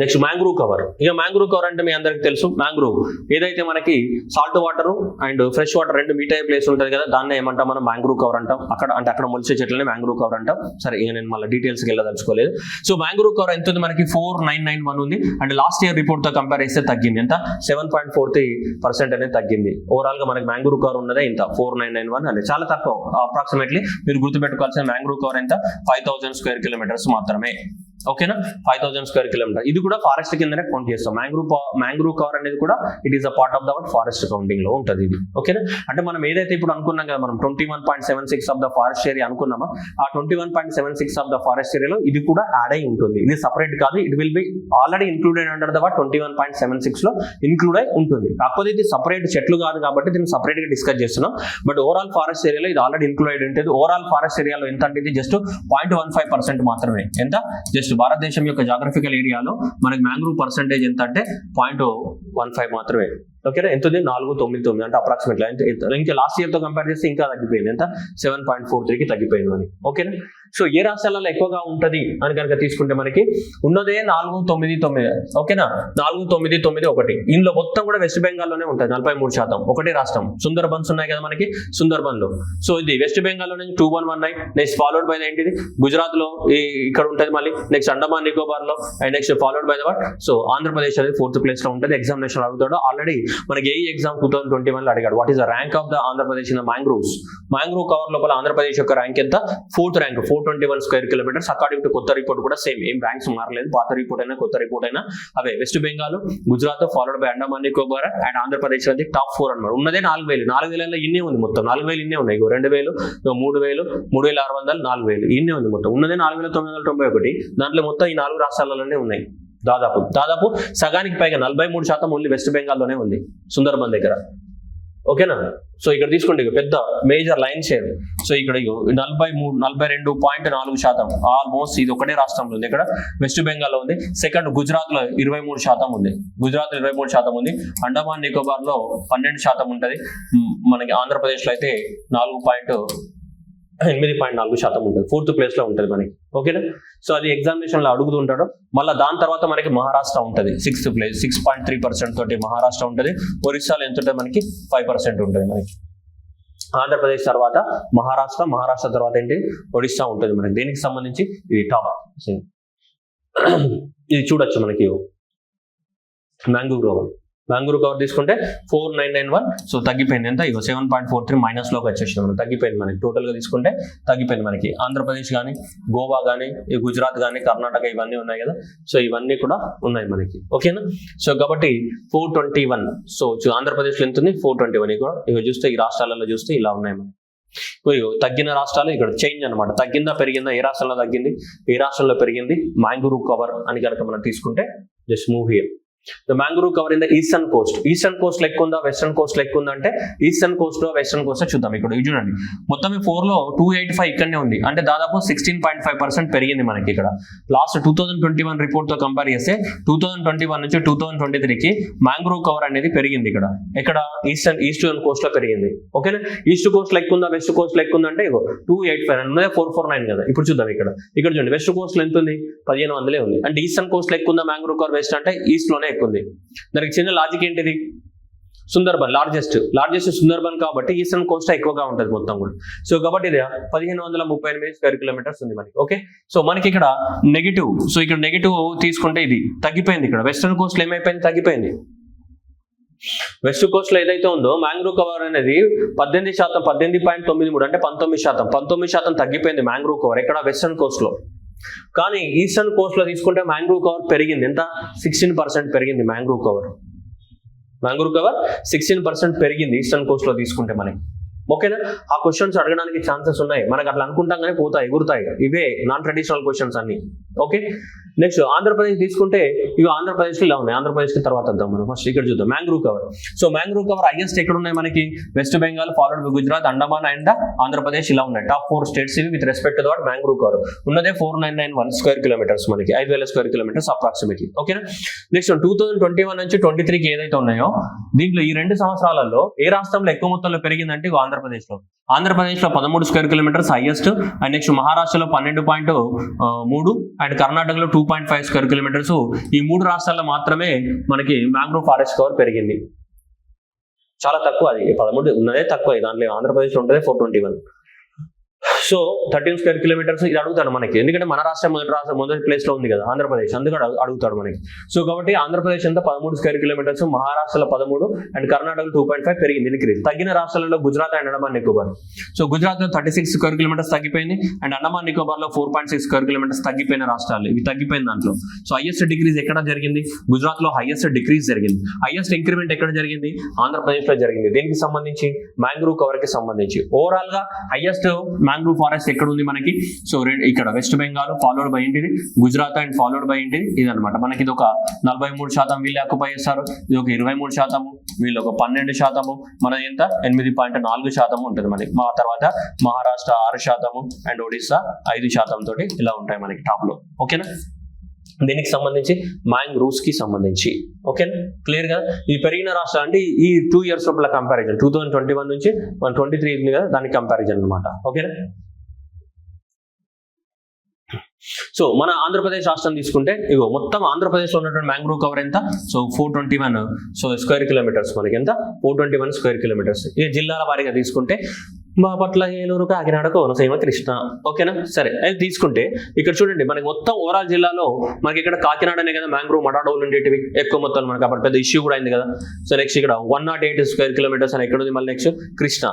Next mangrove cover. ఇక మ్యాంగ్రూవ్ కవర్ అంటే మీ అందరికి తెలుసు, మ్యాంగ్రూవ్ ఏదైతే మనకి salt water and fresh water రెండు మీట్ అయ్యే ప్లేస్ ఉంటుంది కదా, దాన్ని ఏమంటాం మనం? మ్యాంగ్రూవ్ కవర్ అంటాం. అక్కడ మొలిచే చెట్లనే మ్యాంగ్రూవ్ కవర్ అంటాం. సరే, ఇక నేను మళ్ళీ డీటెయిల్స్కి వెళ్ళదలుచుకోలేదు. సో మ్యాంగ్రూవ్ కవర్ ఎంత ఉంది మనకి? 4991 ఉంది. అండ్ లాస్ట్ ఇయర్ రిపోర్ట్ తో కంపేర్ చేస్తే తగ్గింది. ఎంత? 7.43% అనేది తగ్గింది. ఓవరాల్ గా మనకి మ్యాంగ్రూవ్ కవర్ ఉన్నదే ఇంత 4991 అనేది, చాలా తక్కువ. అప్రాక్సిమేట్లీ మీరు గుర్తుపెట్టుకోవాల్సిన మ్యాంగ్రూవ్ కవర్ ఎంత? 5000 స్క్వేర్ కిలోమీటర్స్ మాత్రమే. ఓకేనా? 5000 స్క్వేర్ కిలోమీటర్. ఇది కూడా ఫారెస్ట్ కిందనే కౌంట్ చేస్తాం. మ్యాంగ్రూవ్ కవర్ అనేది కూడా it is a part of the forest counting లో ఉంటుంది ఇది. ఓకేనా? అంటే మనం ఏదైతే ఇప్పుడు అనుకున్నాం కదా, మనం 21.76 ఆఫ్ ద ఫారెస్ట్ ఏరియా అనుకున్నామా, ఆ 21.76 ఆఫ్ ద ఫారెస్ట్ ఏరియాలో ఇది కూడా యాడ్ అయి ఉంటుంది. ఇది సపరేట్ కాదు, it will be already included under the 21.76 లో ఇంక్లూడ్ అయి ఉంటుంది. కాకపోతే ఇది సపరేట్ చెట్లు కాదు కాబట్టి దీన్ని సపరేట్ గా డిస్కస్ చేస్తున్నాం. బట్ ఓవరాల్ ఫారెస్ట్ ఏరియాలో ఇది ఆల్రెడీ ఇంక్లూడెడ్ ఉంటుంది. ఓవరాల్ ఫారెస్ట్ ఏరియాలో ఎంత అంటే ఇది జస్ట్ 0.15% మాత్రమే. ఎంత? జస్ట్ భారతదేశం యొక్క జాగ్రఫికల్ ఏరియాలో మనకి మ్యాంగ్రూవ్ పర్సెంటేజ్ ఎంత అంటే 0.15 మాత్రమే. ఓకేనా? ఎంత ఉంది? 499 అంటే అప్రాక్సిమేట్లీ. ఇంకా లాస్ట్ ఇయర్ తో కంపేర్ చేస్తే ఇంకా తగ్గిపోయింది. ఎంత? 7.43కి తగ్గిపోయింది అని. ఓకేనా? సో ఏ రాష్ట్రాలలో ఎక్కువగా ఉంటది అని కనుక తీసుకుంటే మనకి ఉన్నదే 499. ఓకేనా? 4991. ఇందులో మొత్తం కూడా వెస్ట్ బెంగాల్ లోనే ఉంటుంది 43%. ఒకటే రాష్ట్రం సుందర్బన్స్ ఉన్నాయి కదా మనకి, సుందర్బన్ లో. సో ఇది వెస్ట్ బెంగాల్ లో 2119. నెక్స్ట్ ఫాలోడ్ బై ఏంటిది? గుజరాత్ లో ఇక్కడ ఉంటుంది మళ్ళీ. నెక్స్ట్ అండమాన్ నికోబార్ లో, and next followed by what? So Andhra Pradesh అనేది 4th ప్లేస్ లో ఉంటుంది. ఎగ్జామినేషన్ అడుగుతాడు ఆల్రెడీ మనకి. ఏ ఎగ్జామ్ 2021 లో అడిగాడు, what is the rank of the Andhra Pradesh in the mangroves. Mangrove cover లోపల ఆంధ్రప్రదేశ్ యొక్క ర్యాంక్ ఎంత? 4th rank, 421 square kilometres. According to కొత్త రిపోర్ట్ కూడా సేమ్, ఏం ర్యాంక్స్ మారలేదు. పాత రిపోర్ట్ అయినా కొత్త రిపోర్ట్ అయినా అవే. West Bengal, Gujarat, followed by Andaman Nicobar and Andhra Pradesh అనేది టాప్ 4 అన్నమాట. ఉన్నదే 4000. 4000 ఇన్నే ఉంది మొత్తం. 4000 ఇన్నే ఉన్నాయి. 2000, 3000, 3600, 4000 ఇన్నే ఉంది మొత్తం. ఉన్నదే 4991. దాంట్లో మొత్తం ఈ 4 రాష్ట్రాలలోనే ఉన్నాయి. దాదాపు సగానికి పైగా 43% ఓన్లీ వెస్ట్ బెంగాల్లోనే ఉంది, సుందర్బన్ దగ్గర. ఓకేనా? సో ఇక్కడ తీసుకోండి, పెద్ద మేజర్ లైన్ షేర్. సో ఇక్కడ 42.4% ఆల్మోస్ట్ ఇది ఒకటే రాష్ట్రంలో ఉంది. ఇక్కడ వెస్ట్ బెంగాల్లో ఉంది. సెకండ్ గుజరాత్ లో 23% ఉంది. గుజరాత్ 23% ఉంది. అండమాన్ నికోబార్ లో 12% ఉంటుంది. మనకి ఆంధ్రప్రదేశ్ లో అయితే 8.4% ఉంటుంది. 4th ప్లేస్ లో ఉంటుంది మనకి. ఓకేనా? సో అది ఎగ్జామినేషన్ లో అడుగుతుంటాడు. మళ్ళీ దాని తర్వాత మనకి మహారాష్ట్ర ఉంటుంది 6th ప్లేస్, 6.3% తోటి మహారాష్ట్ర ఉంటుంది. ఒరిస్సాలో ఎంత ఉంటుంది మనకి? 5% ఉంటుంది మనకి. ఆంధ్రప్రదేశ్ తర్వాత మహారాష్ట్ర తర్వాత ఏంటి? ఒడిస్సా ఉంటుంది మనకి. దీనికి సంబంధించి ఇది టాప్. ఇది చూడొచ్చు మనకి మ్యాంగ్రూవ్ కవర్ తీసుకుంటే 4991. సో తగ్గిపోయింది. ఎంత? 7.43 మైనస్ లోకి వచ్చేసింది మనకి. తగ్గిపోయింది మనకి. టోటల్ గా తీసుకుంటే తగ్గిపోయింది మనకి. ఆంధ్రప్రదేశ్ కానీ, గోవా కానీ, గుజరాత్ కానీ, కర్ణాటక ఇవన్నీ ఉన్నాయి కదా. సో ఇవన్నీ కూడా ఉన్నాయి మనకి. ఓకేనా? సో కాబట్టి 421. సో ఆంధ్రప్రదేశ్ లో ఎంత ఉంది? 421. ఇక చూస్తే ఈ రాష్ట్రాలలో చూస్తే ఇలా ఉన్నాయి మనకి. తగ్గిన రాష్ట్రాలు ఇక్కడ చేంజ్ అనమాట. తగ్గిందా పెరిగిందా? ఏ రాష్ట్రంలో తగ్గింది, ఏ రాష్ట్రంలో పెరిగింది? మ్యాంగ్రూవ్ కవర్ అని కనుక మనం తీసుకుంటే just move here. The mangrove cover in the eastern coast. Eastern Coast ఎక్కువ ఉందా, వెస్టర్న్ కోస్ట్ ఎక్కువ ఉందా అంటే ఈస్టర్న్ కోస్ట్ వెస్టర్న్ కోస్ట్ చూద్దాం. ఇక్కడ చూడండి, మొత్తం 4 లో 285 ఇక్కడనే ఉంది. అంటే దాదాపు 16.5% పెరిగింది మనకి ఇక్కడ. లాస్ట్ 2021 రిపోర్ట్ తో కంపేర్ చేస్తే 2021 నుంచి 2023కి మ్యాంగ్రోవ్ కవర్ అనేది పెరిగింది. ఇక్కడ ఈస్టర్న్ కోస్ట్ లో పెరిగింది. ఓకేనా? ఈస్ట్ కోస్ట్ లో ఎక్కువ ఉందా, వెస్ట్ కోస్ట్ లో ఎక్కువ ఉందంటే 285 ఉన్నదే 449 కదా. ఇప్పుడు చూద్దాం, ఇక్కడ చూడండి, వెస్ట్ కోస్ట్ లో ఎంత ఉంది? 1500 ఉంది. అంటే ఈస్టర్న్ కోస్ట్ లో ఎక్కువ ఉందా మ్యాంగ్రోవ్ కవర్, వెస్ట్ అంటే ఈస్ట్ లోనే ఉంది. దానికి చిన్న లాజిక్ ఏంటిది? సుందర్బన్ లార్జెస్ట్ సుందర్బన్ కాబట్టి ఈస్టర్న్ కోస్ట్ ఎక్కువగా ఉంటుంది మొత్తం కూడా. సో కాబట్టి ఇది 1538 స్క్వేర్ కిలోమీటర్స్ ఉంది మనకి. ఓకే, సో మనకి ఇక్కడ నెగిటివ్. సో ఇక్కడ నెగిటివ్ తీసుకుంటే ఇది తగ్గిపోయింది. ఇక్కడ వెస్టర్న్ కోస్ట్ లో ఏమైపోయింది? తగ్గిపోయింది. వెస్ట్ కోస్ట్ లో ఏదైతే ఉందో మ్యాంగ్రోవ్ కవర్ అనేది 18%, 18.93 అంటే 19% తగ్గిపోయింది మ్యాంగ్రోవ్ కవర్ ఇక్కడ వెస్టర్న్ కోస్ట్ లో. కానీ ఈస్టర్న్ కోస్ట్ లో తీసుకుంటే మ్యాంగ్రోవ్ కవర్ పెరిగింది. ఎంత? 16% పెరిగింది మ్యాంగ్రోవ్ కవర్. 16% పెరిగింది ఈస్టర్న్ కోస్ట్ లో తీసుకుంటే మనకి. ఓకేనా? ఆ క్వశ్చన్స్ అడగడానికి ఛాన్సెస్ ఉన్నాయి. మనకు అట్లా అనుకుంటాం కానీ పోతాయి, ఎగురుతాయి. ఇవే నాన్ ట్రెడిషనల్ క్వశ్చన్స్ అన్ని. ఓకే, నెక్స్ట్ ఆంధ్రప్రదేశ్ తీసుకుంటే ఇవి ఆంధ్రప్రదేశ్లో ఇలా ఉన్నాయి. ఆంధ్రప్రదేశ్కి తర్వాత వద్దాం మనం. ఫస్ట్ ఇక్కడ చూద్దాం mangrove cover. So mangrove cover highest ఎక్కడ ఉన్నాయి మనకి? West Bengal, followed by Gujarat, Andaman and Andhra Pradesh ఇలా ఉన్నాయి. టాప్ 4 స్టేట్స్ ఇవి with respect to mangrove cover ఉన్నదే 4991 స్క్వేర్ కిలోమీటర్స్, మనకి 5000 స్క్వేర్ కిలోమీటర్స్ అప్రాక్సిమేట్లీ. ఓకేనా. నెక్స్ట్ 2021 నుంచి 23కి ఏదైతే ఉన్నాయో దీంట్లో ఈ 2 సంవత్సరాలలో ఏ రాష్ట్రంలో ఎక్కువ మొత్తంలో పెరిగిందంటే ఆంధ్రప్రదేశ్లో 13 square kilometres highest. And next మహారాష్ట్రలో 12.3 అండ్ కర్ణాటకలో 2.5 స్క్వేర్ కిలోమీటర్స్. ఈ 3 రాష్ట్రాల్లో మాత్రమే మనకి మ్యాంగ్రూవ్ ఫారెస్ట్ కవర్ పెరిగింది. చాలా తక్కువ, అది 13 ఉన్నదే తక్కువ. దాంట్లో ఆంధ్రప్రదేశ్లో ఉంటుంది 421. సో 13 స్క్వేర్ కిలోమీటర్స్ ఇది అడుగుతాడు మనకి, ఎందుకంటే మన రాష్ట్రం మొదటి ప్లేస్ లో ఉంది కదా ఆంధ్రప్రదేశ్, అందుకని అడుగుతాడు మనకి. సో కాబట్టి ఆంధ్రప్రదేశ్ అంతా 13 స్క్వేర్ కిలోమీటర్స్, మహారాష్ట్రలో 13 అండ్ కర్ణాటక 2.5 పెరిగింది ఇంక్రీజ్. తగ్గిన రాష్ట్రాలలో గుజరాత్ అండ్ అండమాన్ నికోబార్. సో గుజరాత్ లో 36 స్క్వేర్ కిలోమీటర్స్ తగ్గిపోయింది అండ్ అండమాన్ నికోబార్ లో 4.6 స్క్వేర్ కిలోమీటర్స్ తగ్గిపోయిన రాష్ట్రాలు ఇవి తగ్గిపోయింది. దాంట్లో సో హైయెస్ట్ డిక్రీజ్ ఎక్కడ జరిగింది? గుజరాత్ లో హైయెస్ట్ డిక్రీజ్ జరిగింది. హైయెస్ట్ ఇంక్రిమెంట్ ఎక్కడ జరిగింది? ఆంధ్రప్రదేశ్ లో జరిగింది. దేనికి సంబంధించి? మ్యాంగ్రూవ్ కవర్ కి సంబంధించి. ఓవరాల్ గా హైయెస్ట్ మ్యాంగ్రూవ్ ఫారెస్ట్ ఎక్కడ ఉంది మనకి? సో ఇక్కడ వెస్ట్ బెంగాల్ ఫాలోడ్ బై ఏంటిది? గుజరాత్ అండ్ ఫాలోడ్ బై ఏంటిది? ఇది అనమాట. మనకి ఇది ఒక 43% వీళ్ళు ఆక్యుపై చేస్తారు, ఇది ఒక 23%, వీళ్ళు ఒక 12%, మన ఎంత 8.4% ఉంటుంది మనకి. మా తర్వాత మహారాష్ట్ర 6% అండ్ ఒడిస్సా 5% తోటి ఇలా ఉంటాయి మనకి టాప్ లో. ఓకేనా. దీనికి సంబంధించి మ్యాంగ్రూవ్స్ కి సంబంధించి ఓకేనా క్లియర్ గా. ఈ పెరిగిన రాష్ట్రాలు అంటే ఈ 2 years లోపల కంపారిజన్ 2021 నుంచి 2023 కదా, దానికి కంపారిజన్ అనమాట. ఓకేనా. సో మన ఆంధ్రప్రదేశ్ రాష్ట్రం తీసుకుంటే ఇగో మొత్తం ఆంధ్రప్రదేశ్ లో ఉన్నటువంటి మ్యాంగ్రూవ్ కవర్ ఎంత? సో 421 స్క్వేర్ కిలోమీటర్స్ మనకి ఎంత? 421 స్క్వేర్ కిలోమీటర్స్. ఇక జిల్లాల వారీగా తీసుకుంటే బాపట్ల, ఏలూరు, కాకినాడ, కోనసీమ, కృష్ణ. ఓకేనా. సరే అయితే తీసుకుంటే ఇక్కడ చూడండి మనకి మొత్తం ఓవరాల్ జిల్లాలో మనకి ఇక్కడ కాకినాడనే కదా మ్యాంగ్రూవ్ మటాడోలు ఉండేటివి ఎక్కువ మొత్తం మనకి. అప్పుడు పెద్ద ఇష్యూ కూడా అయింది కదా. సో నెక్స్ట్ ఇక్కడ 108 స్క్వేర్ కిలోమీటర్స్ అని ఎక్కడ ఉంది మళ్ళీ. నెక్స్ట్ కృష్ణ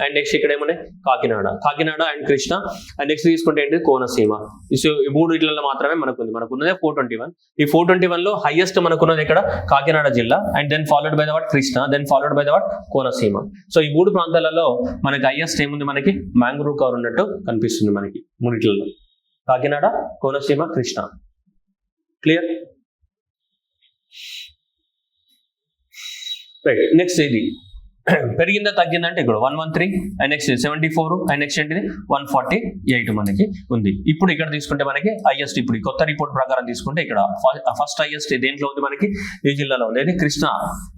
అండ్ నెక్స్ట్ ఇక్కడ ఏమన్నా Kakinada and Krishna. And next తీసుకుంటే ఏంటి? కోనసీమ. సో ఈ 3 ఇళ్లలో మాత్రమే మనకున్నదే 421. ఈ 421 లో హైయెస్ట్ మనకున్నది ఇక్కడ కాకినాడ జిల్లా and then followed by the what Krishna, then followed by the what Konaseema. So ఈ 3 ప్రాంతాలలో మనకి హైయెస్ట్ ఏముంది? మనకి మ్యాంగ్రూవ్ కవర్ ఉన్నట్టు కనిపిస్తుంది మనకి 3 Kakinada, Konaseema, Krishna. Clear. Right. Next ఇది పెరిగిందా తగ్గిందంటే ఇక్కడ 113 అండ్ నెక్స్ట్ 74 అండ్ నెక్స్ట్ ఏంటిది 148 మనకి ఉంది. ఇప్పుడు ఇక్కడ తీసుకుంటే మనకి హైయెస్ట్, ఇప్పుడు ఈ కొత్త రిపోర్ట్ ప్రకారం తీసుకుంటే ఇక్కడ ఫస్ట్ హైయెస్ట్ దేంట్లో ఉంది మనకి? ఈ జిల్లాలో ఉంది. ఇది కృష్ణ.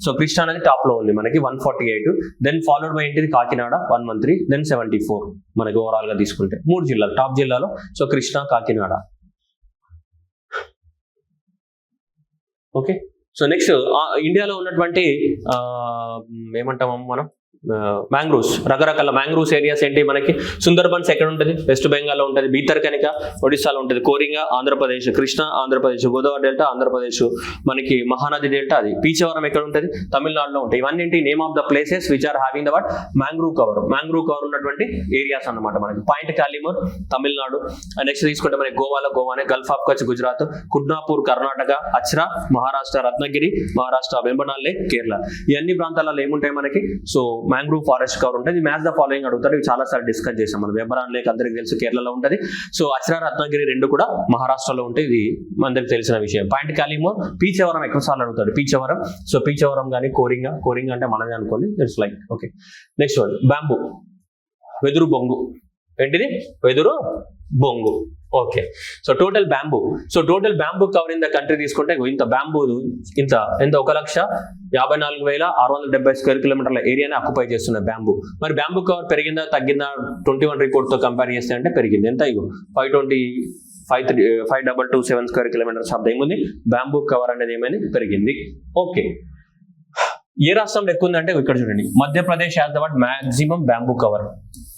సో కృష్ణ అనేది టాప్ లో ఉంది మనకి 148, దెన్ ఫాలోడ్ బై ఏంటిది కాకినాడ 113, దెన్ 74 మనకి ఓవరాల్ గా తీసుకుంటే 3 జిల్లాలు టాప్ జిల్లాలో. So Krishna, Kakinada. Okay. So next ఇండియాలో ఉన్నటువంటి ఏమంటాము మనం మ్యాంగ్రూవ్స్, రకరకాల మ్యాంగ్రూవ్స్ ఏరియాస్ ఏంటి మనకి? సుందర్బన్స్ ఎక్కడ ఉంటుంది? వెస్ట్ బెంగాల్లో ఉంటుంది, బీతర్కనిక ఒడిశాలో ఉంటుంది, కోరింగ ఆంధ్రప్రదేశ్, కృష్ణ ఆంధ్రప్రదేశ్, గోదావరి డెల్టా ఆంధ్రప్రదేశ్, మనకి మహానది డెల్టా అది, పీచవరం ఎక్కడ ఉంటుంది? తమిళనాడులో ఉంటాయి. ఇవన్నీ name of the places which are having the what mangrove cover ఉన్నటువంటి ఏరియాస్ అన్నమాట మనకి. పాయింట్ కాలిమూర్ తమిళనాడు. నెక్స్ట్ తీసుకుంటే మనకి గోవానే, గల్ఫ్ ఆఫ్ కచ్ గుజరాత్, కుడ్నాపూర్ కర్ణాటక, అచ్రా మహారాష్ట్ర, రత్నగిరి మహారాష్ట్ర, వెంబనాల్లే కేరళ. ఈ అన్ని ప్రాంతాలలో ఏముంటాయి మనకి? సో మ్యాంగ్రూవ్ ఫారెస్ట్ కవర్ ఉంటుంది. మ్యాచ్ ద ఫాలోయింగ్ అడుగుతారు. ఇవి చాలా సార్లు డిస్కస్ చేసాం మనం. వెంబనాల్ లేక్ అందరికి తెలుసు కేరళలో ఉంటుంది. సో అచ్రా, రత్నగిరి 2 కూడా మహారాష్ట్రలో ఉంటాయి. ఇది అందరికి తెలిసిన విషయం. పాయింట్ కాలిమూర్, పీచవరం ఎక్కువ సార్లు అడుగుతాడు. పీచవరం. సో పీచవరం కానీ కోరింగ అంటే మనదే అనుకోండి. It's like okay. Next one bamboo, వెదురు బొంగు. ఏంటిది? వెదురు బొంగు. Okay. So total bamboo cover in the country తీసుకుంటే ఇంత బ్యాంబూ ఎంత 1,54,670 స్క్వేర్ కిలోమీటర్ల ఏరియాని ఆక్యుపై చేస్తున్న బ్యాంబూ. మరి బ్యాంబూ కవర్ పెరిగిందా తగ్గిందా 21 రిపోర్ట్ తో కంపేర్ చేస్తే అంటే పెరిగింది. ఎంత? 522.7 స్క్వేర్ కిలోమీటర్స్ ఆఫ్ ఏముంది బ్యాంబూ కవర్ అనేది ఏమైనా పెరిగింది. ఓకే. ఏ రాష్ట్రంలో ఎక్కువ ఉందంటే ఇక్కడ చూడండి, Madhya Pradesh has the what maximum bamboo cover.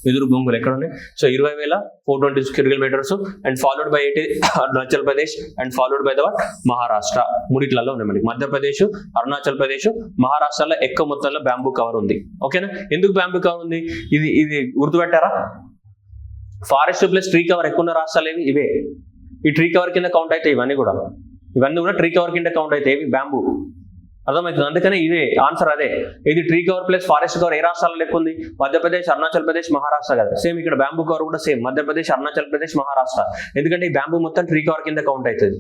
వెదురు బొంగులు ఎక్కడ ఉన్నాయి? So 20,420 square kilometres and followed by Arunachal Pradesh and followed by the what Maharashtra. 3 ఉన్నాయి మనకి. మధ్యప్రదేశ్, అరుణాచల్ ప్రదేశ్, మహారాష్ట్రలో ఎక్కువ మొత్తంలో బ్యాంబూ కవర్ ఉంది. ఓకేనా. ఎందుకు బ్యాంబూ కవర్ ఉంది? ఇది గుర్తుపెట్టారా? ఫారెస్ట్ ప్లస్ ట్రీ కవర్ ఎక్కువ ఉన్న రాష్ట్రాలు ఏవి? ఇవే. ఈ ట్రీ కవర్ కింద కౌంట్ అయితే ఇవన్నీ కూడా ట్రీ కవర్ కింద కౌంట్ అయితే ఇవి బ్యాంబూ. అర్థమవుతుంది. అందుకని ఇదే ఆన్సర్ అదే. ఇది tree cover plus forest cover ఏ రాష్ట్రాల్లో ఎక్కువ ఉంది? మధ్యప్రదేశ్, అరుణాచల్ ప్రదేశ్, మహారాష్ట్ర కదా. సేమ్ ఇక్కడ బ్యాంబూ కవర్ కూడా సేమ్ మధ్యప్రదేశ్, అరుణాచల్ ప్రదేశ్, మహారాష్ట్ర. ఎందుకంటే ఈ బ్యాంబూ మొత్తం ట్రీ కవర్ కింద కౌంట్ అవుతుంది.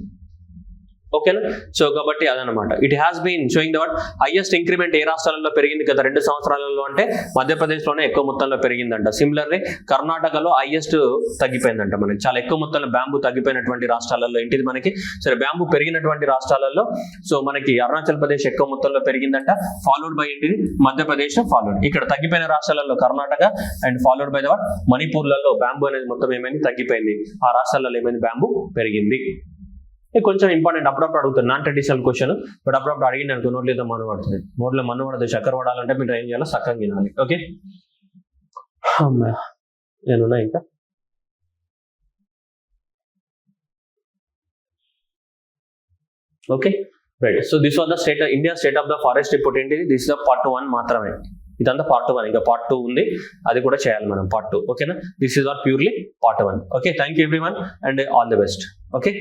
ఓకేనా. సో కాబట్టి అదనమాట. It has been showing that highest increment ఏ రాష్ట్రాలలో పెరిగింది గత 2 సంవత్సరాలలో అంటే మధ్యప్రదేశ్లోనే ఎక్కువ మొత్తంలో పెరిగిందంట. సిమిలర్లీ కర్ణాటకలో హైయెస్ట్ తగ్గిపోయిందంట. మనకి చాలా ఎక్కువ మొత్తంలో బ్యాంబూ తగ్గిపోయినటువంటి రాష్ట్రాలలో ఏంటిది మనకి, సరే బ్యాంబూ పెరిగినటువంటి రాష్ట్రాలలో సో మనకి అరుణాచల్ ప్రదేశ్ ఎక్కువ మొత్తంలో పెరిగిందంట, ఫాలోడ్ బై ఏంటిది మధ్యప్రదేశ్, ఫాలోడ్ ఇక్కడ తగ్గిపోయిన రాష్ట్రాలలో Karnataka and followed by that మణిపూర్లలో బ్యాంబూ అనేది మొత్తం ఏమైంది తగ్గిపోయింది. ఆ రాష్ట్రాలలో ఏమైంది బ్యాంబూ పెరిగింది. కొంచెం ఇంపార్టెంట్, అప్పుడప్పుడు అడుగుతారు నాన్ ట్రెడిషనల్ క్వశ్చన్, బట్ అప్పుడప్పుడు అడిగింది అనుకో నోట్లో ఏదో మన్ను పడుతుంది. నోట్లో మన్ను పడదు, చక్కెర పడాలంటే మీరు ఏం చేయాలో చక్కగా తినాలి. ఓకే నేనున్నా ఇంకా okay right. So this was the state India state of the forest report ఏంటిది, దిస్ ద పార్ట్ 1 మాత్రమే. ఇదంతా పార్ట్ 1, ఇంకా పార్ట్ 2 ఉంది, అది కూడా చేయాలి మనం పార్ట్ 2. ఓకేనా, this is are purely part 1. Okay, thank you everyone and all the best. Okay.